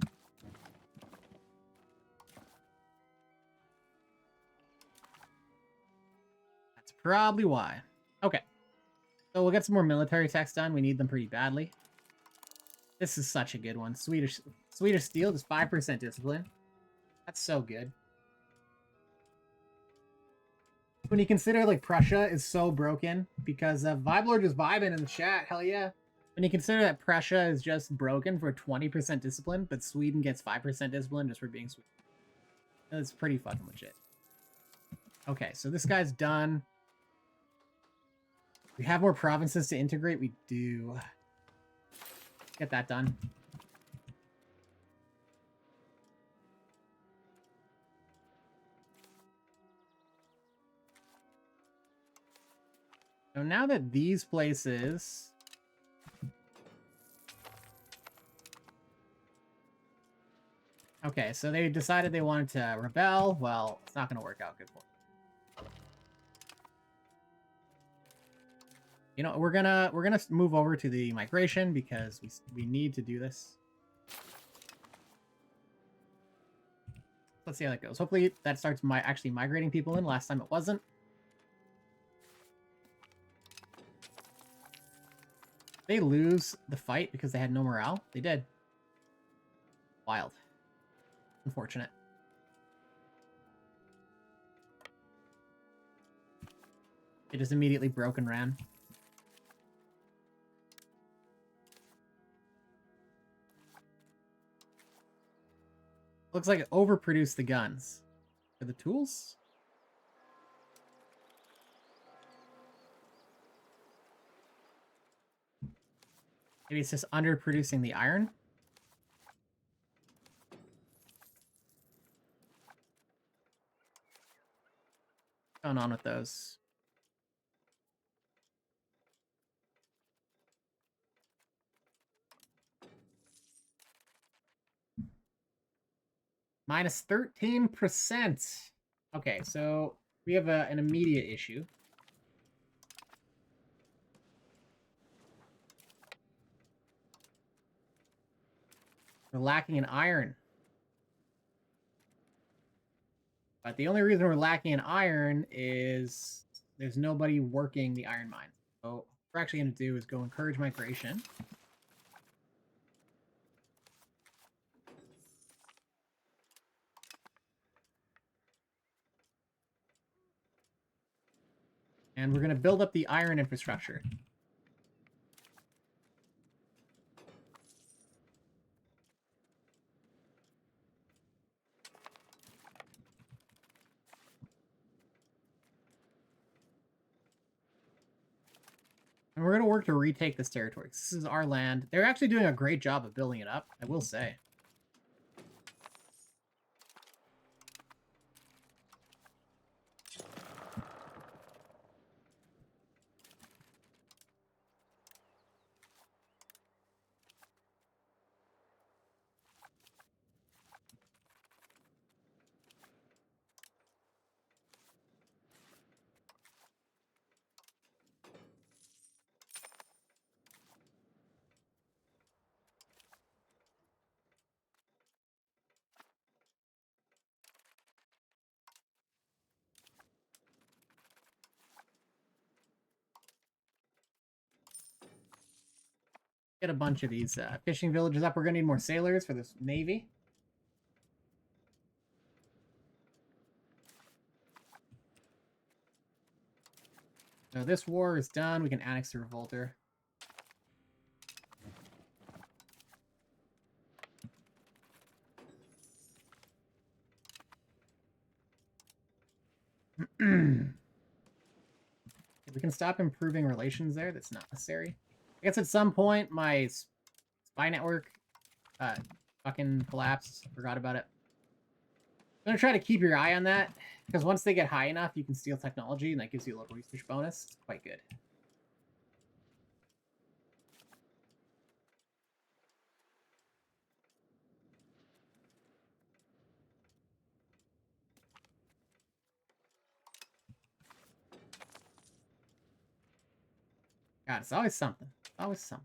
That's probably why. Okay. So we'll get some more military techs done. We need them pretty badly. This is such a good one. Swedish steel, just 5% discipline. That's so good. When you consider, like, Prussia is so broken because Vibelord just vibing in the chat. Hell yeah. When you consider that Prussia is just broken for 20% discipline, but Sweden gets 5% discipline just for being Sweden. That's pretty fucking legit. Okay, so this guy's done. We have more provinces to integrate. We do. Get that done. So now that these places... Okay, so they decided they wanted to rebel. Well, it's not going to work out good for them. You know, we're gonna move over to the migration because we need to do this. Let's see how that goes. Hopefully that starts actually migrating people in. Last time it wasn't. They lose the fight because they had no morale. They did. Wild. Unfortunate. It just immediately broke and ran. Looks like it overproduced the guns. For the tools? Maybe it's just underproducing the iron? What's going on with those? Minus 13%. Okay, so we have an immediate issue. We're lacking in iron. But the only reason we're lacking in iron is there's nobody working the iron mine. So what we're actually going to do is go encourage migration. And we're going to build up the iron infrastructure. And we're going to work to retake this territory. This is our land. They're actually doing a great job of building it up, I will say. Get a bunch of these fishing villages up. We're going to need more sailors for this navy. So this war is done. We can annex the revolter. If we can stop improving relations there, that's not necessary. I guess at some point my spy network fucking collapsed. Forgot about it. I'm gonna try to keep your eye on that, because once they get high enough, you can steal technology, and that gives you a little research bonus. It's quite good. God, it's always something. Always something.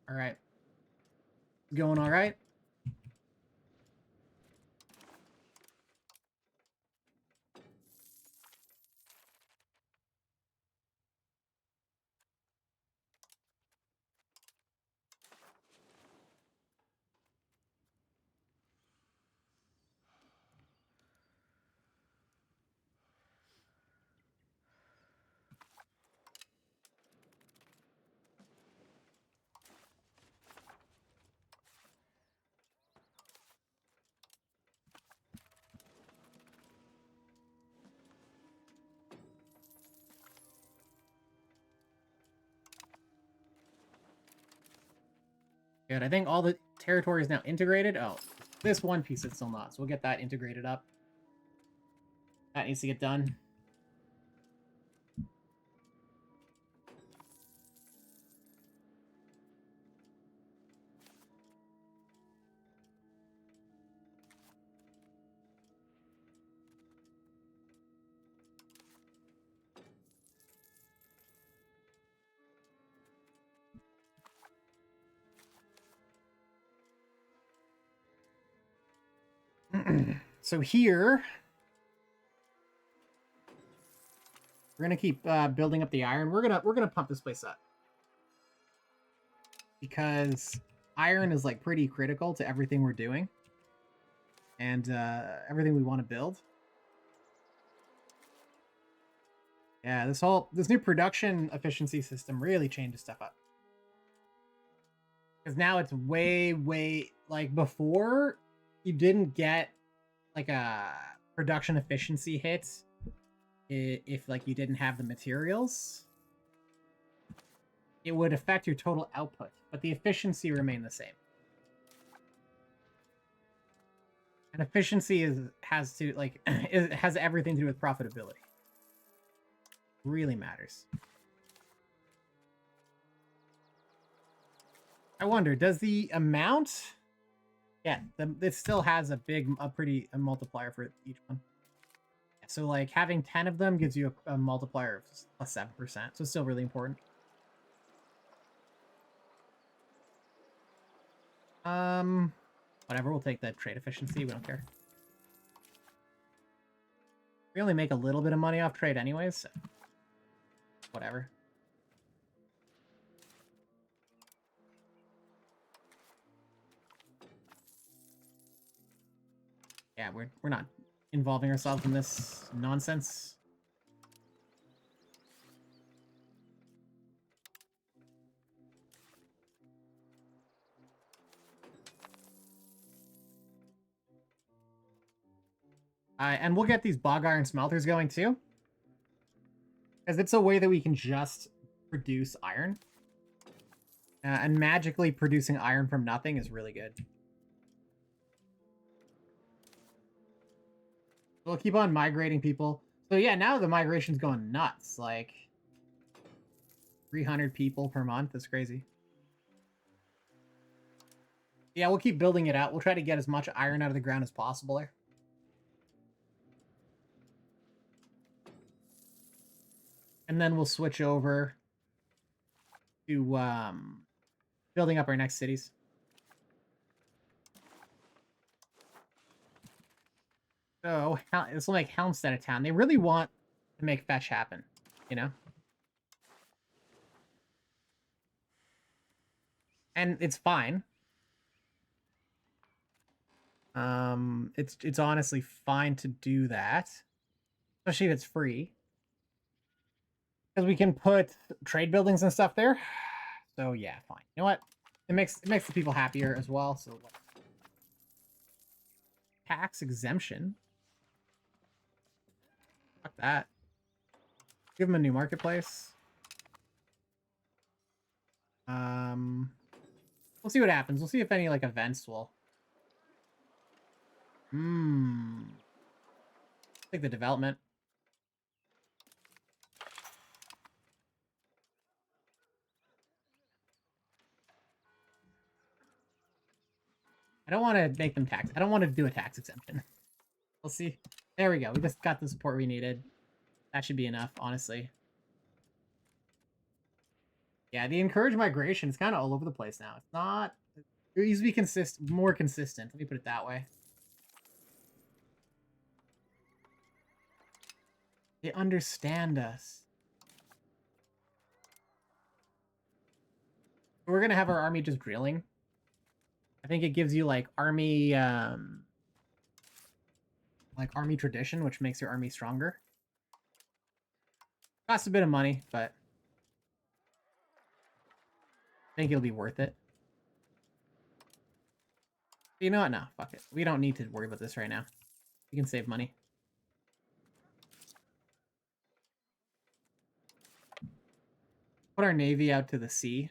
All right. Going all right? Good. I think all the territory is now integrated. Oh, this one piece is still not, so we'll get that integrated up. That needs to get done. So here, we're gonna keep building up the iron. We're gonna pump this place up because iron is like pretty critical to everything we're doing and everything we want to build. Yeah, this new production efficiency system really changes stuff up. Because now it's way like before you didn't get like a production efficiency hit if like you didn't have the materials. It would affect your total output, but the efficiency remained the same. And efficiency has to like it has everything to do with profitability. Really matters. I wonder, does the amount? Yeah, it still has a multiplier for each one. So like having 10 of them gives you a multiplier of plus 7%. So it's still really important. Whatever, we'll take the trade efficiency. We don't care. We only make a little bit of money off trade anyways, so whatever. Yeah, we're not involving ourselves in this nonsense. And we'll get these bog iron smelters going too. Because it's a way that we can just produce iron. And magically producing iron from nothing is really good. We'll keep on migrating people. So yeah, now the migration's going nuts. Like 300 people per month. That's crazy. Yeah, we'll keep building it out. We'll try to get as much iron out of the ground as possible there. And then we'll switch over to building up our next cities. So this will make Helmstead a town. They really want to make fetch happen, you know? And it's fine. It's honestly fine to do that, especially if it's free, because we can put trade buildings and stuff there. So yeah, fine. You know what? It makes the people happier as well. So tax exemption. Fuck that. Give them a new marketplace. We'll see what happens. We'll see if any like events will. Take the development. I don't want to make them tax. I don't want to do a tax exemption. We'll see. There we go. We just got the support we needed. That should be enough, honestly. Yeah, the encouraged migration is kind of all over the place now. It's not. It needs to be more consistent. Let me put it that way. They understand us. We're gonna have our army just drilling. I think it gives you like army tradition, which makes your army stronger. Costs a bit of money, but I think it'll be worth it. You know what? No, fuck it. We don't need to worry about this right now. We can save money. Put our navy out to the sea.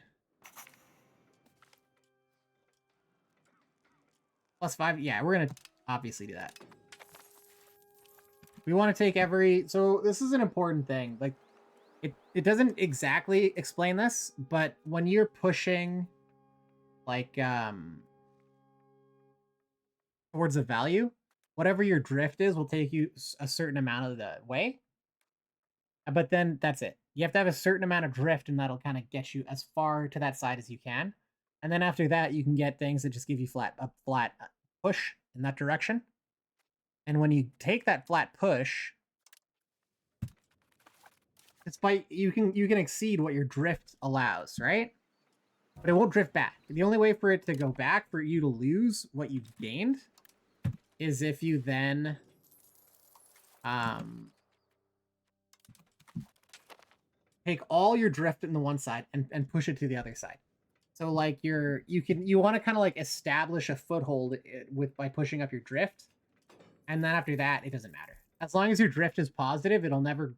+5. Yeah, we're gonna obviously do that. We want to take every... So this is an important thing. Like, it doesn't exactly explain this, but when you're pushing, like, towards a value, whatever your drift is will take you a certain amount of the way. But then that's it. You have to have a certain amount of drift, and that'll kind of get you as far to that side as you can. And then after that, you can get things that just give you a flat push in that direction. And when you take that flat push, it's you can exceed what your drift allows, right? But it won't drift back. The only way for it to go back, for you to lose what you've gained, is if you then take all your drift in the one side and push it to the other side. So like you want to kind of like establish a foothold by pushing up your drift, and then after that it doesn't matter. As long as your drift is positive, it'll never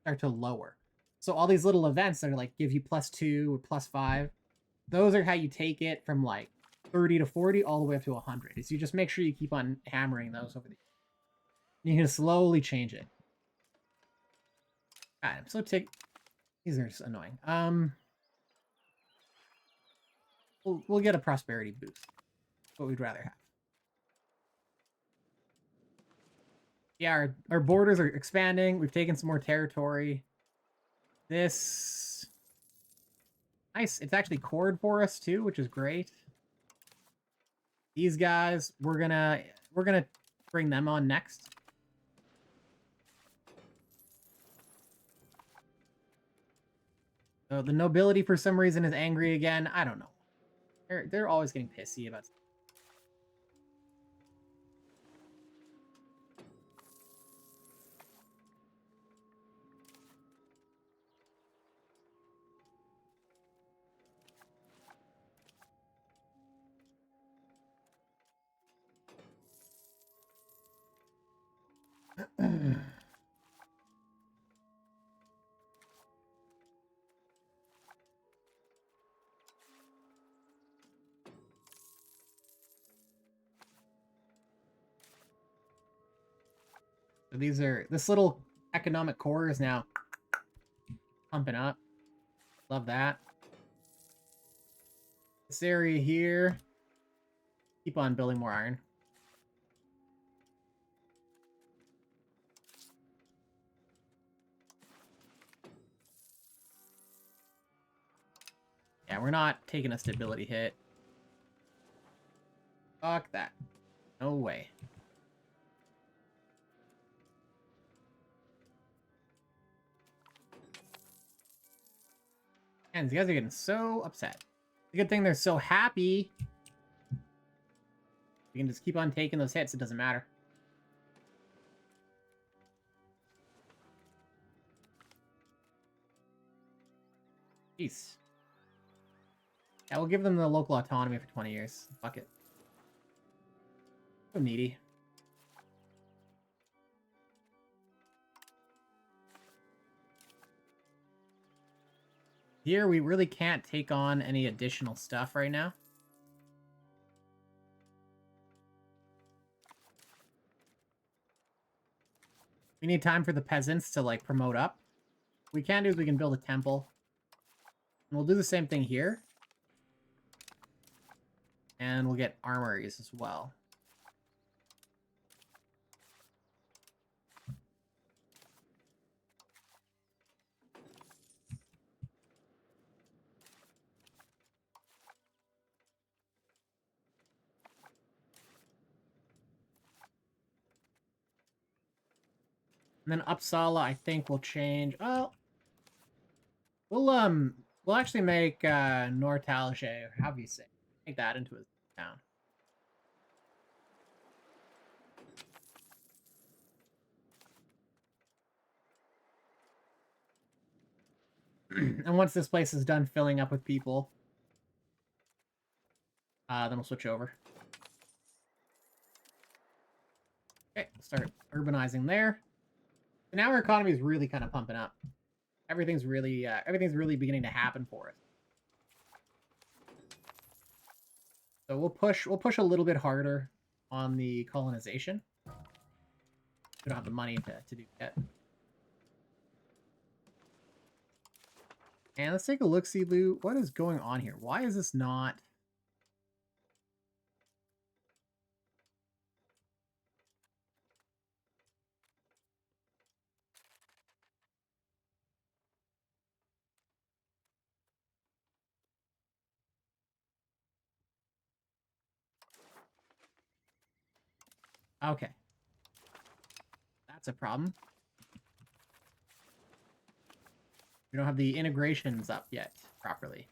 start to lower. So all these little events that are like give you +2 or +5, those are how you take it from like 30 to 40 all the way up to 100. Is you just make sure you keep on hammering those over the... You can slowly change it. God, I'm so these are just annoying. We'll get a prosperity boost. What we'd rather have. Yeah, our borders are expanding. We've taken some more territory. This... Nice. It's actually cored for us too, which is great. These guys, we're gonna bring them on next. So the nobility for some reason is angry again. I don't know. They're always getting pissy about stuff. So this little economic core is now pumping up. Love that. This area here, keep on building more iron. Yeah, we're not taking a stability hit. Fuck that. No way. And these guys are getting so upset. The good thing they're so happy. We can just keep on taking those hits. It doesn't matter. Jeez. Yeah, we'll give them the local autonomy for 20 years. Fuck it. So needy. Here, we really can't take on any additional stuff right now. We need time for the peasants to, like, promote up. What we can do is we can build a temple. And we'll do the same thing here. And we'll get armories as well. And then Uppsala, I think, will change. Oh, we'll actually make Norrtalje, or however you say, make that into a town. And once this place is done filling up with people, then we'll switch over. Okay, we'll start urbanizing there. So now our economy is really kind of pumping up. Everything's really beginning to happen for us. So we'll push a little bit harder on the colonization. We don't have the money to do that. And let's take a look-see, Lou. What is going on here? Why is this not... Okay. That's a problem. We don't have the integrations up yet properly.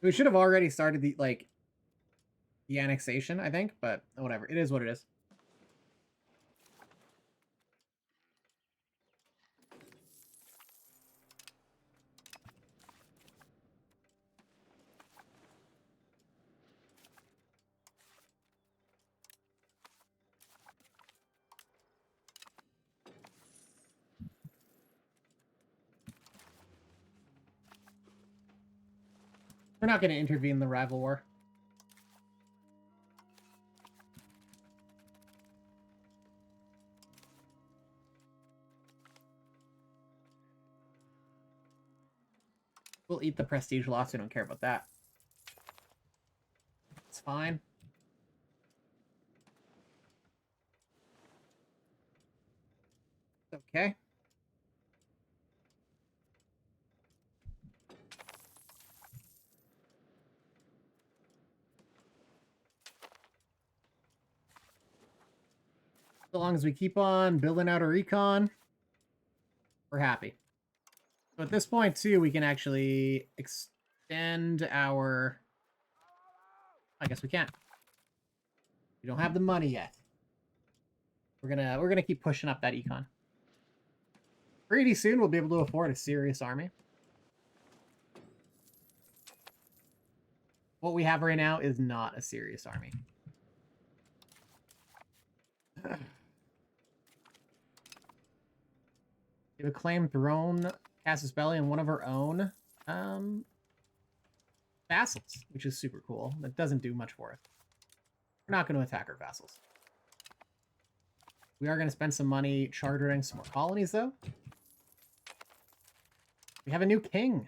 We should have already started the, like, the annexation, I think, but whatever. It is what it is. We're not going to intervene in the rival war. We'll eat the prestige loss. We don't care about that. It's fine. Okay. So long as we keep on building out our econ, we're happy. So at this point, too, we can actually extend our... I guess we can't. We don't have the money yet. We're gonna keep pushing up that econ. Pretty soon, we'll be able to afford a serious army. What we have right now is not a serious army. We have a claimed throne, Casus Belli, and one of our own vassals, which is super cool. That doesn't do much for us. We're not going to attack our vassals. We are going to spend some money chartering some more colonies, though. We have a new king.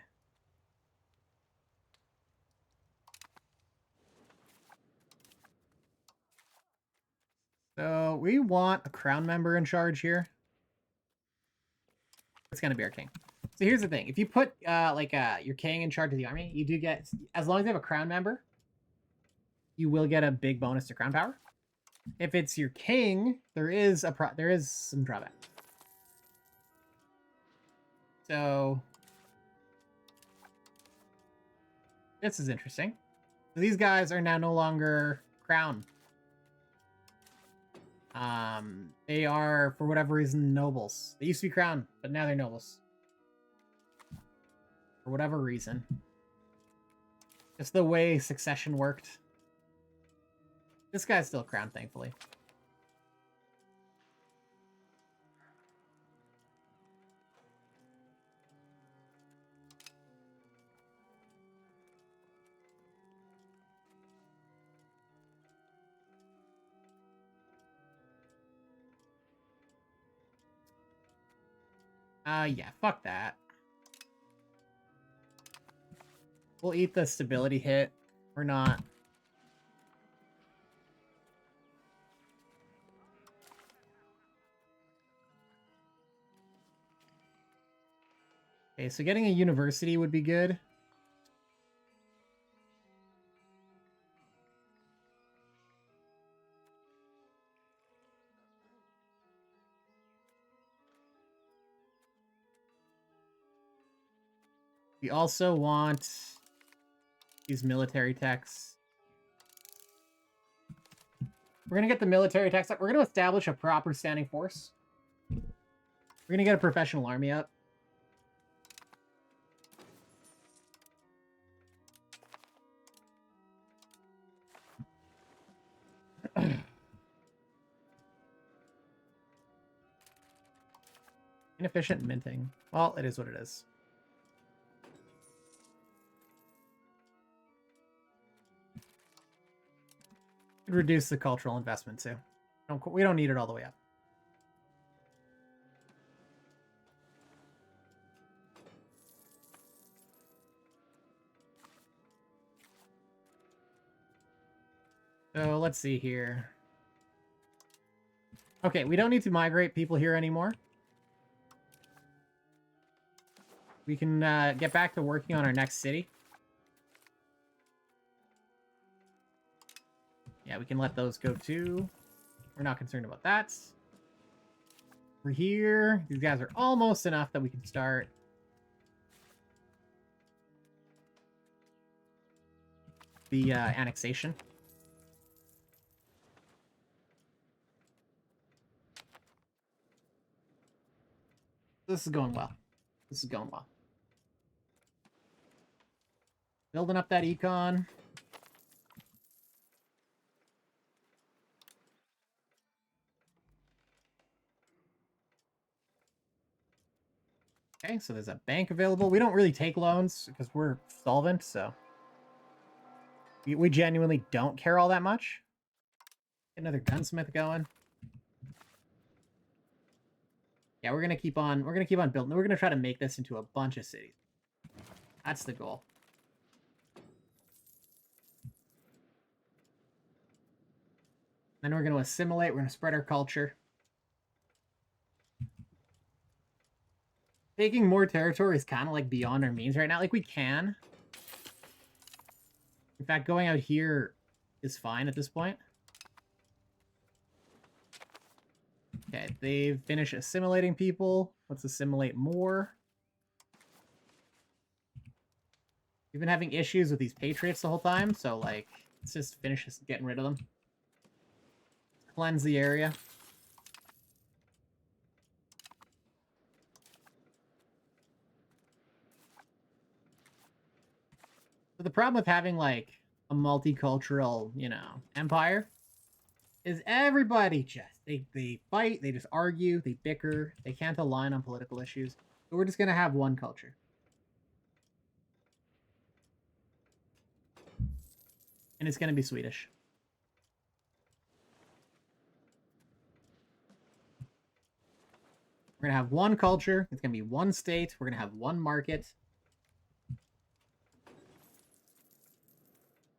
So we want a crown member in charge here. It's going to be our king. So here's the thing. If you put your king in charge of the army, you do get, as long as they have a crown member, you will get a big bonus to crown power. If it's your king, there is some drawback. So This is interesting. So these guys are now no longer crown. They are, for whatever reason, nobles. They used to be crown, but now they're nobles. For whatever reason. Just the way succession worked. This guy's still crown, thankfully. Yeah, fuck that. We'll eat the stability hit. Or not. Okay, so getting a university would be good. We also want these military techs. We're going to get the military techs up. We're going to establish a proper standing force. We're going to get a professional army up. Inefficient minting. Well, it is what it is. Could reduce the cultural investment too. We don't need it all the way up. So let's see here. Okay, we don't need to migrate people here anymore. We can get back to working on our next city. Yeah, we can let those go too. We're not concerned about that. We're here. These guys are almost enough that we can start. The annexation. This is going well. This is going well. Building up that econ. Okay, so there's a bank available. We don't really take loans because we're solvent, so we genuinely don't care all that much. Get another gunsmith going. Yeah, we're gonna keep on building. We're gonna try to make this into a bunch of cities. That's the goal. Then we're gonna assimilate, we're gonna spread our culture. Taking more territory is kind of like beyond our means right now. Like, we can. In fact, going out here is fine at this point. Okay, they've finished assimilating people. Let's assimilate more. We've been having issues with these patriots the whole time, so, like, let's just finish getting rid of them. Cleanse the area. So the problem with having, like, a multicultural, you know, empire is everybody just, they fight, they just argue, they bicker, they can't align on political issues. So we're just going to have one culture. And it's going to be Swedish. We're going to have one culture. It's going to be one state. We're going to have one market.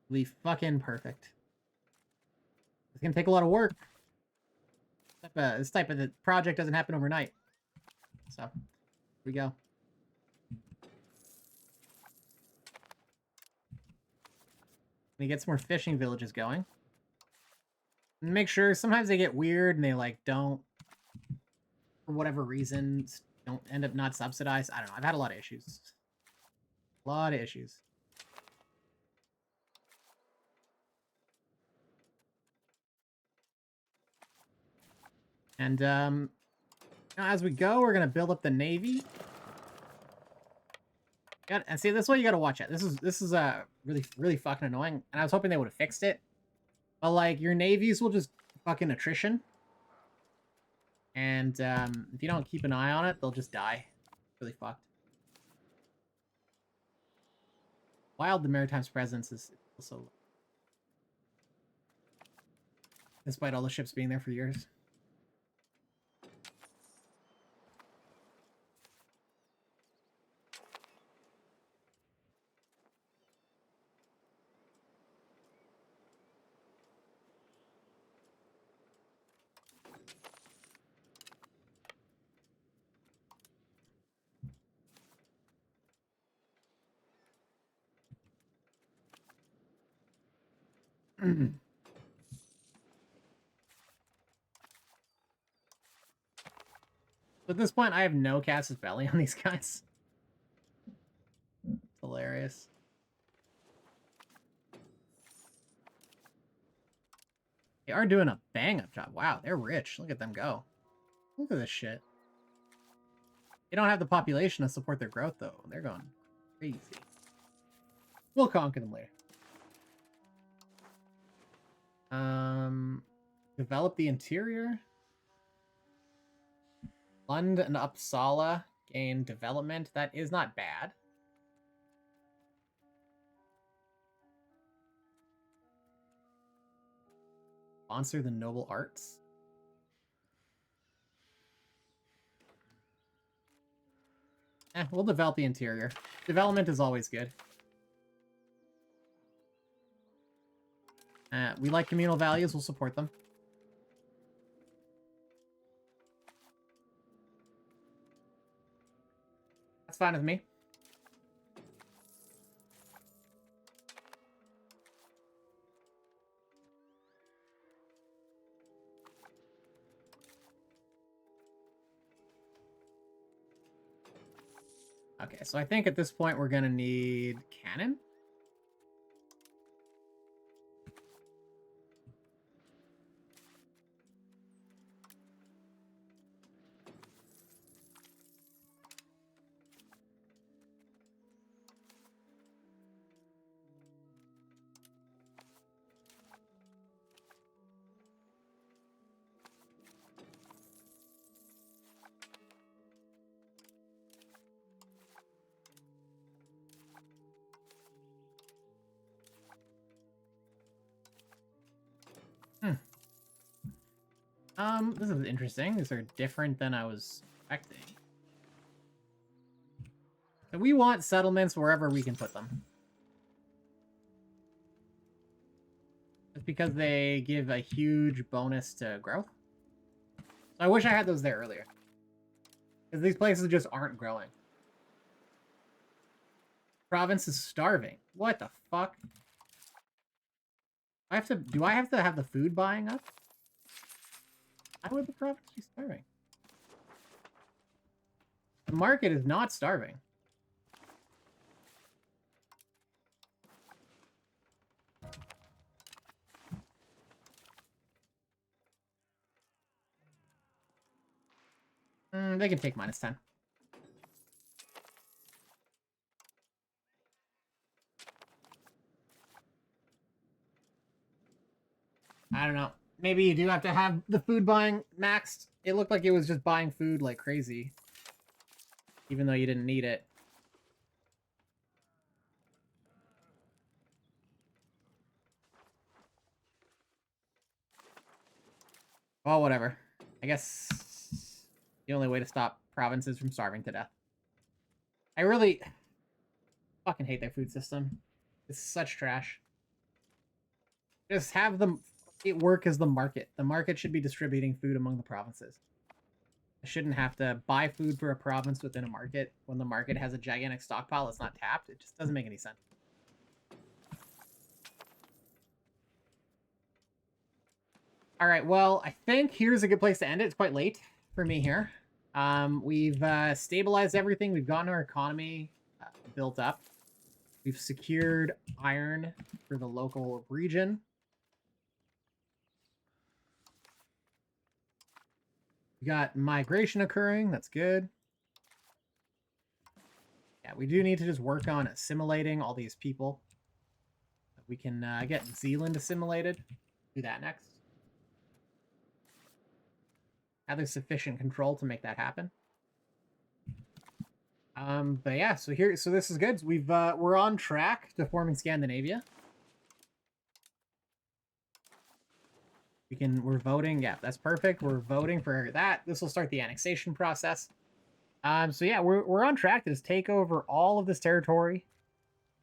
It'll be fucking perfect. It's going to take a lot of work. This type of project doesn't happen overnight. So, here we go. We get some more fishing villages going. And make sure, sometimes they get weird and they, like, don't, for whatever reasons, don't end up not subsidized. I don't know. I've had a lot of issues. A lot of issues. And now as we go, we're gonna build up the navy. And see, this way you gotta watch it. This is really fucking annoying. And I was hoping they would have fixed it. But like your navies will just fucking attrition. And if you don't keep an eye on it, they'll just die. Really fucked. Wild, the Maritime's presence is also low. Despite all the ships being there for years. At this point, I have no Casus Belli on these guys. It's hilarious. They are doing a bang-up job. Wow, they're rich. Look at them go. Look at this shit. They don't have the population to support their growth, though. They're going crazy. We'll conquer them later. Develop the interior. Lund and Uppsala gain development. That is not bad. Sponsor the noble arts. We'll develop the interior. Development is always good. We like communal values. We'll support them. That's fine with me. Okay, so I think at this point we're gonna need cannon. This is interesting. These are different than I was expecting. So we want settlements wherever we can put them. It's because they give a huge bonus to growth. So I wish I had those there earlier. Because these places just aren't growing. Province is starving. What the fuck? Do I have to have the food buying up? How would the province be starving? The market is not starving. They can take -10. I don't know. Maybe you do have to have the food buying maxed. It looked like it was just buying food like crazy. Even though you didn't need it. Well, whatever. I guess the only way to stop provinces from starving to death. I really fucking hate their food system. It's such trash. Just have it work as the market. The market should be distributing food among the provinces. I shouldn't have to buy food for a province within a market when the market has a gigantic stockpile that's not tapped. It just doesn't make any sense. All right, well, I think here's a good place to end it. It's quite late for me here. We've stabilized everything. We've gotten our economy built up. We've secured iron for the local region. We got migration occurring. That's good. Yeah, we do need to just work on assimilating all these people. We can get Zealand assimilated. Do that next. Have there's sufficient control to make that happen. But yeah, so this is good. We're on track to forming Scandinavia. We're voting. Yeah, that's perfect. We're voting for that. This will start the annexation process. So yeah, we're on track to just take over all of this territory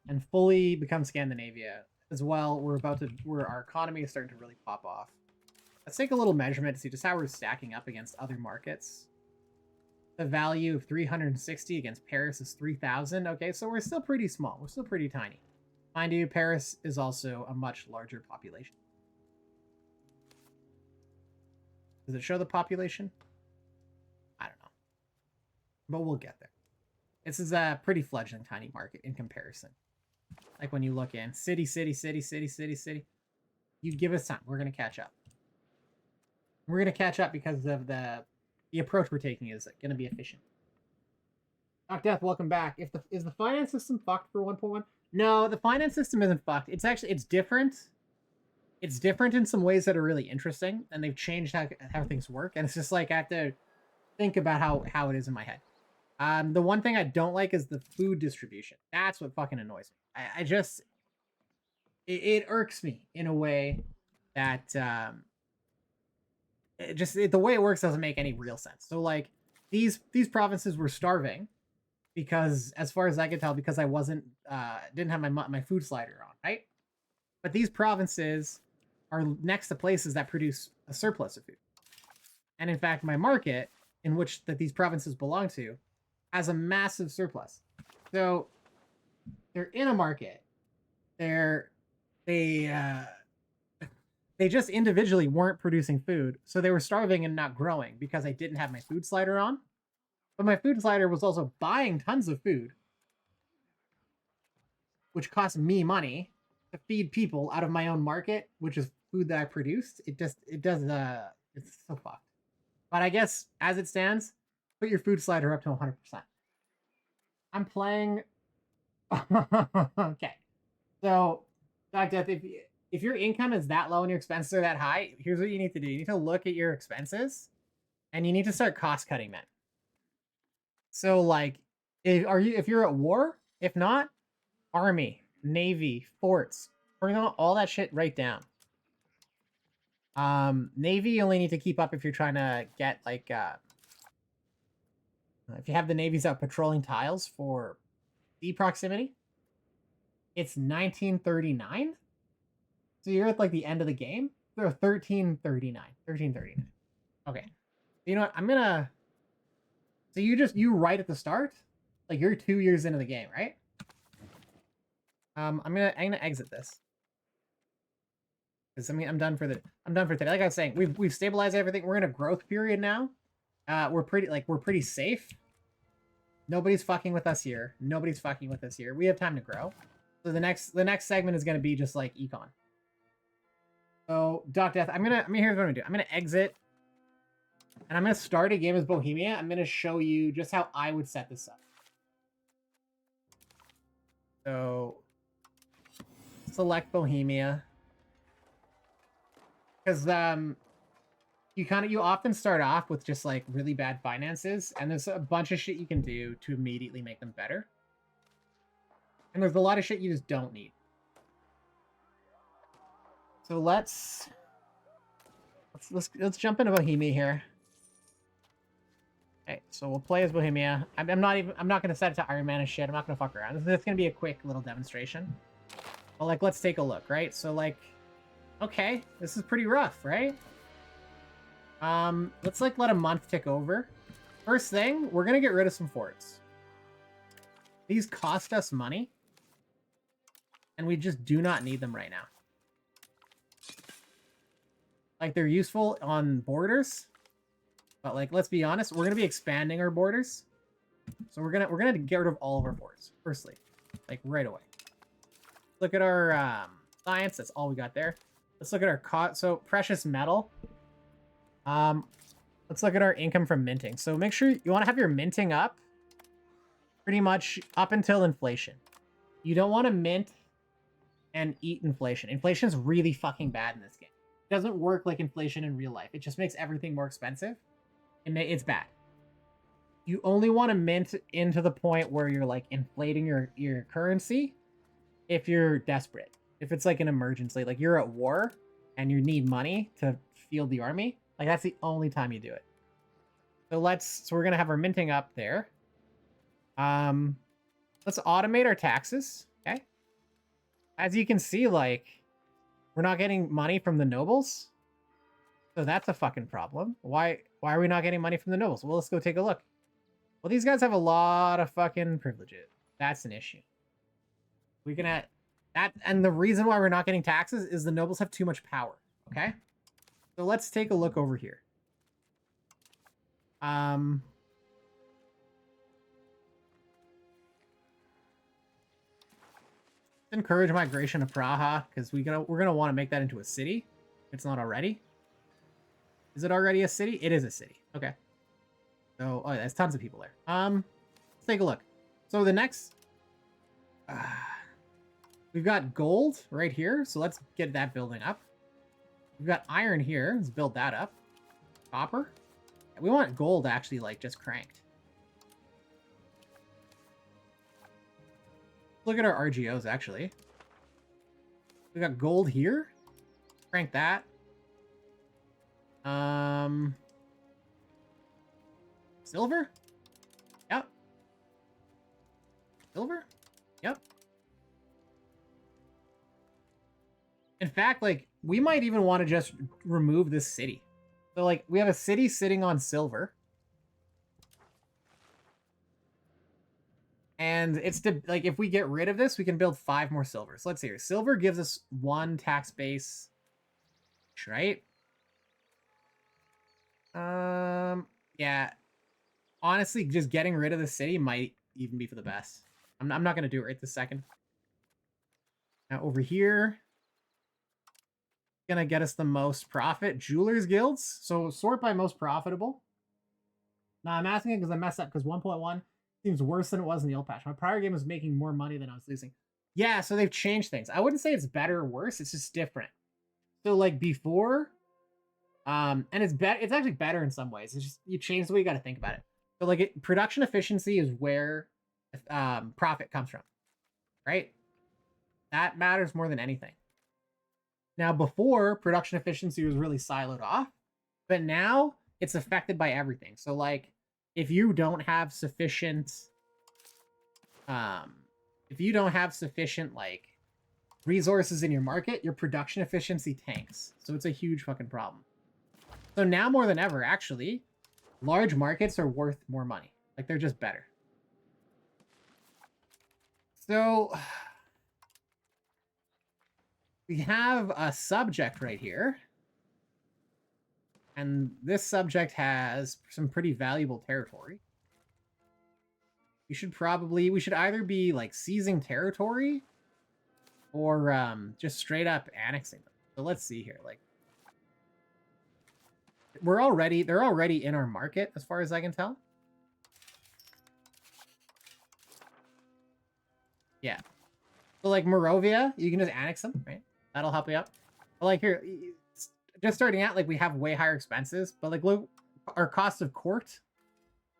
and fully become Scandinavia as well. Our economy is starting to really pop off. Let's take a little measurement to see just how we're stacking up against other markets. The value of 360 against Paris is 3,000. Okay, so we're still pretty small. We're still pretty tiny. Mind you, Paris is also a much larger population. Does it show the population? I don't know. But we'll get there. This is a pretty fledgling tiny market in comparison. Like when you look in city. You give us time. We're going to catch up. We're going to catch up because of the approach we're taking is going to be efficient. Doc Death, welcome back. Is the finance system fucked for 1.1? No, the finance system isn't fucked. It's different. It's different in some ways that are really interesting, and they've changed how things work. And it's just like I have to think about how it is in my head. The one thing I don't like is the food distribution. That's what fucking annoys me. I just it irks me in a way that the way it works doesn't make any real sense. So like these provinces were starving because, as far as I could tell, because I didn't have my food slider on, right? But these provinces are next to places that produce a surplus of food. And in fact, my market, in which these provinces belong to, has a massive surplus. So they're in a market. They just individually weren't producing food, so they were starving and not growing because I didn't have my food slider on. But my food slider was also buying tons of food, which cost me money to feed people out of my own market, which is food that I produced. It's so fucked. But I guess as it stands, put your food slider up to 100%. I'm playing. Okay, so Doc Death, if your income is that low and your expenses are that high, here's what you need to do. You need to look at your expenses, and you need to start cost cutting them. So like, if you're at war? If not, army, navy, forts, bring all that shit right down. Navy you only need to keep up if you're trying to get like if you have the navies out patrolling tiles for sea proximity. It's 1939. So you're at like the end of the game. They're 1339. 1339. Okay. You know what? I'm gonna. So you right at the start, like you're 2 years into the game, right? I'm gonna exit this. Because I mean I'm done for today. Like I was saying, we've stabilized everything. We're in a growth period now. We're pretty safe. Nobody's fucking with us here. Nobody's fucking with us here. We have time to grow. So the next segment is gonna be just like econ. So Doc Death, here's what I'm gonna do. I'm gonna exit, and I'm gonna start a game as Bohemia. I'm gonna show you just how I would set this up. So select Bohemia, because you often start off with just like really bad finances, and there's a bunch of shit you can do to immediately make them better. And there's a lot of shit you just don't need. So let's jump into Bohemia here. Okay, so we'll play as Bohemia. I'm not gonna set it to Iron Man and shit. I'm not gonna fuck around. This is gonna be a quick little demonstration. But like, let's take a look, right? So like, okay, this is pretty rough, right? Let's like let a month tick over. First thing, we're gonna get rid of some forts. These cost us money, and we just do not need them right now. Like, they're useful on borders, but like, let's be honest, we're gonna be expanding our borders, so we're gonna get rid of all of our forts. Firstly, like right away. Look at our science. That's all we got there. Let's look at our so precious metal. Let's Let's look at our income from minting. So make sure you want to have your minting up pretty much up until inflation. You don't want to mint and eat inflation. Inflation is really fucking bad in this game. It doesn't work like inflation in real life. It just makes everything more expensive. And it's bad. You only want to mint into the point where you're like inflating your currency if you're desperate. If it's like an emergency, like you're at war and you need money to field the army, like that's the only time you do it. So we're gonna have our minting up there. Let's automate our taxes. Okay. As you can see, like we're not getting money from the nobles. So that's a fucking problem. Why are we not getting money from the nobles? Well, let's go take a look. Well, these guys have a lot of fucking privileges. That's an issue. We can add that, and the reason why we're not getting taxes is the nobles have too much power. Okay, so let's take a look over here. Encourage migration to Praha because we're gonna want to make that into a city. If it's not already. Is it already a city? It is a city. Okay. So, oh, there's tons of people there. Let's take a look. So the next, we've got gold right here. So let's get that building up. We've got iron here. Let's build that up. Copper. We want gold actually like just cranked. Look at our RGOs actually. We got gold here. Crank that. Silver? Yep. Silver? Yep. In fact, like, we might even want to just remove this city. So, like, we have a city sitting on silver. And it's like, if we get rid of this, we can build 5 more silver. So let's see here. Silver gives us 1 tax base, right? Yeah. Honestly, just getting rid of the city might even be for the best. I'm not going to do it right this second. Now over here, going to get us the most profit. Jewelers Guilds. So sort by most profitable. Now I'm asking it because I messed up because 1.1 seems worse than it was in the old patch. My prior game was making more money than I was losing. Yeah, so they've changed things. I wouldn't say it's better or worse. It's just different. So like before, and it's actually better in some ways. It's just you change the way you got to think about it. So like production efficiency is where profit comes from, right? That matters more than anything. Now before, production efficiency was really siloed off, but now it's affected by everything. So like if you don't have sufficient like resources in your market, your production efficiency tanks. So it's a huge fucking problem. So now more than ever, actually, large markets are worth more money. Like they're just better. So we have a subject right here. And this subject has some pretty valuable territory. We should either be like seizing territory or just straight up annexing them. So let's see here. Like they're already in our market as far as I can tell. Yeah. So like Moravia, you can just annex them, right? That'll help you out. But like here, just starting out, like we have way higher expenses, but like look, our cost of court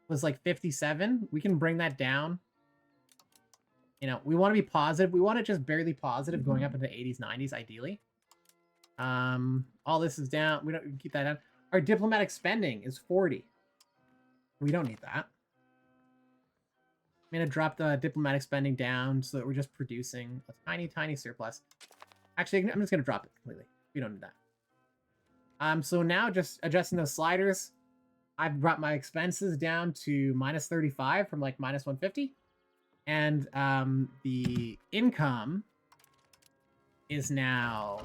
was like 57. We can bring that down. You know, we want to be positive. We want it just barely positive, going up into 80s, 90s, ideally. All this is down. We don't keep that down. Our diplomatic spending is 40. We don't need that. I'm gonna drop the diplomatic spending down so that we're just producing a tiny, tiny surplus. Actually, I'm just gonna drop it completely. We don't need that. So now just adjusting those sliders, I've brought my expenses down to minus 35 from like minus 150. And the income is now,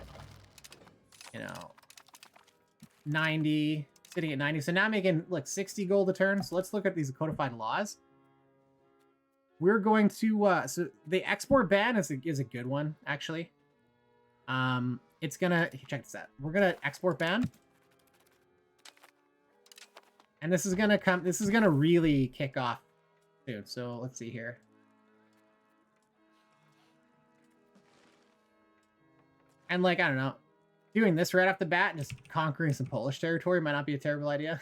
90, sitting at 90. So now I'm making, like, 60 gold a turn. So let's look at these codified laws. We're going to, so the export ban is a good one, actually. It's gonna, check this out. We're gonna export ban. And this is gonna really kick off soon. So let's see here. And like, I don't know, doing this right off the bat and just conquering some Polish territory might not be a terrible idea.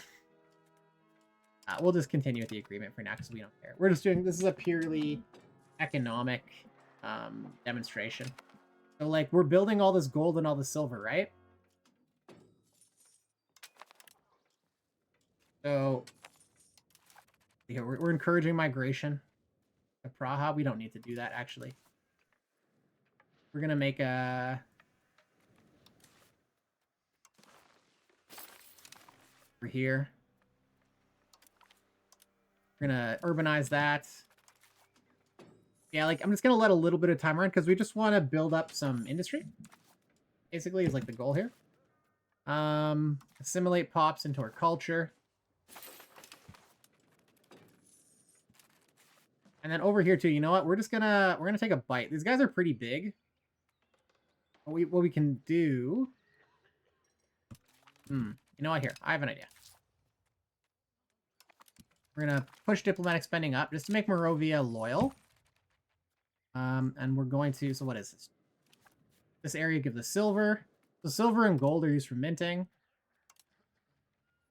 We'll just continue with the agreement for now because we don't care. We're just doing, this is a purely economic demonstration. So like, we're building all this gold and all the silver, right? So yeah, we're encouraging migration to Praha. We don't need to do that, actually. We're going to make a... over here. We're going to urbanize that. Yeah, like, I'm just going to let a little bit of time run because we just want to build up some industry. Basically, is like the goal here. Assimilate pops into our culture. And then over here too, you know what? We're gonna take a bite. These guys are pretty big. What we can do? You know what? Here, I have an idea. We're gonna push diplomatic spending up just to make Moravia loyal. And we're going to. So what is this? This area gives us silver. So silver and gold are used for minting.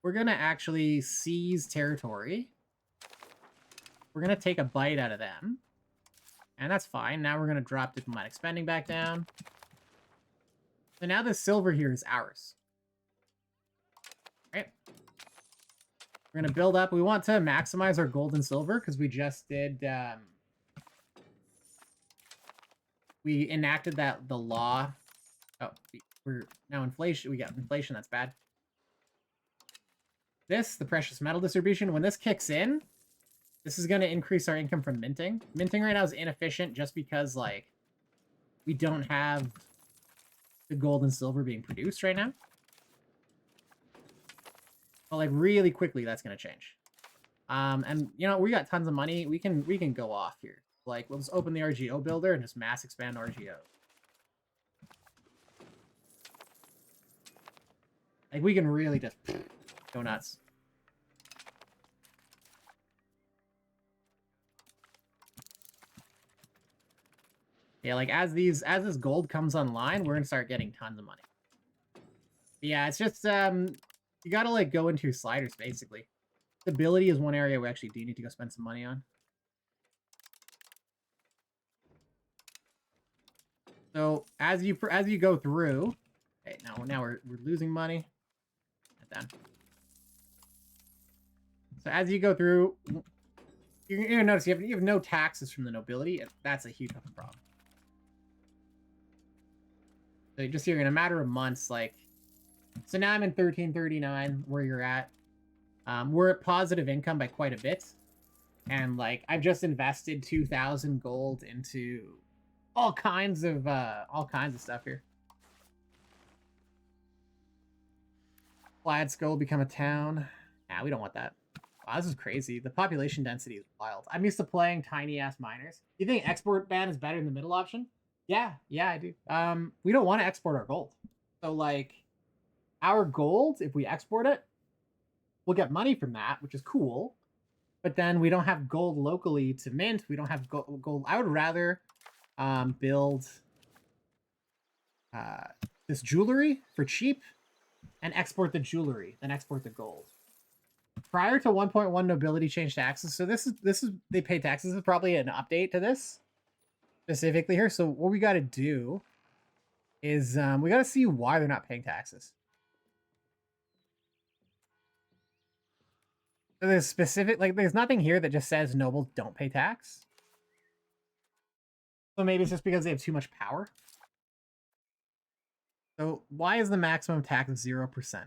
We're gonna actually seize territory. We're going to take a bite out of them. And that's fine. Now we're going to drop diplomatic spending back down. So now the silver here is ours. Right? We're going to build up. We want to maximize our gold and silver because we just did... we enacted the law. Oh, we're now inflation. We got inflation. That's bad. The precious metal distribution, when this kicks in... This is going to increase our income from minting. Minting right now is inefficient just because, like, we don't have the gold and silver being produced right now. But, like, really quickly, that's going to change. And, you know, we got tons of money. We can go off here. Like, we'll just open the RGO builder and just mass expand RGO. Like, we can really just go nuts. Yeah, like as this gold comes online, we're gonna start getting tons of money. But yeah, it's just you gotta like go into your sliders basically. Stability is one area we actually do need to go spend some money on. So as you go through, okay, now we're losing money. Done. So as you go through, you're gonna notice you have no taxes from the nobility, and that's a huge problem. So just here in a matter of months, like, so now I'm in 1339 where you're at. We're at positive income by quite a bit. And like, I've just invested 2,000 gold into all kinds of stuff here. Gladsko will become a town. Nah, we don't want that. Wow, this is crazy. The population density is wild. I'm used to playing tiny ass miners. You think export ban is better than the middle option? Yeah, I do. We don't want to export our gold. So like our gold, if we export it, we'll get money from that, which is cool. But then we don't have gold locally to mint. We don't have gold. I would rather build this jewelry for cheap and export the jewelry than export the gold. Prior to 1.1 nobility change taxes. So this is they pay taxes. This is probably an update to this. Specifically here. So what we got to do is we got to see why they're not paying taxes. So there's specific, like there's nothing here that just says nobles don't pay tax. So maybe it's just because they have too much power. So why is the maximum tax 0%?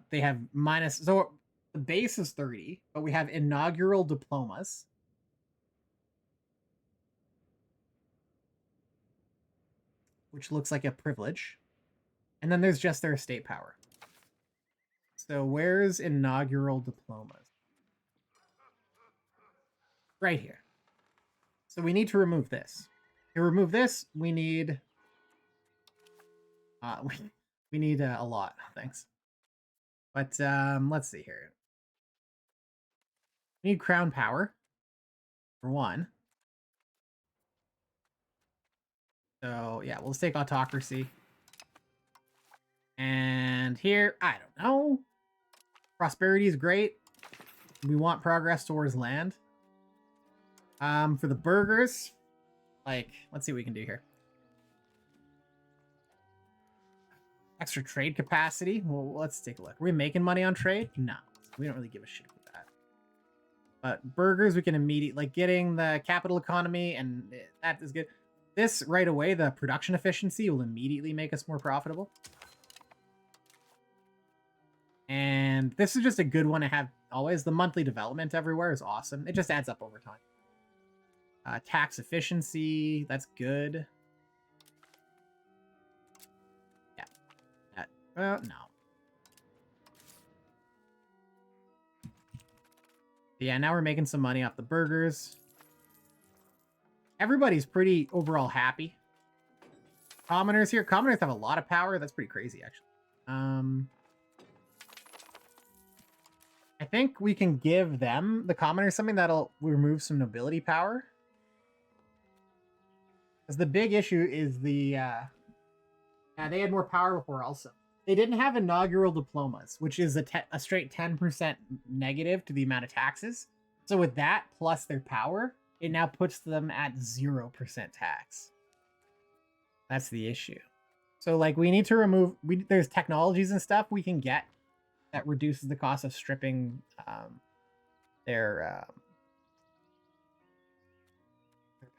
They have minus, so the base is 30, but we have inaugural diplomas. Which looks like a privilege. And then there's just their estate power. So where's inaugural diplomas? Right here. So we need to remove this. To remove this, we need... we need a lot. Thanks. But let's see here. We need crown power for one. So yeah, we'll take autocracy. And here, I don't know. Prosperity is great. We want progress towards land. For the burgers, like, let's see what we can do here. Extra trade capacity. Well, let's take a look. Are we making money on trade? No, we don't really give a shit about that. But burgers, we can immediately, like, getting the capital economy, and that is good. This right away, the production efficiency will immediately make us more profitable. And this is just a good one to have always. The monthly development everywhere is awesome. It just adds up over time. Tax efficiency, that's good. Yeah. No. Yeah, now we're making some money off the burgers. Everybody's pretty overall happy. Commoners here. Commoners have a lot of power. That's pretty crazy, actually. I think we can give them, the commoners, something that'll remove some nobility power. Because the big issue is the... yeah, they had more power before also. They didn't have inaugural diplomas, which is a straight 10% negative to the amount of taxes. So with that, plus their power, it now puts them at 0% tax. That's the issue. So, like, we need to remove... there's technologies and stuff we can get that reduces the cost of stripping their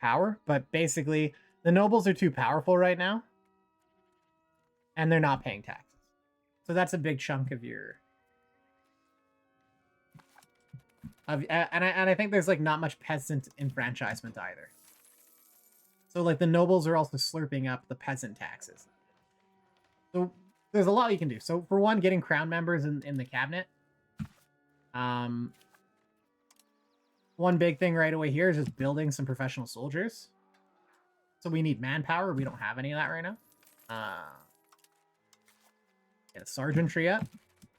power. But basically, the nobles are too powerful right now. And they're not paying taxes. So that's a big chunk of your... and I think there's, like, not much peasant enfranchisement either. So, like, the nobles are also slurping up the peasant taxes. So there's a lot you can do. So for one, getting crown members in the cabinet. One big thing right away here is just building some professional soldiers. So we need manpower. We don't have any of that right now. Get a sergeantry up.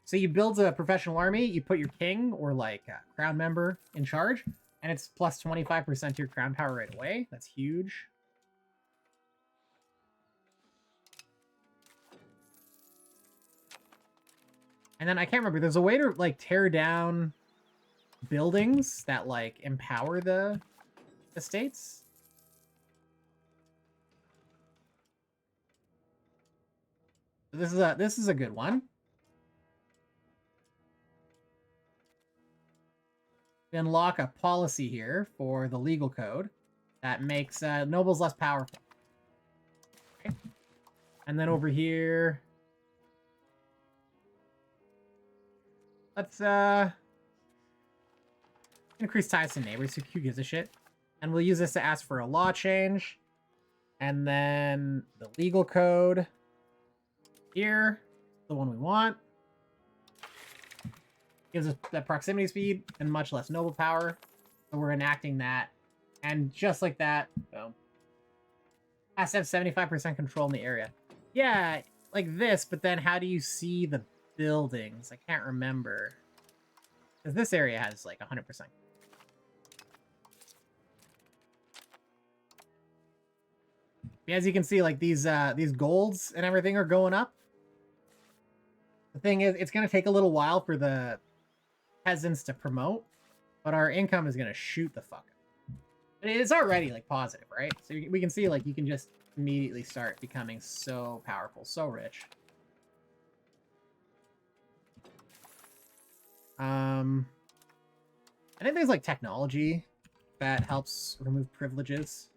So you build a professional army, you put your king or like a crown member in charge, and it's plus 25% to your crown power right away. That's huge. And then I can't remember, there's a way to like tear down buildings that like empower the states. This is a good one. We unlock a policy here for the legal code that makes nobles less powerful. Okay. And then over here, let's increase ties to neighbors. Who gives a shit? And we'll use this to ask for a law change. And then the legal code here, the one we want. Gives us that proximity speed and much less noble power. So we're enacting that. And just like that, boom. Has to have 75% control in the area. Yeah, like this, but then how do you see the buildings? I can't remember. Because this area has like 100%. As you can see, like these golds and everything are going up. The thing is, it's going to take a little while for the peasants to promote, but our income is going to shoot the fuck up. But it's already like positive, right? So we can see like you can just immediately start becoming so powerful, so rich. I think there's like technology that helps remove privileges.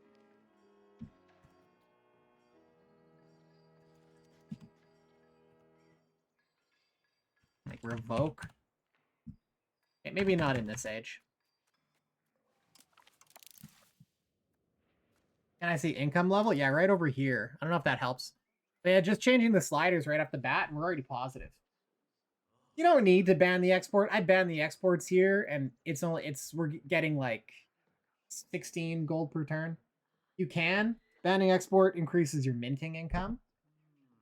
Like revoke. Okay, maybe not in this age. Can I see income level? Yeah, right over here. I don't know if that helps. But yeah, just changing the sliders right off the bat, and we're already positive. You don't need to ban the export. I ban the exports here, and we're getting like 16 gold per turn. You can. Banning export increases your minting income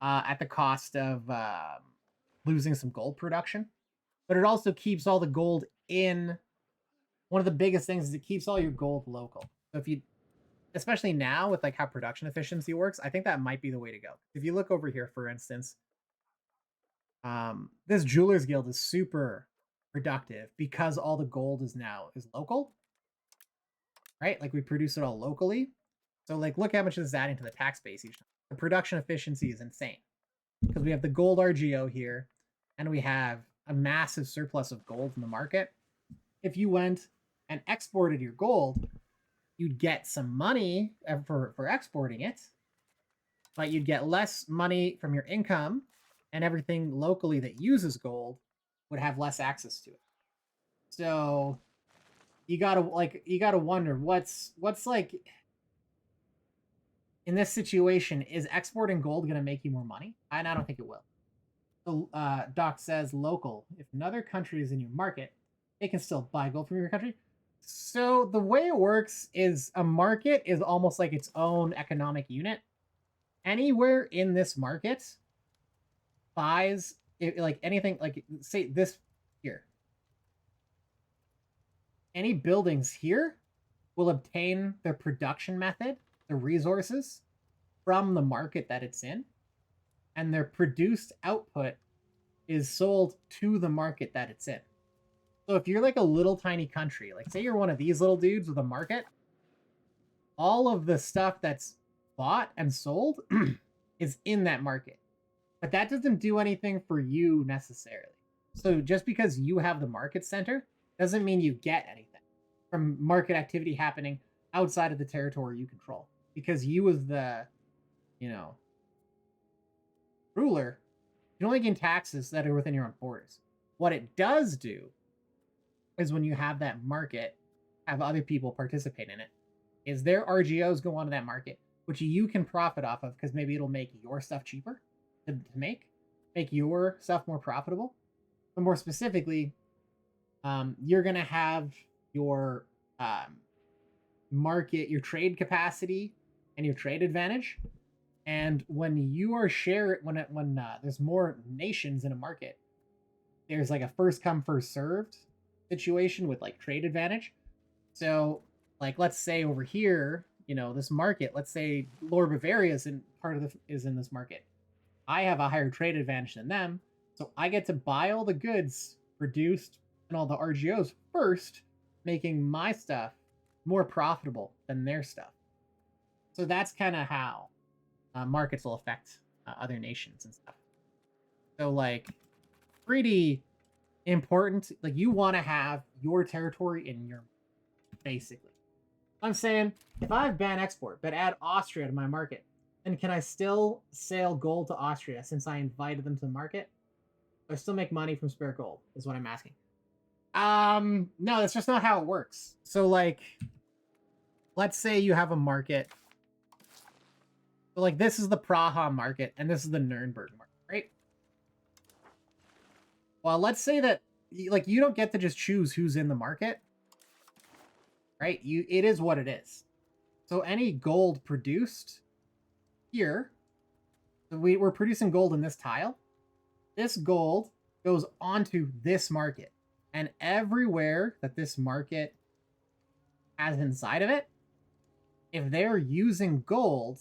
at the cost of losing some gold production, but it also keeps all the gold in. One of the biggest things is it keeps all your gold local. So if you, especially now with like how production efficiency works, I think that might be the way to go. If you look over here, for instance, this Jewelers Guild is super productive because all the gold is now is local, right? Like we produce it all locally. So like, look how much this is adding to the tax base each time. The production efficiency is insane because we have the gold RGO here and we have a massive surplus of gold in the market. If you went and exported your gold, you'd get some money for exporting it, but you'd get less money from your income, and everything locally that uses gold would have less access to it. So you gotta wonder what's like in this situation, is exporting gold going to make you more money? And I don't think it will. So Doc says local. If another country is in your market, they can still buy gold from your country. So the way it works is a market is almost like its own economic unit. Anywhere in this market buys like anything, like say this here. Any buildings here will obtain their production method, the resources from the market that it's in, and their produced output is sold to the market that it's in. So if you're like a little tiny country, like say you're one of these little dudes with a market, all of the stuff that's bought and sold is in that market. But that doesn't do anything for you necessarily. So just because you have the market center doesn't mean you get anything from market activity happening outside of the territory you control. Because you as the, ruler, you only gain taxes that are within your own borders. What it does do is when you have that market, have other people participate in it, is their RGOs go onto that market, which you can profit off of because maybe it'll make your stuff cheaper to make your stuff more profitable. But more specifically, you're going to have your market, your trade capacity, and your trade advantage. And when you are when there's more nations in a market, there's like a first come first served situation with like trade advantage. So like let's say over here, this market, let's say Lord Bavaria is in this market. I have a higher trade advantage than them, so I get to buy all the goods produced and all the RGOs first, making my stuff more profitable than their stuff. So that's kind of how markets will affect other nations and stuff. So like pretty important, like you want to have your territory in your, basically. I'm saying if I have ban export but add Austria to my market, then can I still sell gold to Austria since I invited them to the market? Do I still make money from spare gold is what I'm asking. No, that's just not how it works. So like, let's say you have a market. So like this is the Praha market and this is the Nuremberg market, right? Well, let's say that like you don't get to just choose who's in the market, right? It is what it is. So any gold produced here, so we're producing gold in this tile. This gold goes onto this market, and everywhere that this market has inside of it, if they're using gold,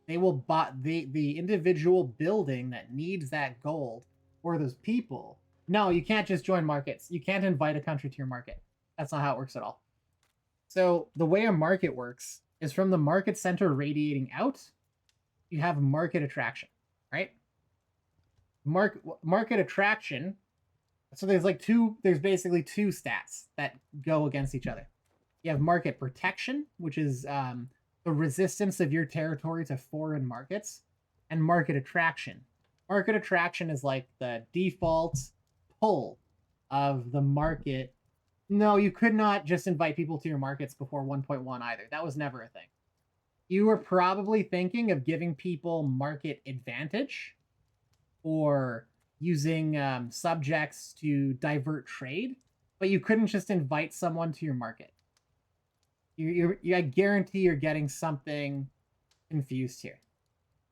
they will buy the individual building that needs that gold or those people. No, you can't just join markets. You can't invite a country to your market. That's not how it works at all. So the way a market works is from the market center radiating out, you have market attraction, right? Market attraction. So there's basically two stats that go against each other. You have market protection, which is the resistance of your territory to foreign markets, and market attraction. Market attraction is like the default pull of the market. No, you could not just invite people to your markets before 1.1 either. That was never a thing. You were probably thinking of giving people market advantage or using subjects to divert trade, but you couldn't just invite someone to your market. I guarantee you're getting something confused here.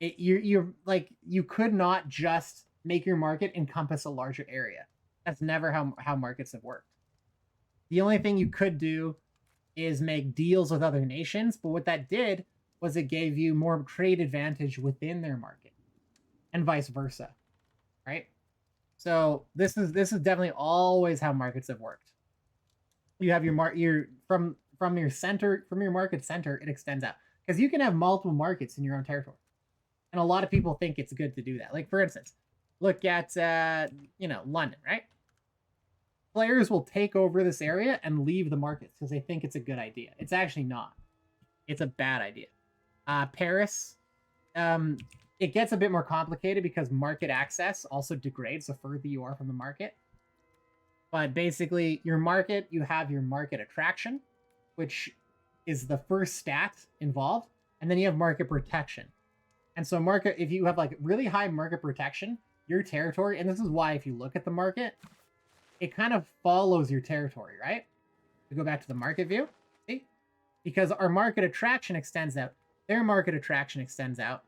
You could not just make your market encompass a larger area. That's never how markets have worked. The only thing you could do is make deals with other nations, but what that did was it gave you more trade advantage within their market, and vice versa, right? So this is definitely always how markets have worked. You have your from your market center, it extends out, because you can have multiple markets in your own territory, and a lot of people think it's good to do that. Like, for instance, look at London, right? Players will take over this area and leave the markets because they think it's a good idea. It's actually not. It's a bad idea. Paris, it gets a bit more complicated because market access also degrades the further you are from the market. But basically, your market, you have your market attraction, which is the first stat involved, and then you have market protection. And so if you have like really high market protection, your territory, and this is why if you look at the market, it kind of follows your territory, right? To go back to the market view, see? Because our market attraction extends out, their market attraction extends out,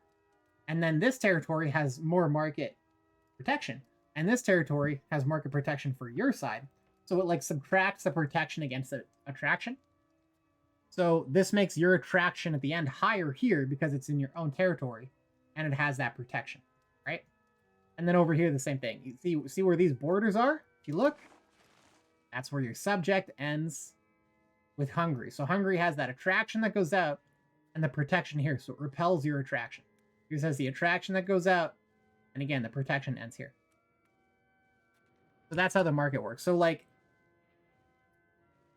and then this territory has more market protection, and this territory has market protection for your side. So it like subtracts the protection against the attraction. So this makes your attraction at the end higher here because it's in your own territory and it has that protection, right? And then over here, the same thing. You see where these borders are? If you look, that's where your subject ends with Hungary. So Hungary has that attraction that goes out and the protection here. So it repels your attraction. Here's has the attraction that goes out. And again, the protection ends here. So that's how the market works. So like,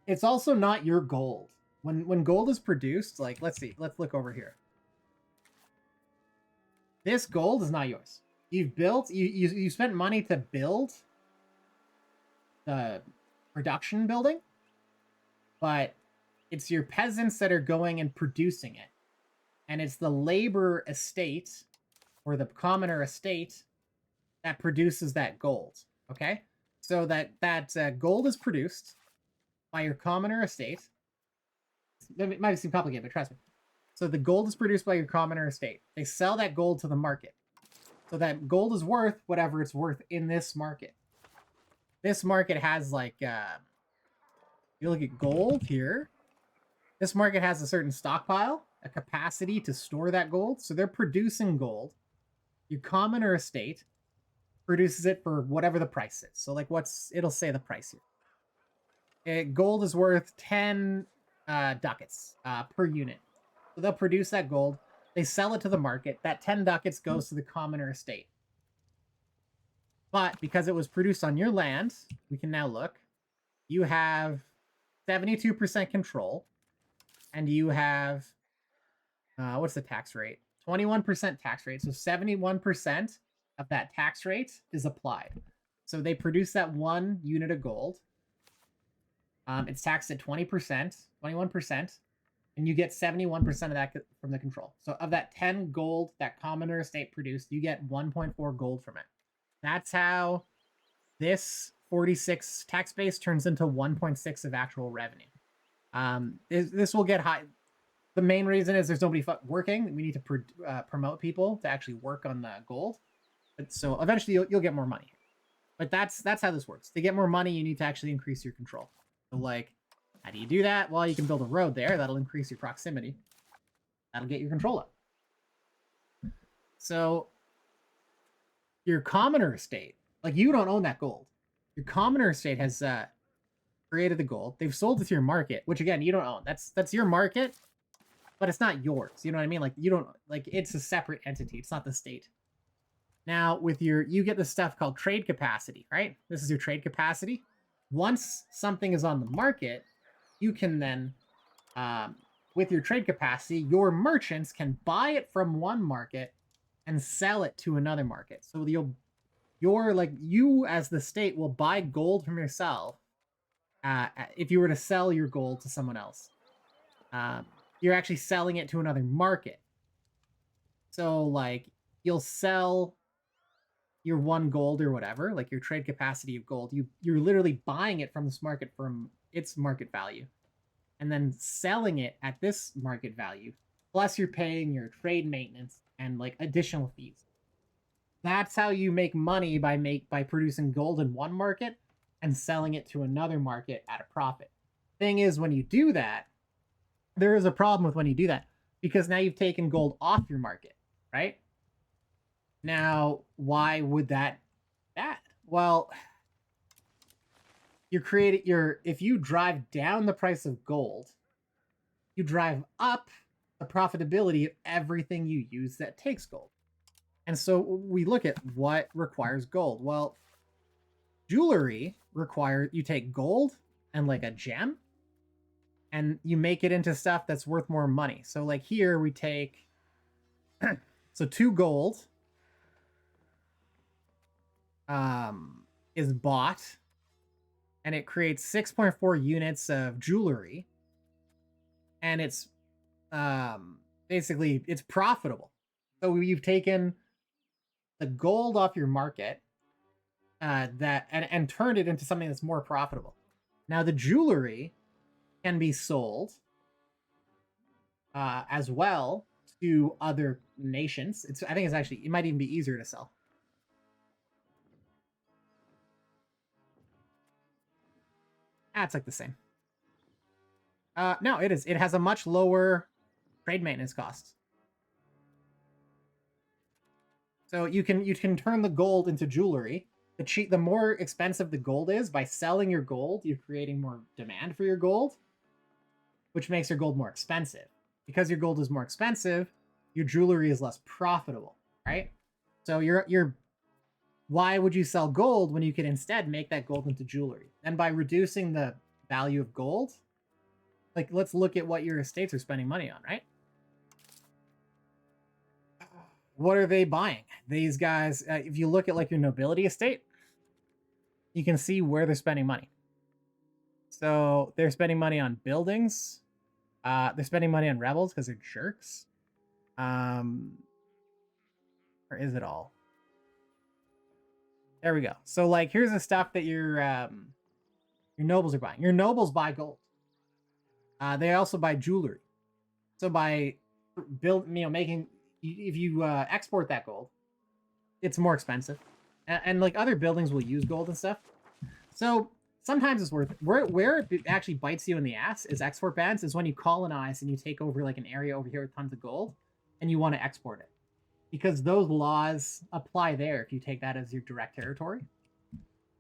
it's also not your gold. When gold is produced, like, let's see, let's look over here. This gold is not yours. You've built, you spent money to build the production building, but it's your peasants that are going and producing it. And it's the labor estate or the commoner estate that produces that gold, okay? So that gold is produced by your commoner estate. It might seem complicated, but trust me. So the gold is produced by your commoner estate. They sell that gold to the market. So that gold is worth whatever it's worth in this market. This market has like, you look at gold here. This market has a certain stockpile, a capacity to store that gold. So they're producing gold. Your commoner estate produces it for whatever the price is. So like it'll say the price here. Gold is worth 10 ducats per unit. So they'll produce that gold. They sell it to the market. That 10 ducats goes to the commoner estate. But because it was produced on your land, we can now look. You have 72% control. And you have, what's the tax rate? 21% tax rate. So 71% of that tax rate is applied. So they produce that 1 unit of gold. It's taxed at 20%, 21%. And you get 71% of that from the control. So of that 10 gold that commoner estate produced, you get 1.4 gold from it. That's how this 46 tax base turns into 1.6 of actual revenue. This will get high. The main reason is there's nobody working. We need to promote people to actually work on the gold. But so eventually you'll get more money. But that's how this works. To get more money, you need to actually increase your control. So like, how do you do that? Well, you can build a road there. That'll increase your proximity. That'll get your control up. So your commoner estate, like you don't own that gold. Your commoner estate has created the gold. They've sold it to your market, which again, you don't own. That's your market, but it's not yours. You know what I mean? Like you don't, like it's a separate entity. It's not the state. Now with you get this stuff called trade capacity, right? This is your trade capacity. Once something is on the market, you can then, with your trade capacity, your merchants can buy it from one market and sell it to another market. So you as the state will buy gold from yourself. If you were to sell your gold to someone else, you're actually selling it to another market. So like you'll sell your 1 gold or whatever, like your trade capacity of gold, you're literally buying it from this market from its market value and then selling it at this market value. Plus you're paying your trade maintenance and like additional fees. That's how you make money by producing gold in one market and selling it to another market at a profit. Thing is, when you do that, there is a problem with when you do that because now you've taken gold off your market, right? Now, why would that bad? Well, if you drive down the price of gold, you drive up the profitability of everything you use that takes gold. And so we look at what requires gold. Well, jewelry requires you take gold and like a gem and you make it into stuff that's worth more money. So like here we take so 2 gold is bought and it creates 6.4 units of jewelry and it's basically it's profitable. So you've taken the gold off your market and turned it into something that's more profitable. Now the jewelry can be sold as well to other nations. I think it might even be easier to sell. It's like the same. No, it is. It has a much lower trade maintenance cost. So you can turn the gold into jewelry. The more expensive the gold is, by selling your gold, you're creating more demand for your gold, which makes your gold more expensive. Because your gold is more expensive, your jewelry is less profitable, right? So why would you sell gold when you could instead make that gold into jewelry? And by reducing the value of gold, like let's look at what your estates are spending money on, right? What are they buying? These guys, if you look at like your nobility estate, you can see where they're spending money. So they're spending money on buildings. They're spending money on rebels because they're jerks. Or is it all? There we go. So like, here's the stuff that your nobles are buying. Your nobles buy gold. They also buy jewelry. So by making, if you export that gold, it's more expensive, and like other buildings will use gold and stuff. So sometimes it's worth it. Where it actually bites you in the ass is export bans. Is when you colonize and you take over like an area over here with tons of gold, and you want to export it, because those laws apply there if you take that as your direct territory.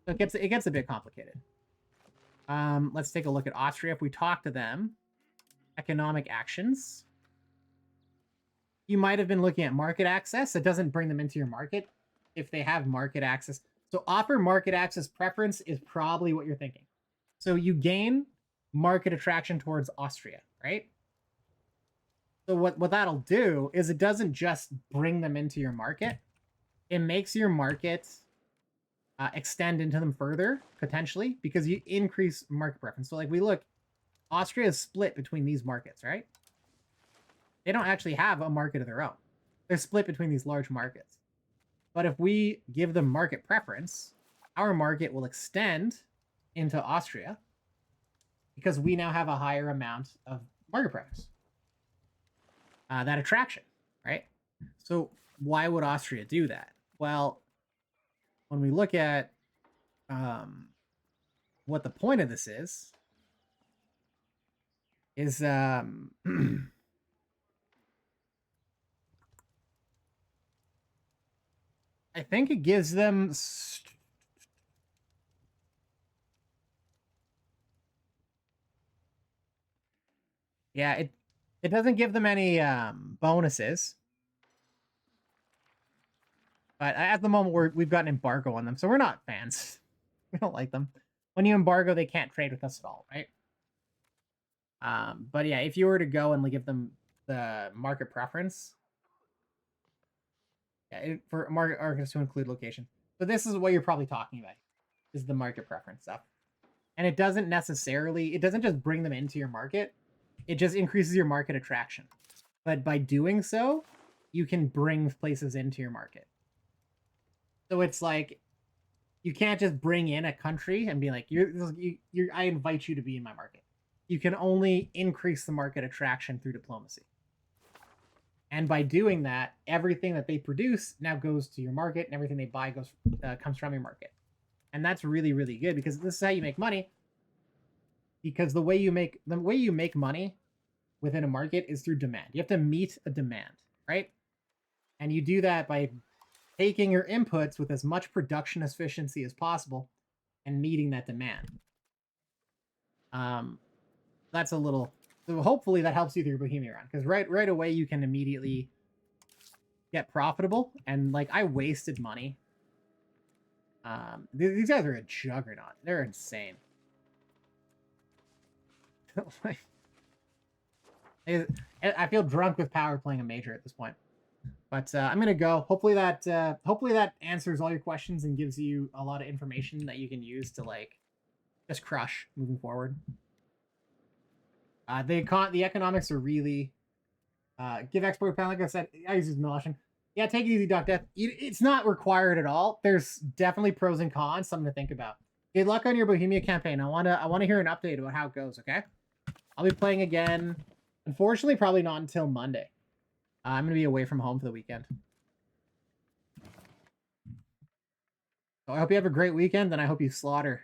So it gets a bit complicated. Let's take a look at Austria. If we talk to them, economic actions. You might have been looking at market access. It doesn't bring them into your market if they have market access. So offer market access preference is probably what you're thinking. So you gain market attraction towards Austria, right? So what that'll do is it doesn't just bring them into your market. It makes your market extend into them further, potentially, because you increase market preference. So like we look, Austria is split between these markets, right? They don't actually have a market of their own. They're split between these large markets. But if we give them market preference, our market will extend into Austria because we now have a higher amount of market preference. That attraction, right? So why would Austria do that? Well, when we look at what the point of this is I think it gives them yeah, it doesn't give them any bonuses. But at the moment we've got an embargo on them, so we're not fans. We don't like them. When you embargo, they can't trade with us at all, right? But yeah, if you were to go and give them the market preference, yeah, for market arguments to include location. So this is what you're probably talking about, is the market preference stuff. And it doesn't just bring them into your market. It just increases your market attraction. But by doing so, you can bring places into your market. So it's like, you can't just bring in a country and be like, I invite you to be in my market. You can only increase the market attraction through diplomacy. And by doing that, everything that they produce now goes to your market, and everything they buy comes from your market. And that's really, really good, because this is how you make money. Because the way you make money within a market is through demand. You have to meet a demand, right? And you do that by taking your inputs with as much production efficiency as possible and meeting that demand. That's a little. So hopefully that helps you through Bohemia Round, because right away you can immediately get profitable. And like, I wasted money. These guys are a juggernaut. They're insane. I feel drunk with power playing a major at this point. But I'm gonna go. Hopefully that answers all your questions and gives you a lot of information that you can use to like just crush moving forward. The economics are really give export pound, like I said. I use Miloshin. Yeah, take it easy, Doc Death. It's not required at all. There's definitely pros and cons, something to think about. Good luck on your Bohemia campaign. I wanna hear an update about how it goes. Okay, I'll be playing again. Unfortunately, probably not until Monday. I'm gonna be away from home for the weekend. So I hope you have a great weekend, and I hope you slaughter